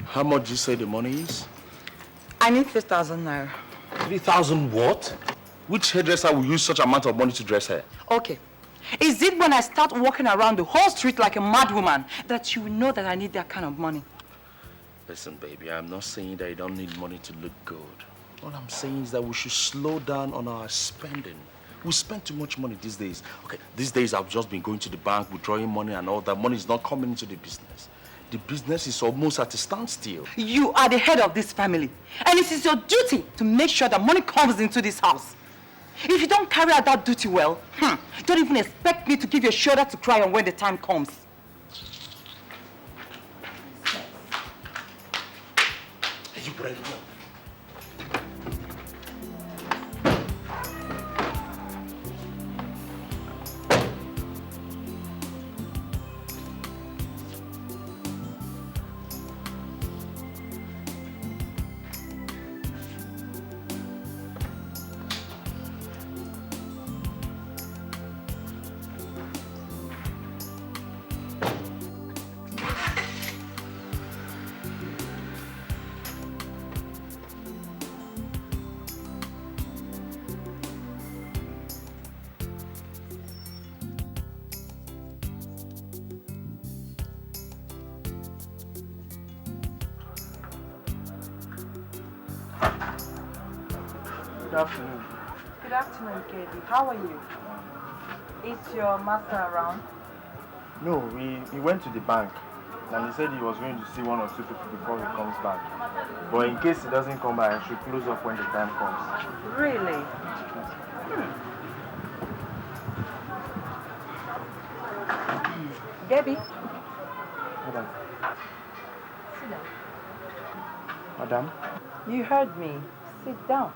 Speaker 3: How much do you say the money is?
Speaker 2: I need 3,000 naira.
Speaker 3: 3,000 what? Which hairdresser will use such amount of money to dress hair?
Speaker 2: Okay. Is it when I start walking around the whole street like a mad woman that you will know that I need that kind of money?
Speaker 3: Listen, baby, I'm not saying that you don't need money to look good. All I'm saying is that we should slow down on our spending. We spend too much money these days. Okay, these days I've just been going to the bank, withdrawing money and all that. Money is not coming into the business. The business is almost at a standstill.
Speaker 2: You are the head of this family. And it is your duty to make sure that money comes into this house. If you don't carry out that duty well, don't even expect me to give you a shoulder to cry on when the time comes.
Speaker 3: Are you ready?
Speaker 16: afternoon.
Speaker 2: Good afternoon, Katie. How are you? Is your master around?
Speaker 16: No, he went to the bank and he said he was going to see one or two people before he comes back. But in case he doesn't come back, I should close up when the time comes.
Speaker 2: Really? Debbie?
Speaker 16: Madam.
Speaker 2: Sit down.
Speaker 16: Madam?
Speaker 2: You heard me. Sit down.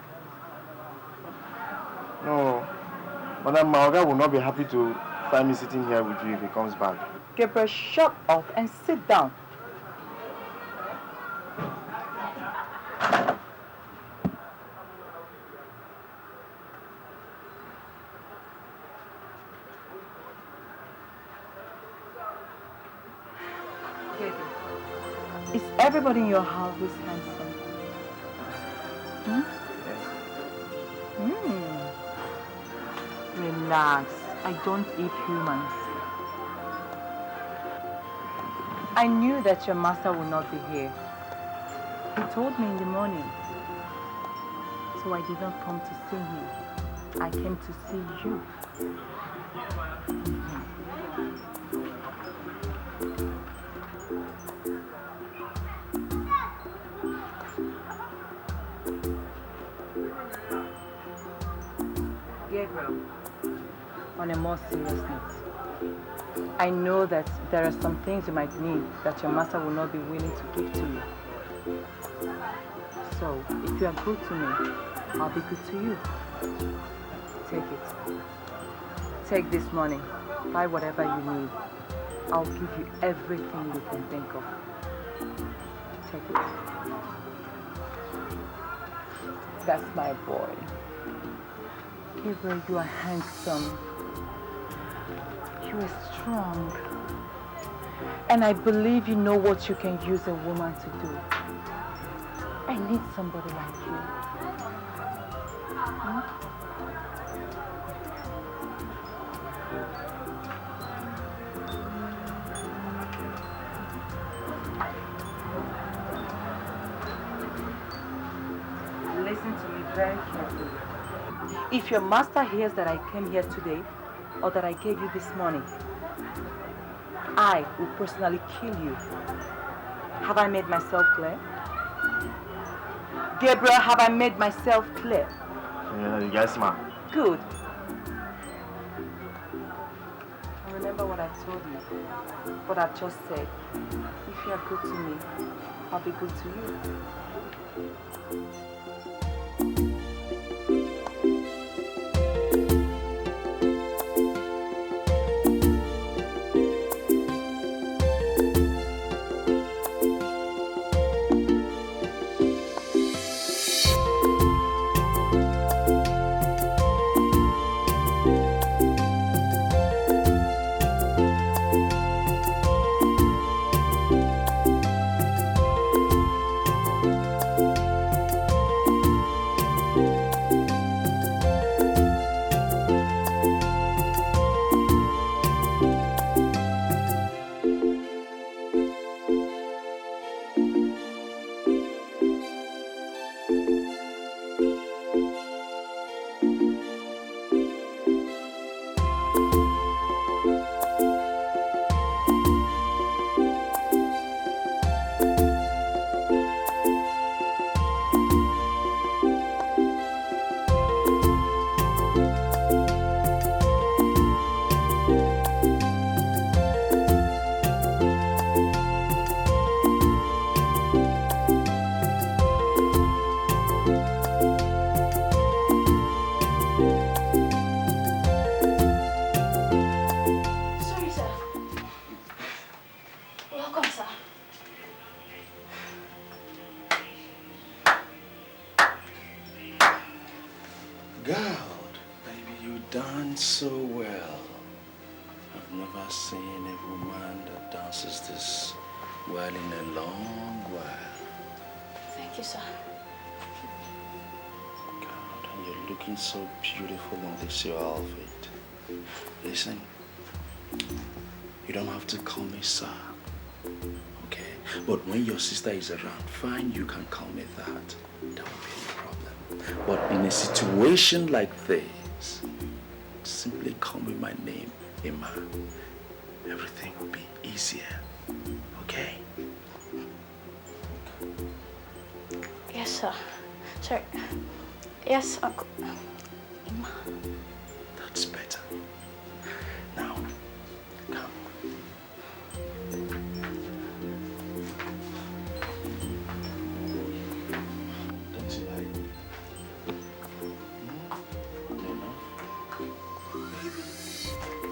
Speaker 16: No. Madam, my Oga will not be happy to find me sitting here with you if he comes back.
Speaker 2: Gabriel, shut up and sit down. Is everybody in your house is handsome? Relax. I don't eat humans. I knew that your master would not be here. He told me in the morning. So I did not come to see him. I came to see you. Gabriel, on a more serious note, I know that there are some things you might need that your master will not be willing to give to you. So, if you are good to me, I'll be good to you. Take it. Take this money. Buy whatever you need. I'll give you everything you can think of. Take it. That's my boy. Gabriel, you are handsome. You are strong. And I believe you know what you can use a woman to do. I need somebody like you. Listen to me very carefully. If your master hears that I came here today, or that I gave you this money, I will personally kill you. Have I made myself clear? Gabriel, have I made myself clear?
Speaker 16: Yes, ma'am.
Speaker 2: Good. And remember what I told you, what I've just said. If you are good to me, I'll be good to you.
Speaker 3: So beautiful in this your outfit. Listen, you don't have to call me sir, okay? But when your sister is around, fine, you can call me that. That won't be any problem. But in a situation like this, simply call me my name, Emma. Everything will be easier. Okay?
Speaker 15: Yes, sir. Sorry. Yes, Uncle. Emma.
Speaker 3: That's better. Now, come. Don't you like? You know? Baby,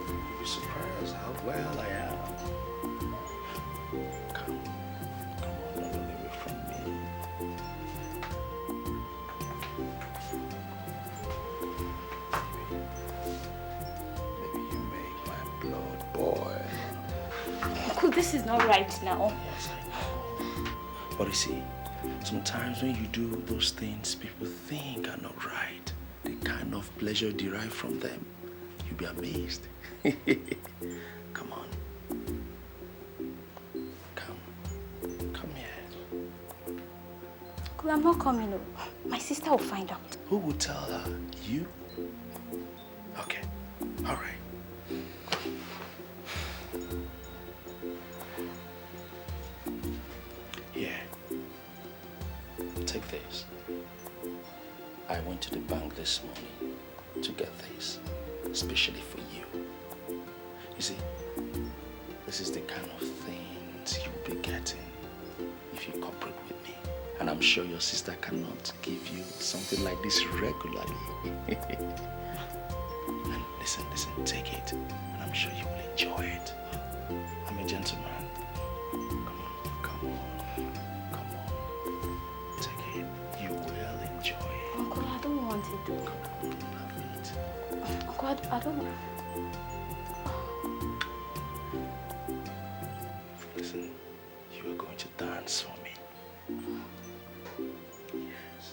Speaker 3: you'll be surprised how well I am. Come. Come on, don't run away from me. Maybe you make my blood boil.
Speaker 15: Uncle, this is not right now.
Speaker 3: Yes, I know. But you see, sometimes when you do those things people think are not right, the kind of pleasure derived from them, you'll be amazed. Come on. Come here.
Speaker 15: Uncle, I'm not coming over. My sister will find out.
Speaker 3: Who will tell her? You? Okay. All right. Here. Take this. I went to the bank this morning to get this, especially for you. You see, this is the kind of things you'll be getting if you cooperate with me. And I'm sure your sister cannot give you something like this regularly. And listen, take it. And I'm sure you will enjoy it. I'm a gentleman. Come on. Take it. You will enjoy it.
Speaker 15: Uncle, I don't want it though.
Speaker 3: Come on, have it.
Speaker 15: Uncle, I don't want.
Speaker 3: Listen, you are going to dance for me. Yes.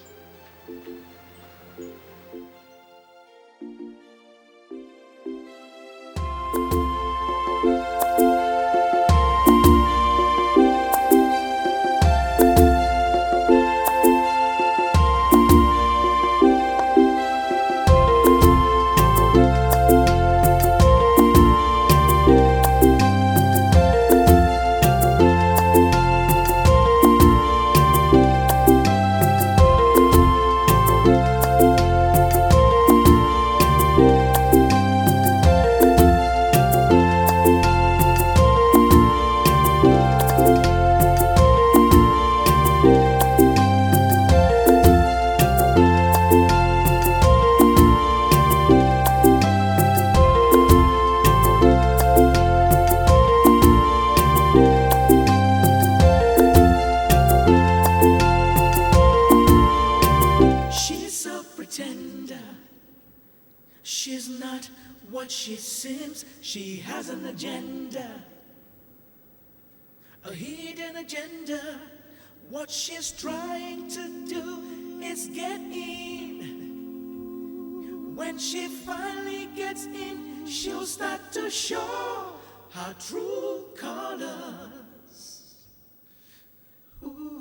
Speaker 17: A hidden agenda. What she's trying to do is get in. When she finally gets in, she'll start to show her true colors. Ooh.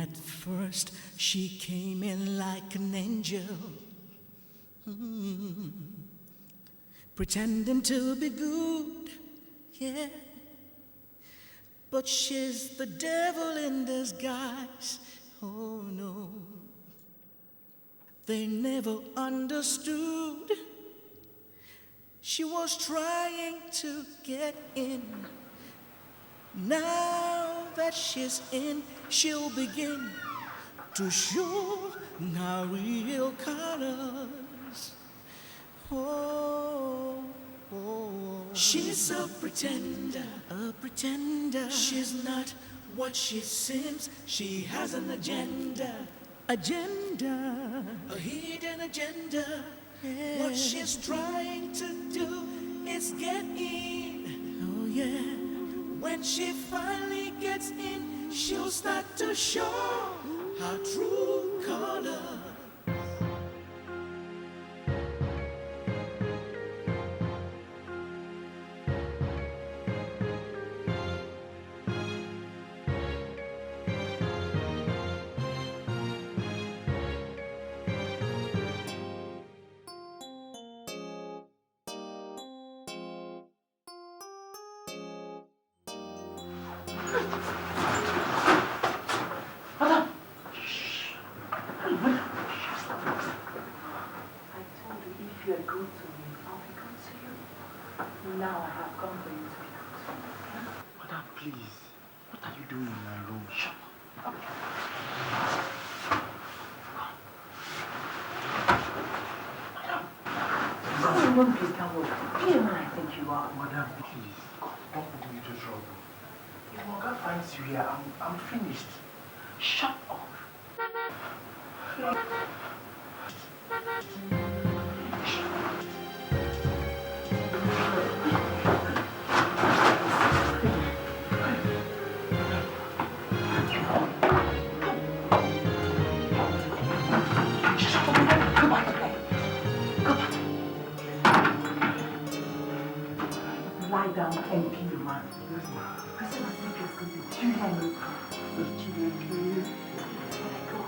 Speaker 17: At first, she came in like an angel. Pretending to be good, yeah. But she's the devil in disguise, oh no. They never understood. She was trying to get in. Now that she's in, she'll begin to show her real colors. Oh, oh. She's a pretender, a pretender. She's not what she seems. She has an agenda, agenda, a hidden agenda. Yeah. What she's trying to do is get in. Oh yeah. When she finally gets in, she'll start to show her true color.
Speaker 18: If you're good to me, I'll be good to you. Now I have come for you to be good to me.
Speaker 16: Madam, please. What are you doing in my room? Shut up.
Speaker 18: You won't be coward. Be a man I think you are.
Speaker 16: Madam, please. Don't put me into trouble. If Morgan finds you here, I'm finished. Shut up.
Speaker 18: Lie down and be the man. I said I think it's going to be too late. It's too late, please. But I go.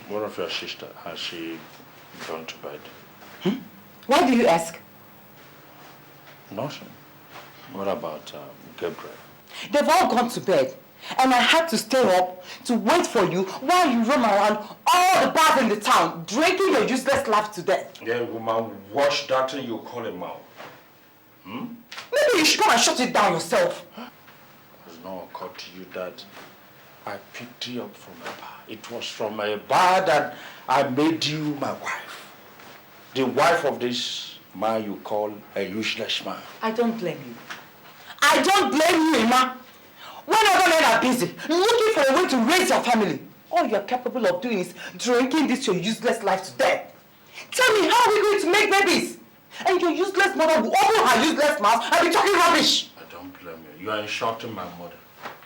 Speaker 3: What of your sister? Has she gone to bed?
Speaker 2: Why do you ask?
Speaker 3: Nothing. What about Gabriel?
Speaker 2: They've all gone to bed. And I had to stay up to wait for you while you roam around all the bars in the town, drinking your useless life to death.
Speaker 3: Yeah, woman, watch that thing you call a mouth.
Speaker 2: Maybe you should come and shut it down yourself.
Speaker 3: Has not occurred to you that I picked you up from a bar? It was from a bar that I made you my wife. The wife of this man you call a useless man.
Speaker 2: I don't blame you. I don't blame you, Emma. When other men are busy, looking for a way to raise your family, all you're capable of doing is drinking this your useless life to death. Tell me, how are we going to make babies? And your useless mother will open her useless mouth and be talking rubbish.
Speaker 3: I don't blame you. You are insulting my mother.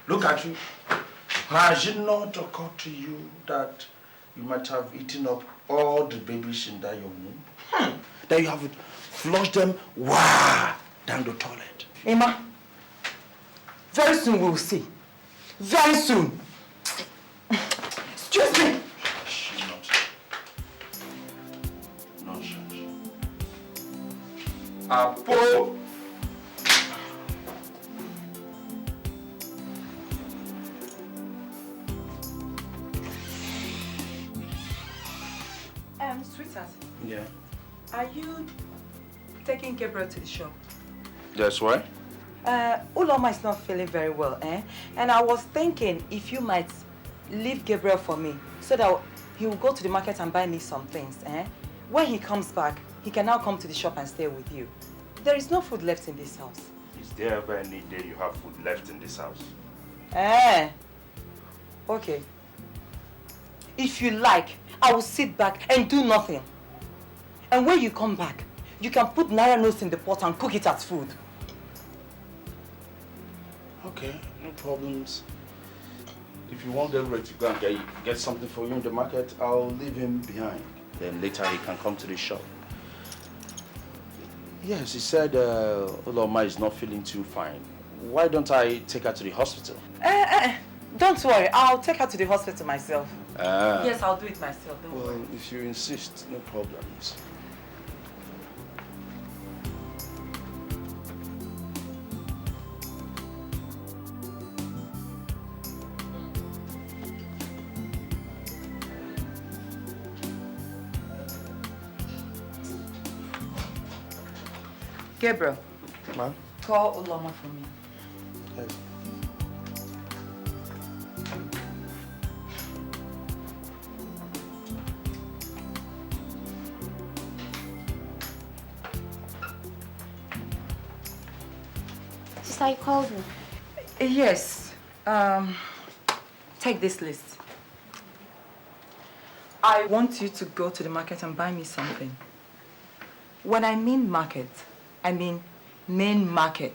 Speaker 3: Look at you. Has it not occurred to you that you might have eaten up all the babies in that your womb? That you have flushed them down the toilet?
Speaker 2: Emma, very soon we will see. Very soon. Excuse me.
Speaker 3: Nonsense. Apo.
Speaker 2: Sweetheart.
Speaker 3: Yeah.
Speaker 2: Are you taking Gabriel to the shop?
Speaker 3: That's why?
Speaker 2: Uloma is not feeling very well, eh? And I was thinking if you might leave Gabriel for me so that he will go to the market and buy me some things, eh? When he comes back, he can now come to the shop and stay with you. There is no food left in this house.
Speaker 3: Is there ever any day you have food left in this house?
Speaker 2: Okay. If you like, I will sit back and do nothing. And when you come back, you can put naira notes in the pot and cook it as food.
Speaker 3: Okay, no problems. If you want Gabriel to go and get something for you in the market, I'll leave him behind. Then later he can come to the shop. Yes, he said Uloma is not feeling too fine. Why don't I take her to the hospital?
Speaker 2: Don't worry, I'll take her to the hospital myself. Yes, I'll do it myself. Don't worry.
Speaker 3: Well, if you insist, no problems.
Speaker 2: Gabriel,
Speaker 3: Ma'am?
Speaker 2: call Uloma for me.
Speaker 3: Yes.
Speaker 15: Sister, you called me.
Speaker 2: Yes. Take this list. I want you to go to the market and buy me something. When I mean market, I mean main market,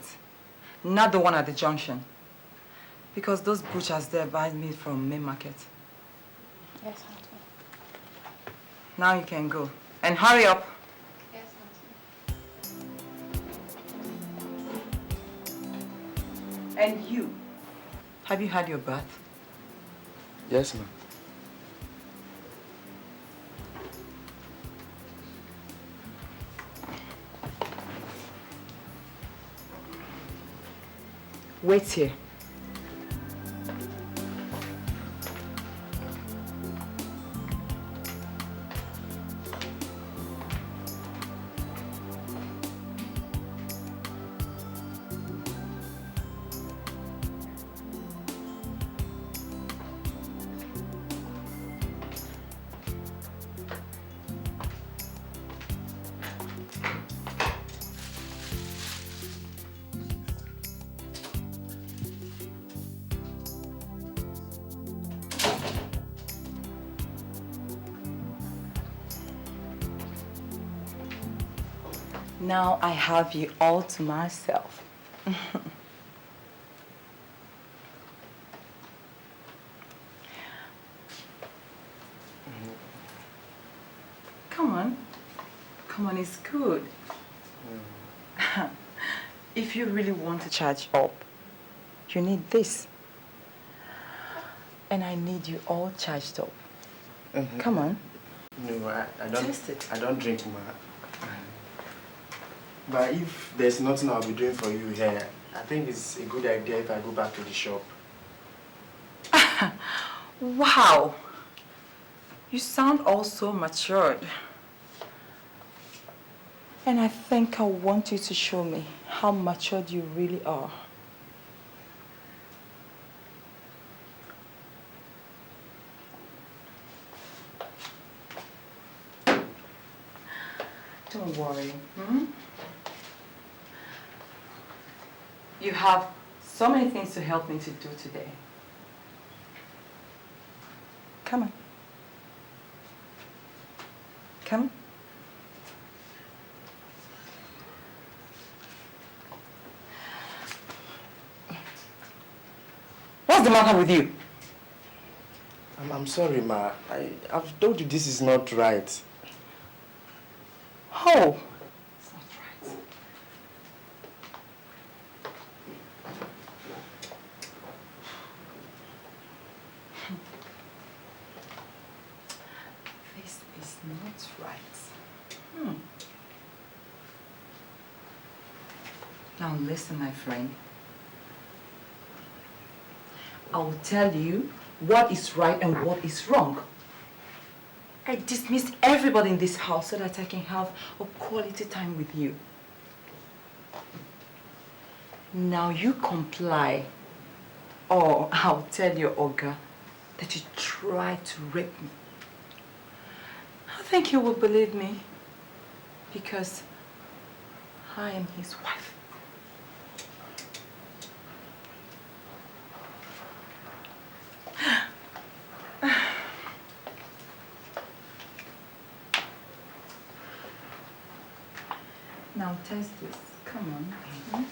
Speaker 2: not the one at the junction. Because those butchers there buy meat from main market.
Speaker 6: Yes, Auntie.
Speaker 2: Now you can go. And hurry up.
Speaker 6: Yes, Auntie.
Speaker 2: And you, have you had your bath?
Speaker 16: Yes, ma'am.
Speaker 2: Wait here. Now I have you all to myself. Come on. Come on, it's good. If you really want to charge up, you need this. And I need you all charged up. Come on.
Speaker 16: No, I don't.
Speaker 2: Taste it.
Speaker 16: I don't drink, ma. But if there's nothing I'll be doing for you here, I think it's a good idea if I go back to the shop.
Speaker 2: Wow. You sound all so matured. And I think I want you to show me how matured you really are. Don't worry. You have so many things to help me to do today. Come on. Come. What's the matter with you?
Speaker 16: I'm sorry, ma. I've told you this is not right.
Speaker 2: Oh. It's not right. This is not right. Now listen, my friend. I will tell you what is right and what is wrong. I dismissed everybody in this house so that I can have a quality time with you. Now you comply, or I'll tell your Oga that you tried to rape me. I think you will believe me because I am his wife. Now test this. Come on.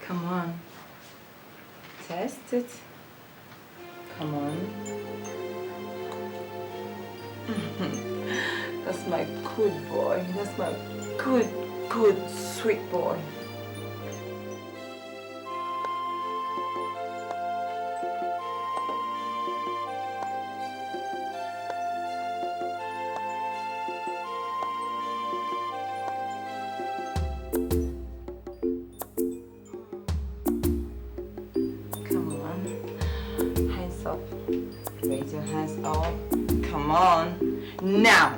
Speaker 2: Come on. Test it. Come on. That's my good boy. That's my good, sweet boy. Raise your hands up. Come on. Now.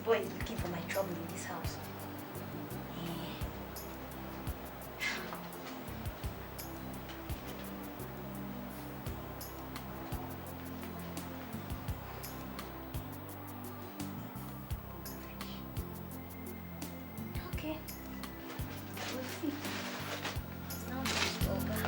Speaker 15: boy is looking for my trouble in this house. Okay. We'll see. It's now over.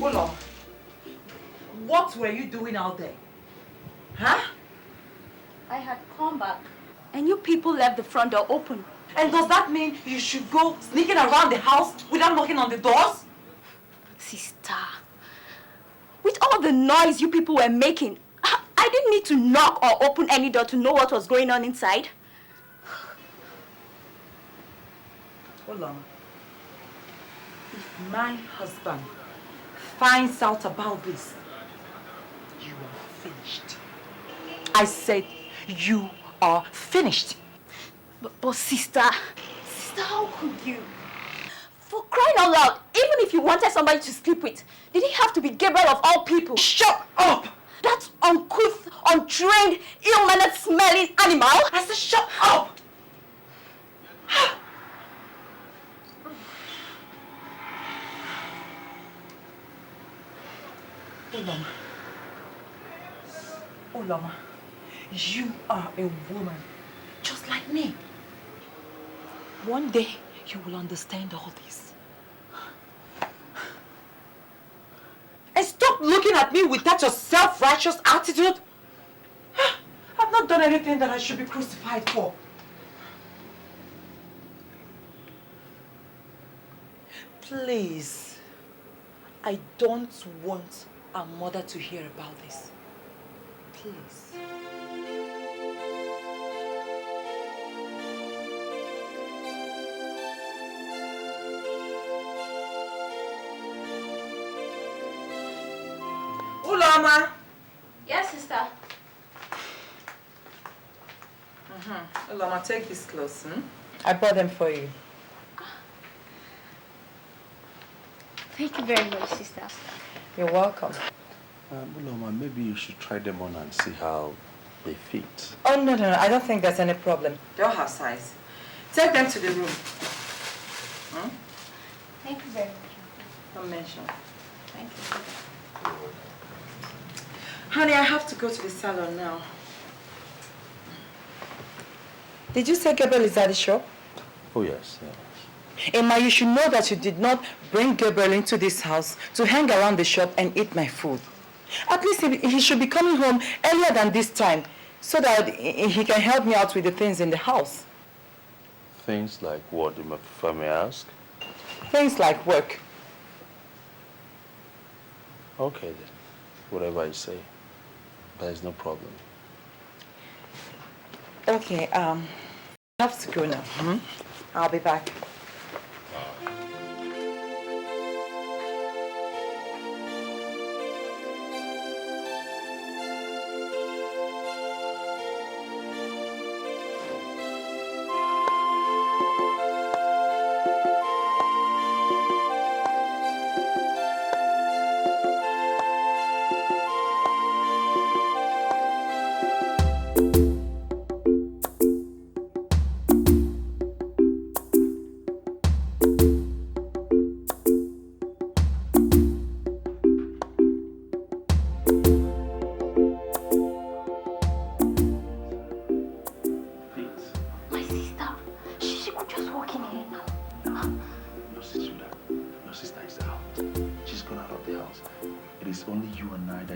Speaker 2: Olo, what were you doing out there? Huh?
Speaker 15: I had come back and you people left the front door open.
Speaker 2: And does that mean you should go sneaking around the house without knocking on the doors?
Speaker 15: Sister, with all the noise you people were making, I didn't need to knock or open any door to know what was going on inside.
Speaker 2: Hold on. If my husband finds out about this, you are finished. I said you are finished.
Speaker 15: But sister, how could you? For crying out loud, even if you wanted somebody to sleep with, did it have to be Gabriel of all people?
Speaker 2: Shut up!
Speaker 15: That uncouth, untrained, ill-mannered, smelling animal?
Speaker 2: I said shut up! Olama. Olama, you are a woman just like me. One day you will understand all this. And stop looking at me with that your self-righteous attitude. I've not done anything that I should be crucified for. Please, I don't want our mother to hear about this. Please. Ulama.
Speaker 15: Yes, sister.
Speaker 2: Ulama, take these clothes. I bought them for you.
Speaker 15: Thank you very much, sister.
Speaker 2: You're welcome.
Speaker 11: Ulama, maybe you should try them on and see how they fit.
Speaker 2: Oh, no, I don't think there's any problem. They'll have size. Take them to the room.
Speaker 15: Thank you very much.
Speaker 2: Don't mention. Thank you. Honey, I have to go to the salon now. Did you say Gabriel is at the shop?
Speaker 11: Oh, yes.
Speaker 2: Emma, you should know that you did not bring Gabriel into this house to hang around the shop and eat my food. At least he should be coming home earlier than this time so that he can help me out with the things in the house.
Speaker 11: Things like what, if I may ask?
Speaker 2: Things like work.
Speaker 11: Okay, then. Whatever I say. There's no problem.
Speaker 2: Okay, I have to go now. I'll be back.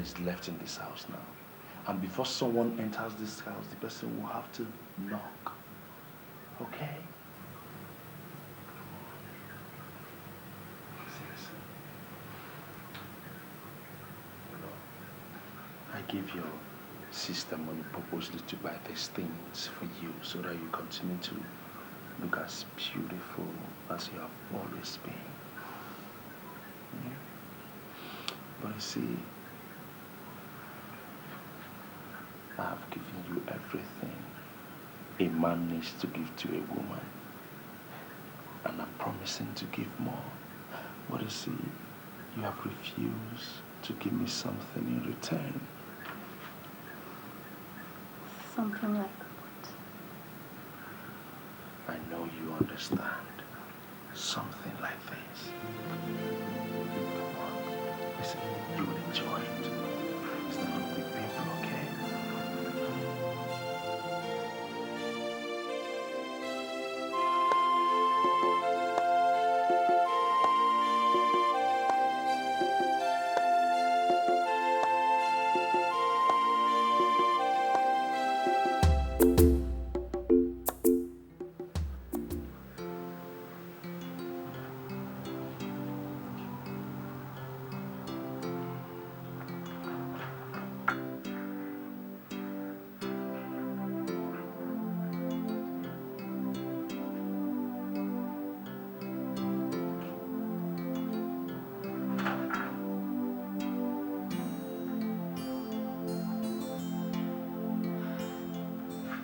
Speaker 11: is left in this house now. And before someone enters this house, the person will have to knock. Okay? Seriously. I give your sister money purposely to buy these things for you so that you continue to look as beautiful as you have always been. But you see, I have given you everything a man needs to give to a woman. And I'm promising to give more. But you see, you have refused to give me something in return.
Speaker 15: Something like
Speaker 11: I know you understand. Something like this. Come on. Listen, you will enjoy it. It's not going to be painful, okay?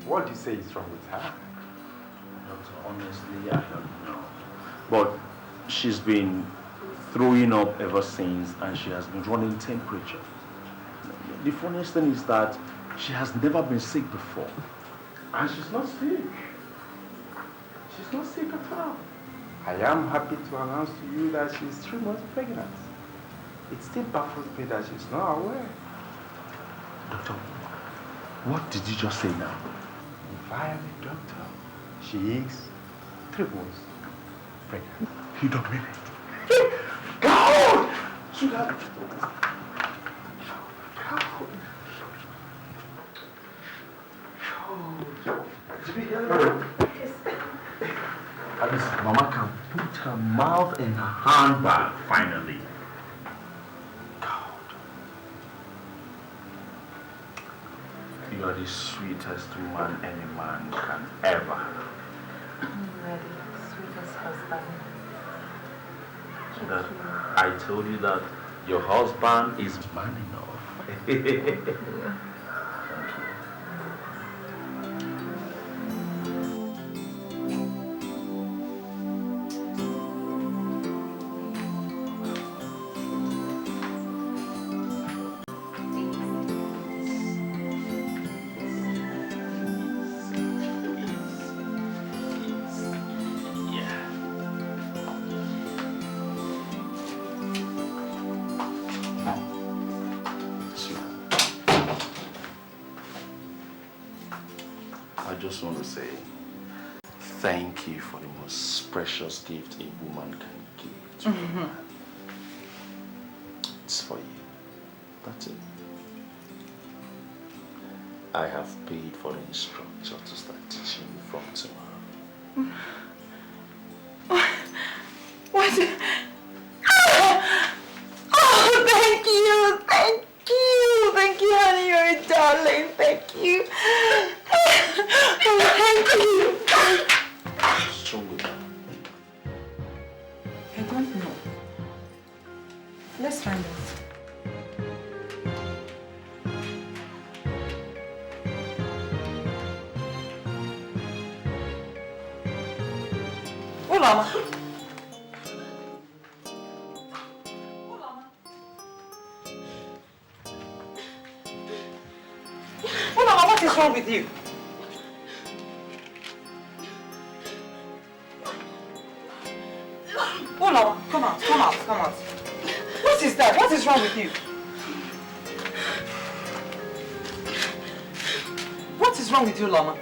Speaker 16: What do you say is wrong with her?
Speaker 11: Doctor, honestly, I don't know. But she's been throwing up ever since, and she has been running temperature. The funniest thing is that she has never been sick before.
Speaker 16: And she's not sick. She's not sick at all. I am happy to announce to you that she's 3 months pregnant. It still baffles me that she's not aware.
Speaker 11: Doctor, what did you just say now?
Speaker 16: If I am a doctor, she is 3 months pregnant.
Speaker 11: You don't mean it?
Speaker 16: Go! Sweetheart.
Speaker 11: Did you hear that? At least Mama can put her mouth in her handbag finally. You are the sweetest woman any man can ever.
Speaker 4: I'm ready, sweetest husband.
Speaker 11: That I told you that your husband is man enough. I just want to say thank you for the most precious gift a woman can give to a man. It's for you. That's it. I have paid for the instructor to start teaching you from tomorrow.
Speaker 2: What? Oh, thank you, thank you, thank you, honey, you're a darling, thank you. Oh, thank you.
Speaker 11: What's wrong with that?
Speaker 2: I don't know. Let's find out. Oh, Mama. Oh, Mama, what is wrong with you? Oh, Mama, come out, come out, come out. What is that? What is wrong with you? What is wrong with you, Lama?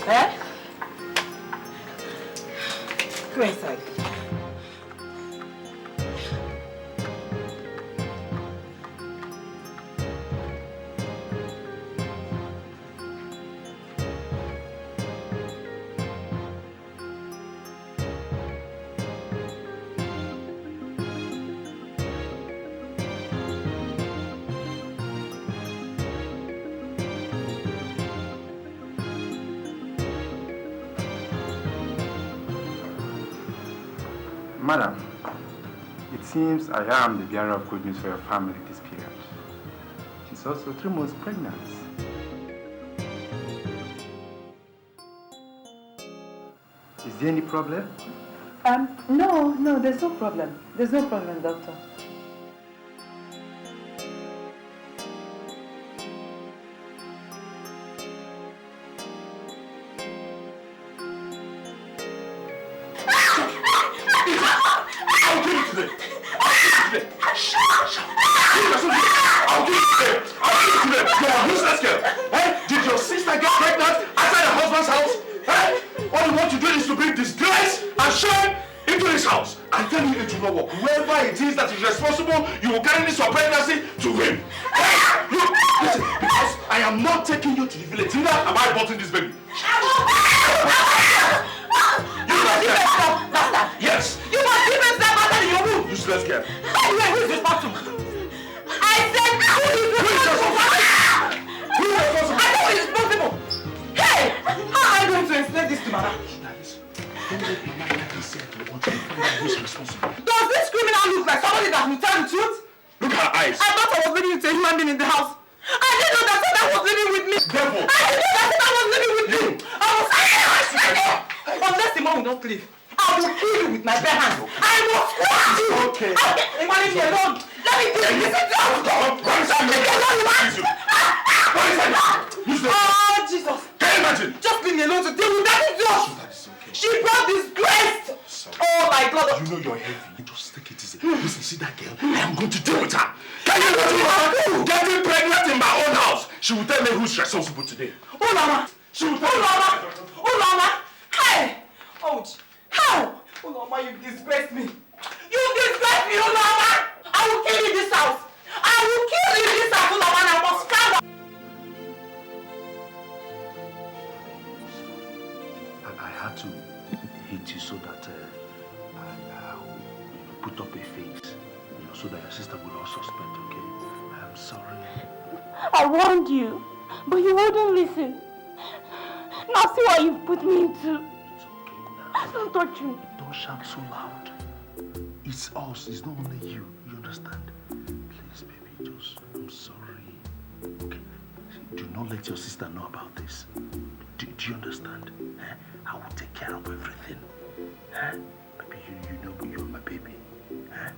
Speaker 2: Eh? Go inside.
Speaker 16: Madam, it seems I am the bearer of good news for your family this period. She's also 3 months pregnant. Is there any problem?
Speaker 18: No, there's no problem. There's no problem, doctor.
Speaker 1: Did your sister get pregnant outside her husband's house? All you want to do is to bring disgrace and shame into this house. I tell you, it will not work. Whoever it is that is responsible, you will carry this your pregnancy to him. Look, listen, because I am not taking you to the village. Neither am I aborting this baby. You must give yourself, bastard. Yes. You must give yourself bastard in your womb. Useless girl. Anyway, who is this bathroom? I said, who is responsible? Who is responsible? I know it is possible. Hey, how am I going to explain this to Mama? Does this criminal look like somebody that will tell the truth? Look at her eyes. I thought I was living with a human being in the house. I didn't know that Satan was living with me. Devil. I didn't know that Satan was living with me. I was unless the man will not leave, I will kill you with my bare hands. I will squash you. Okay. Leave me alone. Let me do it. Listen to Oh, Jesus. Can you imagine? Just leave me alone to deal with that idiot. She brought disgrace. Oh my God. You know you're heavy. Just take it easy. Listen, see that girl? I am going to deal with her. Can you imagine her getting pregnant in my own house? She will tell me who's responsible today. Oh, Mama. She will tell me. Oh, Mama. Hey. Ouch. How? Oh, Mama, you disgraced me. You disgraced me, oh, Mama. I will kill you in this house. I will kill you in this house, oh, Mama, and I must stand up.
Speaker 11: I had to hit you so that I put up a face, so that your sister will not suspect, okay? I'm sorry.
Speaker 15: I warned you, but you wouldn't listen. Now see what you've put me into.
Speaker 11: It's okay now.
Speaker 15: Don't touch me.
Speaker 11: Don't shout so loud. It's us, it's not only you. You understand? Please, baby, just, I'm sorry. Okay? Do not let your sister know about this. Do you understand? Eh? I will take care of everything. Eh? Baby, you know you're my baby. Eh?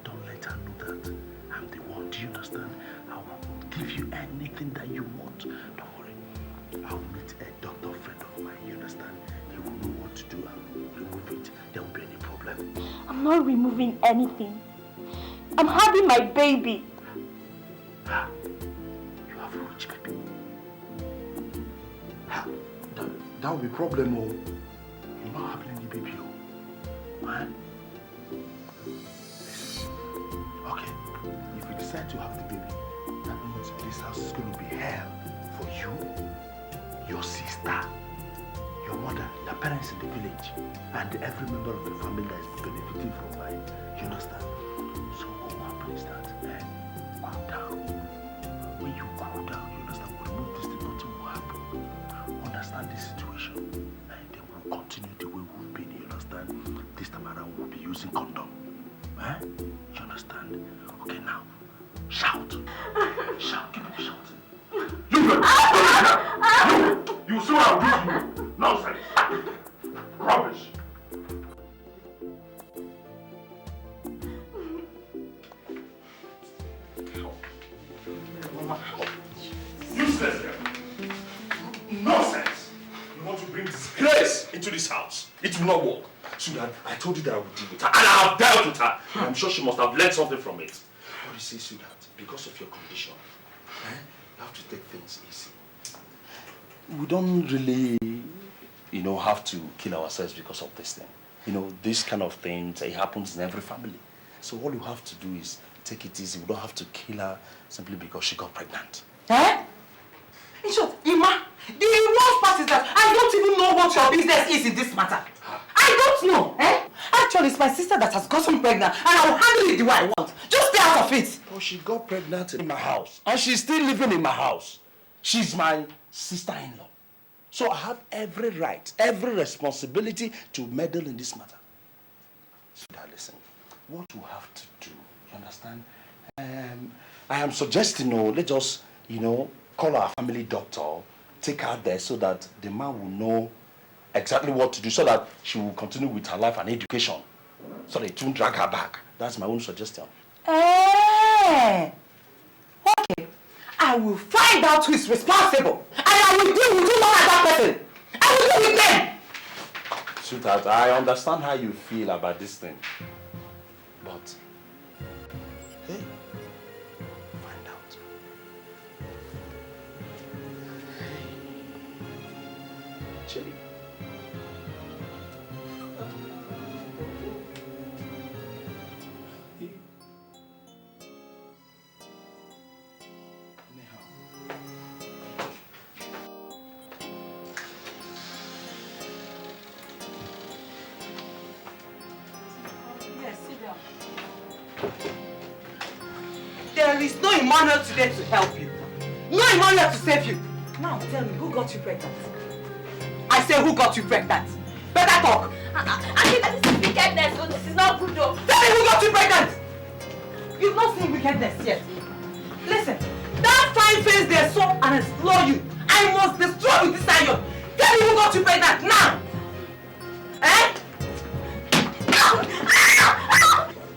Speaker 11: Don't let her know that I'm the one. Do you understand? I will give you anything that you want. Don't worry. I'll meet a doctor friend of mine. You understand? He will know what to do. I will remove it. There won't be any problem.
Speaker 15: I'm not removing anything. I'm having my baby.
Speaker 11: You have a rich baby. That will be a problem, oh. You're not having any baby, oh. Man. Listen. Okay. If you decide to have the baby, that means this house is going to be hell for you, your sister, your mother, your parents in the village, and every member of the family that is benefiting from life. You understand? So what will happen is that, cool down. When you cool down, you understand, we'll remove this thing, nothing will happen. Understand the situation, and then we'll continue the way we've been. You understand? This time around, we'll be using condom. Eh? You understand? Okay, now, shout. Shout, give me the shouting.
Speaker 1: You see what I'm doing to you? Nonsense. Rubbish. Useless girl. Nonsense. You want to bring disgrace into this house. It will not work. Sudan, I told you that I would deal with her. And I have dealt with her. I'm sure she must have learned something from it. What do you say, Sudan? Because of your condition, you have to take things easy.
Speaker 11: We don't really, have to kill ourselves because of this thing. This kind of thing, it happens in every family. So all you have to do is take it easy. We don't have to kill her simply because she got pregnant.
Speaker 2: Eh? In short, Ima, the worst part is that I don't even know what your business is in this matter. I don't know, eh? Actually, it's my sister that has gotten pregnant, and I will handle it the way I want. Just stay out of it.
Speaker 11: But she got pregnant in my house, and she's still living in my house. She's my sister-in-law. So I have every right, every responsibility to meddle in this matter. Sweetheart, listen. What you have to do, you understand? I am suggesting, let's just, call our family doctor, take her there so that the man will know exactly what to do so that she will continue with her life and education. So they won't drag her back. That's my own suggestion.
Speaker 2: Okay. I will find out who is responsible. And I will deal with you more like that person. I will deal with them.
Speaker 11: Sweetheart, I understand how you feel about this thing. But, hey, find out. Chili.
Speaker 2: There is no Emmanuel today to help you. No Emmanuel to save you. Now tell me, who got you pregnant? I say, who got you pregnant? Better talk.
Speaker 15: I think this is wickedness, so this is not good though.
Speaker 2: Tell me who got you pregnant? You've not seen wickedness yet. Listen, that fine face there saw and explore you. I must destroy with this iron. Tell me who got you pregnant now. Eh?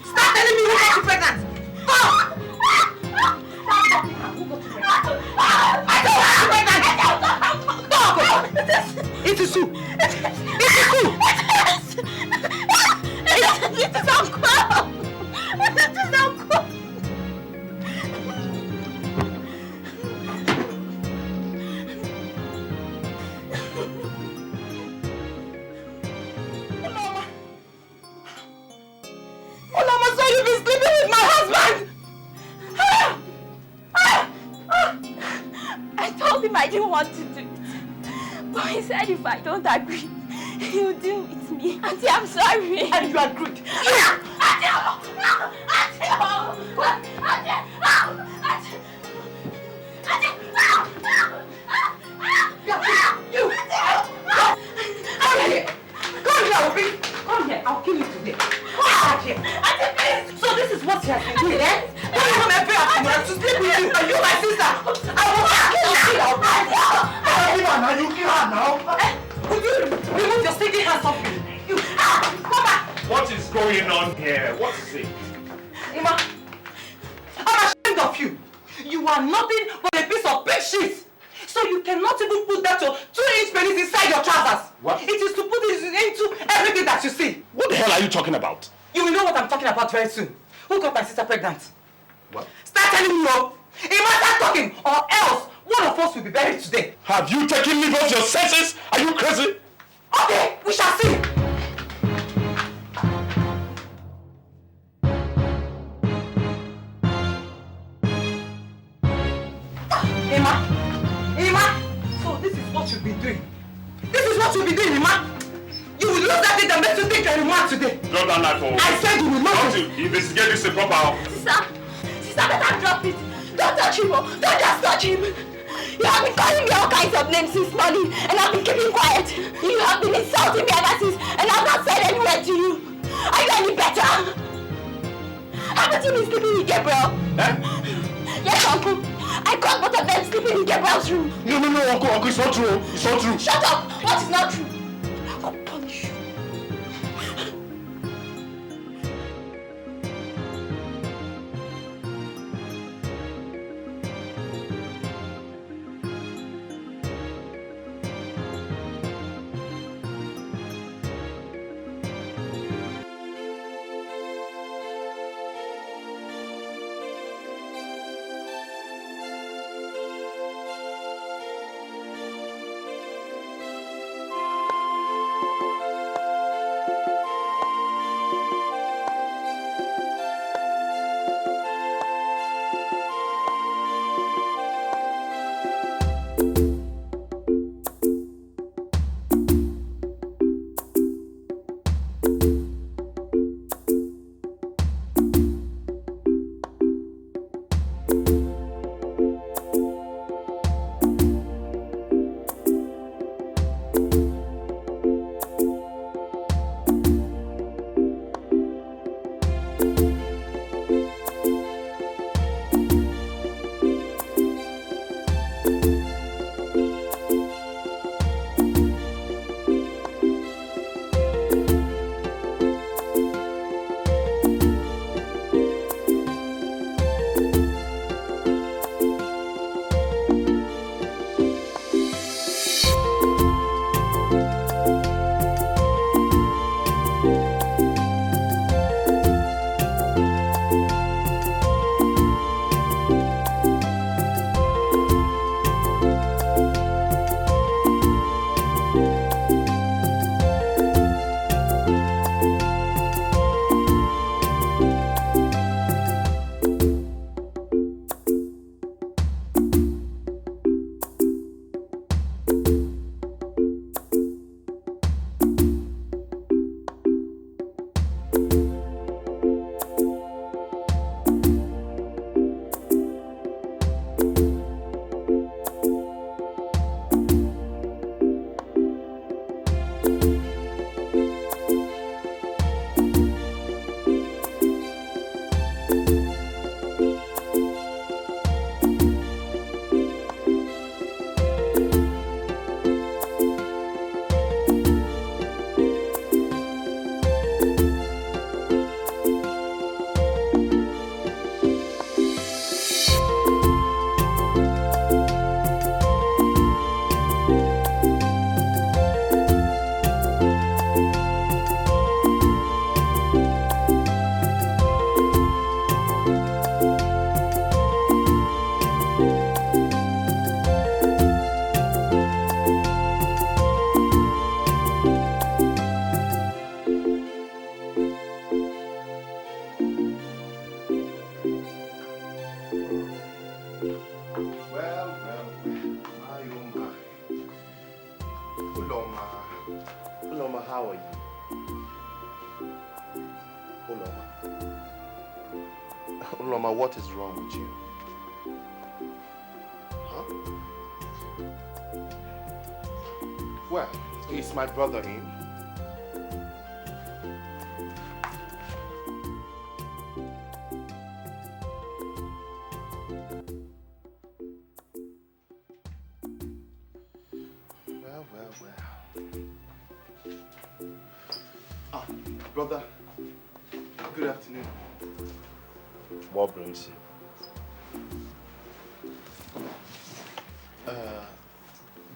Speaker 2: Start telling me who got you pregnant. Talk. It is you. It is you.
Speaker 15: It is uncle. It is uncle.
Speaker 2: Olama, so you've been sleeping with my husband.
Speaker 15: I told him I didn't want to do it. But he said if I don't agree, he'll deal with me. Auntie, I'm sorry.
Speaker 2: And you agreed. Come here, I'll kill you today. So this is what you have been doing, eh? When you come every afternoon to sleep with you, and you my sister, I will kill you. You kill her now. Would you remove your stinking hands off me? You, come back.
Speaker 7: What is going on here? What is it?
Speaker 2: Emma, I'm ashamed of you. You are nothing but a piece of big shit. So you cannot even put that 2-inch penis inside your trousers.
Speaker 11: What?
Speaker 2: It is to put it into everything that you see.
Speaker 11: What the hell are you talking about?
Speaker 2: You will know what I'm talking about very soon. Who got my sister pregnant?
Speaker 11: What?
Speaker 2: Start telling me, Emma, start talking, or else one of us will be buried today.
Speaker 11: Have you taken me off your senses? Are you crazy?
Speaker 2: Okay, we shall see. Emma, so this is what you've been doing. This is what you'll be doing, Emma. You will lose that thing that makes you think anymore today.
Speaker 7: Drop that knife for me.
Speaker 2: I said you will not.
Speaker 7: Don't you investigate this in proper.
Speaker 15: Sister, better drop it. Don't touch him. Don't just touch him. You have been calling me all kinds of names since morning, and I've been keeping quiet. You have been insulting me ever since, and I've not said any word to you. Are you any better? Haven't you been sleeping with Gabriel? Yes, Uncle. I caught both of them sleeping in Gabriel's room.
Speaker 11: No, Uncle, it's not true. It's not true.
Speaker 15: Shut up! What is not true? I'll punish you.
Speaker 5: Uloma, what is wrong with you? Huh? Well, is my brother in? Brother, good afternoon.
Speaker 3: What brings you?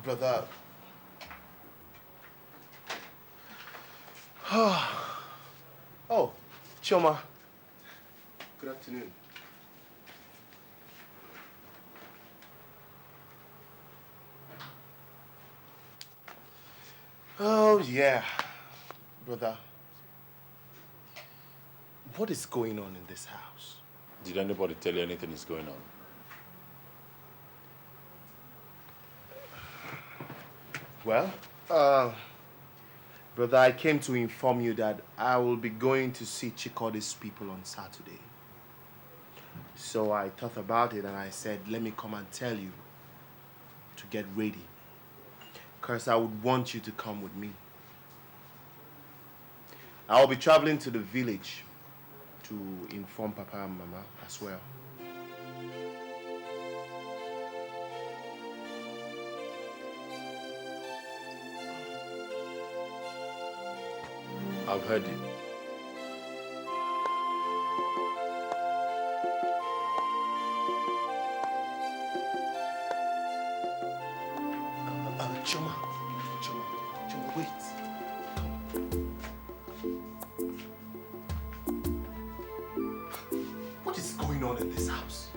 Speaker 5: Brother. Oh, Choma. Good afternoon. Oh, yeah. Brother. What is going on in this house?
Speaker 3: Did anybody tell you anything is going on?
Speaker 5: Well, brother, I came to inform you that I will be going to see Chikode's people on Saturday. So I thought about it and I said, let me come and tell you to get ready. Because I would want you to come with me. I'll be traveling to the village to inform Papa and Mama as well.
Speaker 3: I've heard you.
Speaker 5: Choma, wait. What is going on in this house?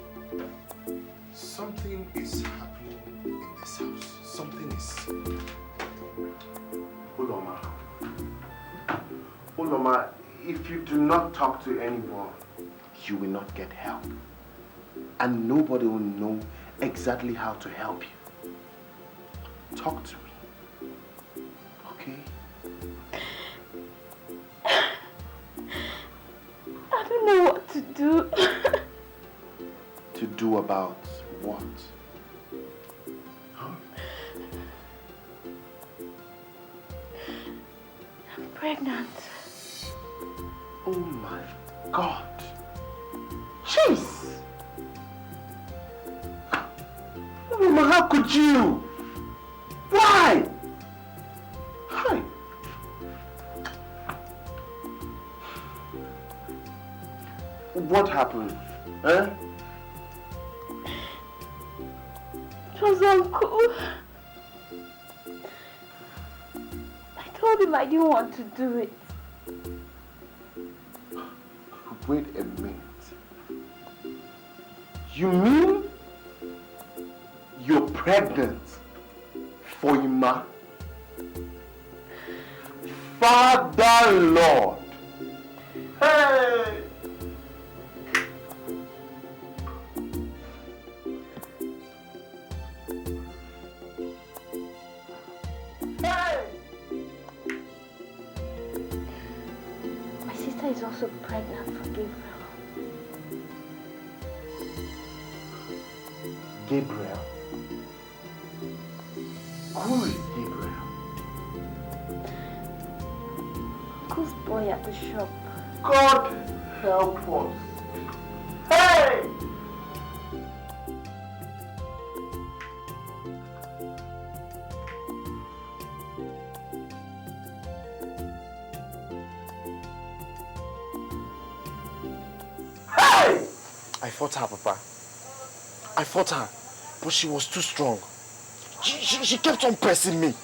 Speaker 5: Something is happening in this house. Something is... Uloma, if you do not talk to anyone, you will not get help. And nobody will know exactly how to help you. Talk to me. Okay?
Speaker 15: I don't know what to do.
Speaker 5: To do about what? Huh?
Speaker 15: I'm pregnant.
Speaker 5: Oh my God. Jeez! Mama, how could you? Why? Hi. What happened? Eh?
Speaker 15: It was Uncle. I told him I didn't want to do it.
Speaker 5: Wait a minute. You mean you're pregnant for Ima? Father Lord. Hey!
Speaker 15: My sister is also pregnant for Gabriel.
Speaker 5: Gabriel? Who is Gabriel?
Speaker 15: Uncle's boy at the shop.
Speaker 5: God help us. Hey!
Speaker 11: I fought her, Papa. I fought her, but she was too strong. She kept on pressing me.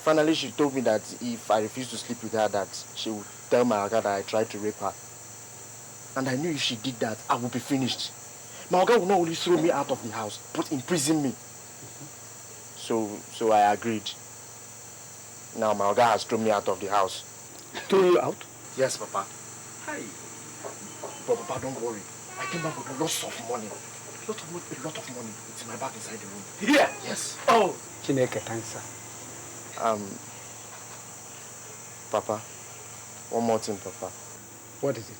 Speaker 11: Finally, she told me that if I refused to sleep with her, that she would tell my Oga that I tried to rape her. And I knew if she did that, I would be finished. My Oga would not only throw me out of the house, but imprison me. So I agreed. Now my Oga has thrown me out of the house.
Speaker 10: Threw you out?
Speaker 11: Yes, Papa. Hi. But Papa, don't worry. I came back with lots of money. A lot of money. It's in my bag inside the room.
Speaker 10: Here?
Speaker 11: Yes.
Speaker 10: Oh. Chineke, thanks, sir.
Speaker 11: Papa. One more thing, Papa.
Speaker 10: What is it?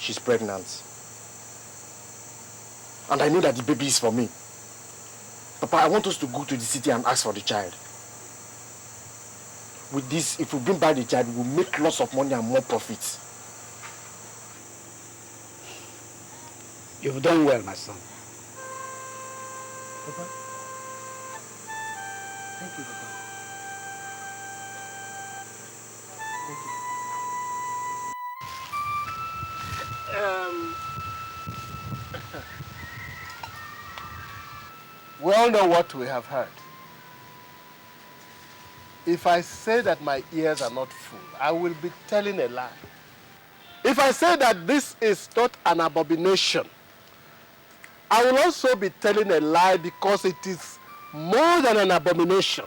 Speaker 5: she's pregnant. And I know that the baby is for me. Papa, I want us to go to the city and ask for the child. With this, if we bring back the child, we'll make lots of money and more profits.
Speaker 14: You've done well, my son.
Speaker 5: Papa? Thank you, Papa.
Speaker 10: We all know what we have heard. If I say that my ears are not full, I will be telling a lie. If I say that this is not an abomination, I will also be telling a lie because it is more than an abomination.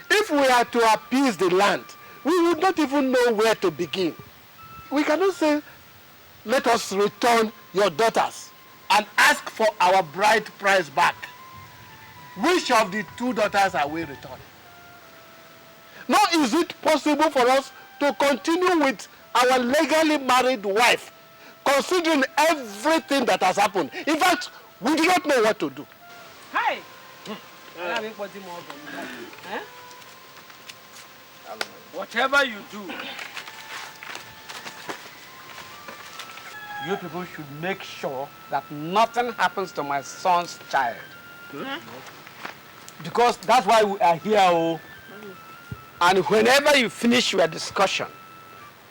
Speaker 10: Yes. If we are to appease the land, we would not even know where to begin. We cannot say, let us return your daughters and ask for our bride price back. Which of the two daughters are we returning? Nor is it possible for us to continue with our legally married wife, considering everything that has happened. In fact, we do not know what to do.
Speaker 13: Hi!
Speaker 14: Whatever you do, you people should make sure that nothing happens to my son's child. Because that's why we are here. Oh. And whenever you finish your discussion,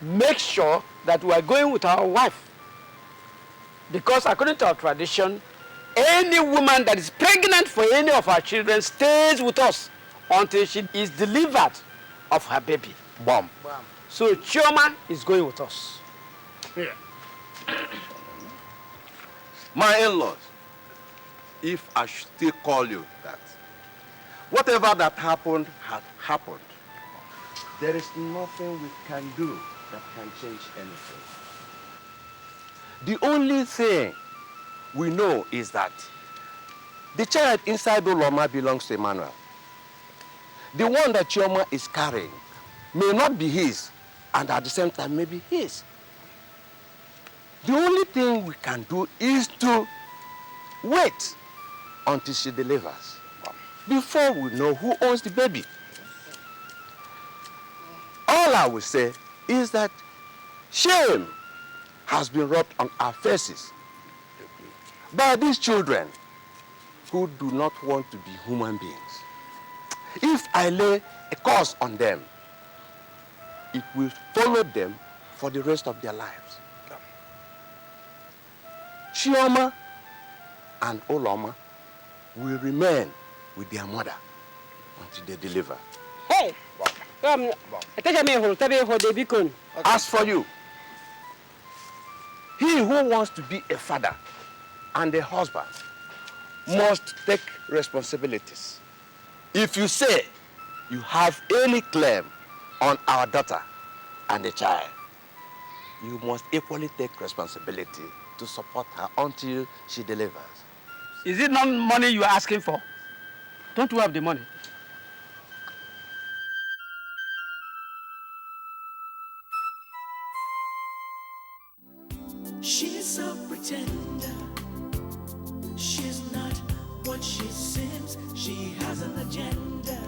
Speaker 14: make sure that we are going with our wife. Because according to our tradition, any woman that is pregnant for any of our children stays with us until she is delivered of her baby.
Speaker 5: Bam.
Speaker 14: So Chioma is going with us.
Speaker 5: Yeah.
Speaker 19: My in-laws, if I should still call you that, whatever that happened has happened. There is nothing we can do that can change anything. The only thing we know is that the child inside Uloma belongs to Emmanuel. The one that Chioma is carrying may not be his, and at the same time may be his. The only thing we can do is to wait until she delivers before we know who owns the baby. All I will say is that shame has been rubbed on our faces by these children who do not want to be human beings. If I lay a curse on them, it will follow them for the rest of their lives. Chioma and Oloma will remain with their mother until they deliver.
Speaker 13: Hey!
Speaker 19: As for you, he who wants to be a father and a husband must take responsibilities. If you say you have any claim on our daughter and the child, you must equally take responsibility to support her until she delivers.
Speaker 14: Is it not money you are asking for? Don't you have the money?
Speaker 17: She's a pretender. She's not what she seems. She has an agenda.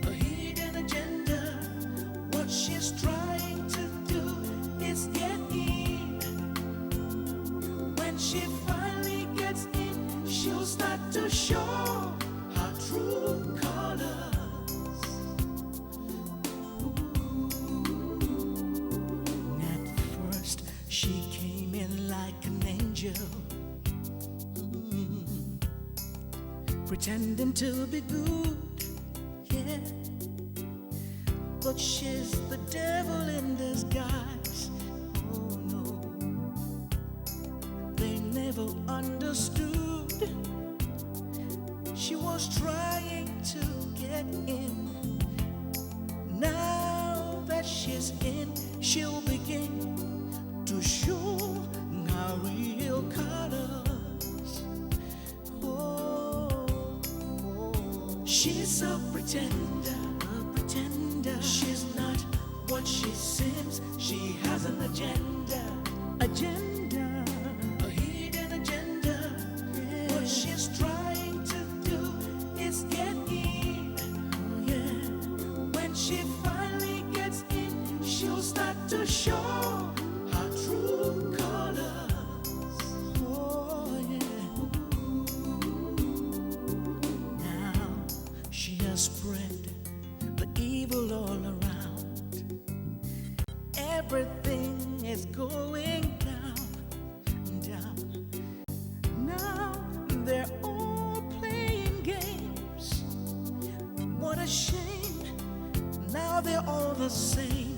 Speaker 17: A hidden agenda. What she's trying to do is get in. When she finally gets in, she'll start to show her true colors. She came in like an angel, pretending to be good, yeah. But she's the devil in disguise, oh no. They never understood. She was trying to get in. Now that she's in, she'll begin to show her real colors. Oh, she's a pretender, a pretender. She's not what she seems. She has an agenda, a hidden agenda. Yeah. What she's trying to do is get in. Yeah. When she finally gets in, she'll start to show her true colors. Oh yeah. Now she has spread the evil all around. Everything is going down. Now they're all playing games. What a shame. Now they're all the same.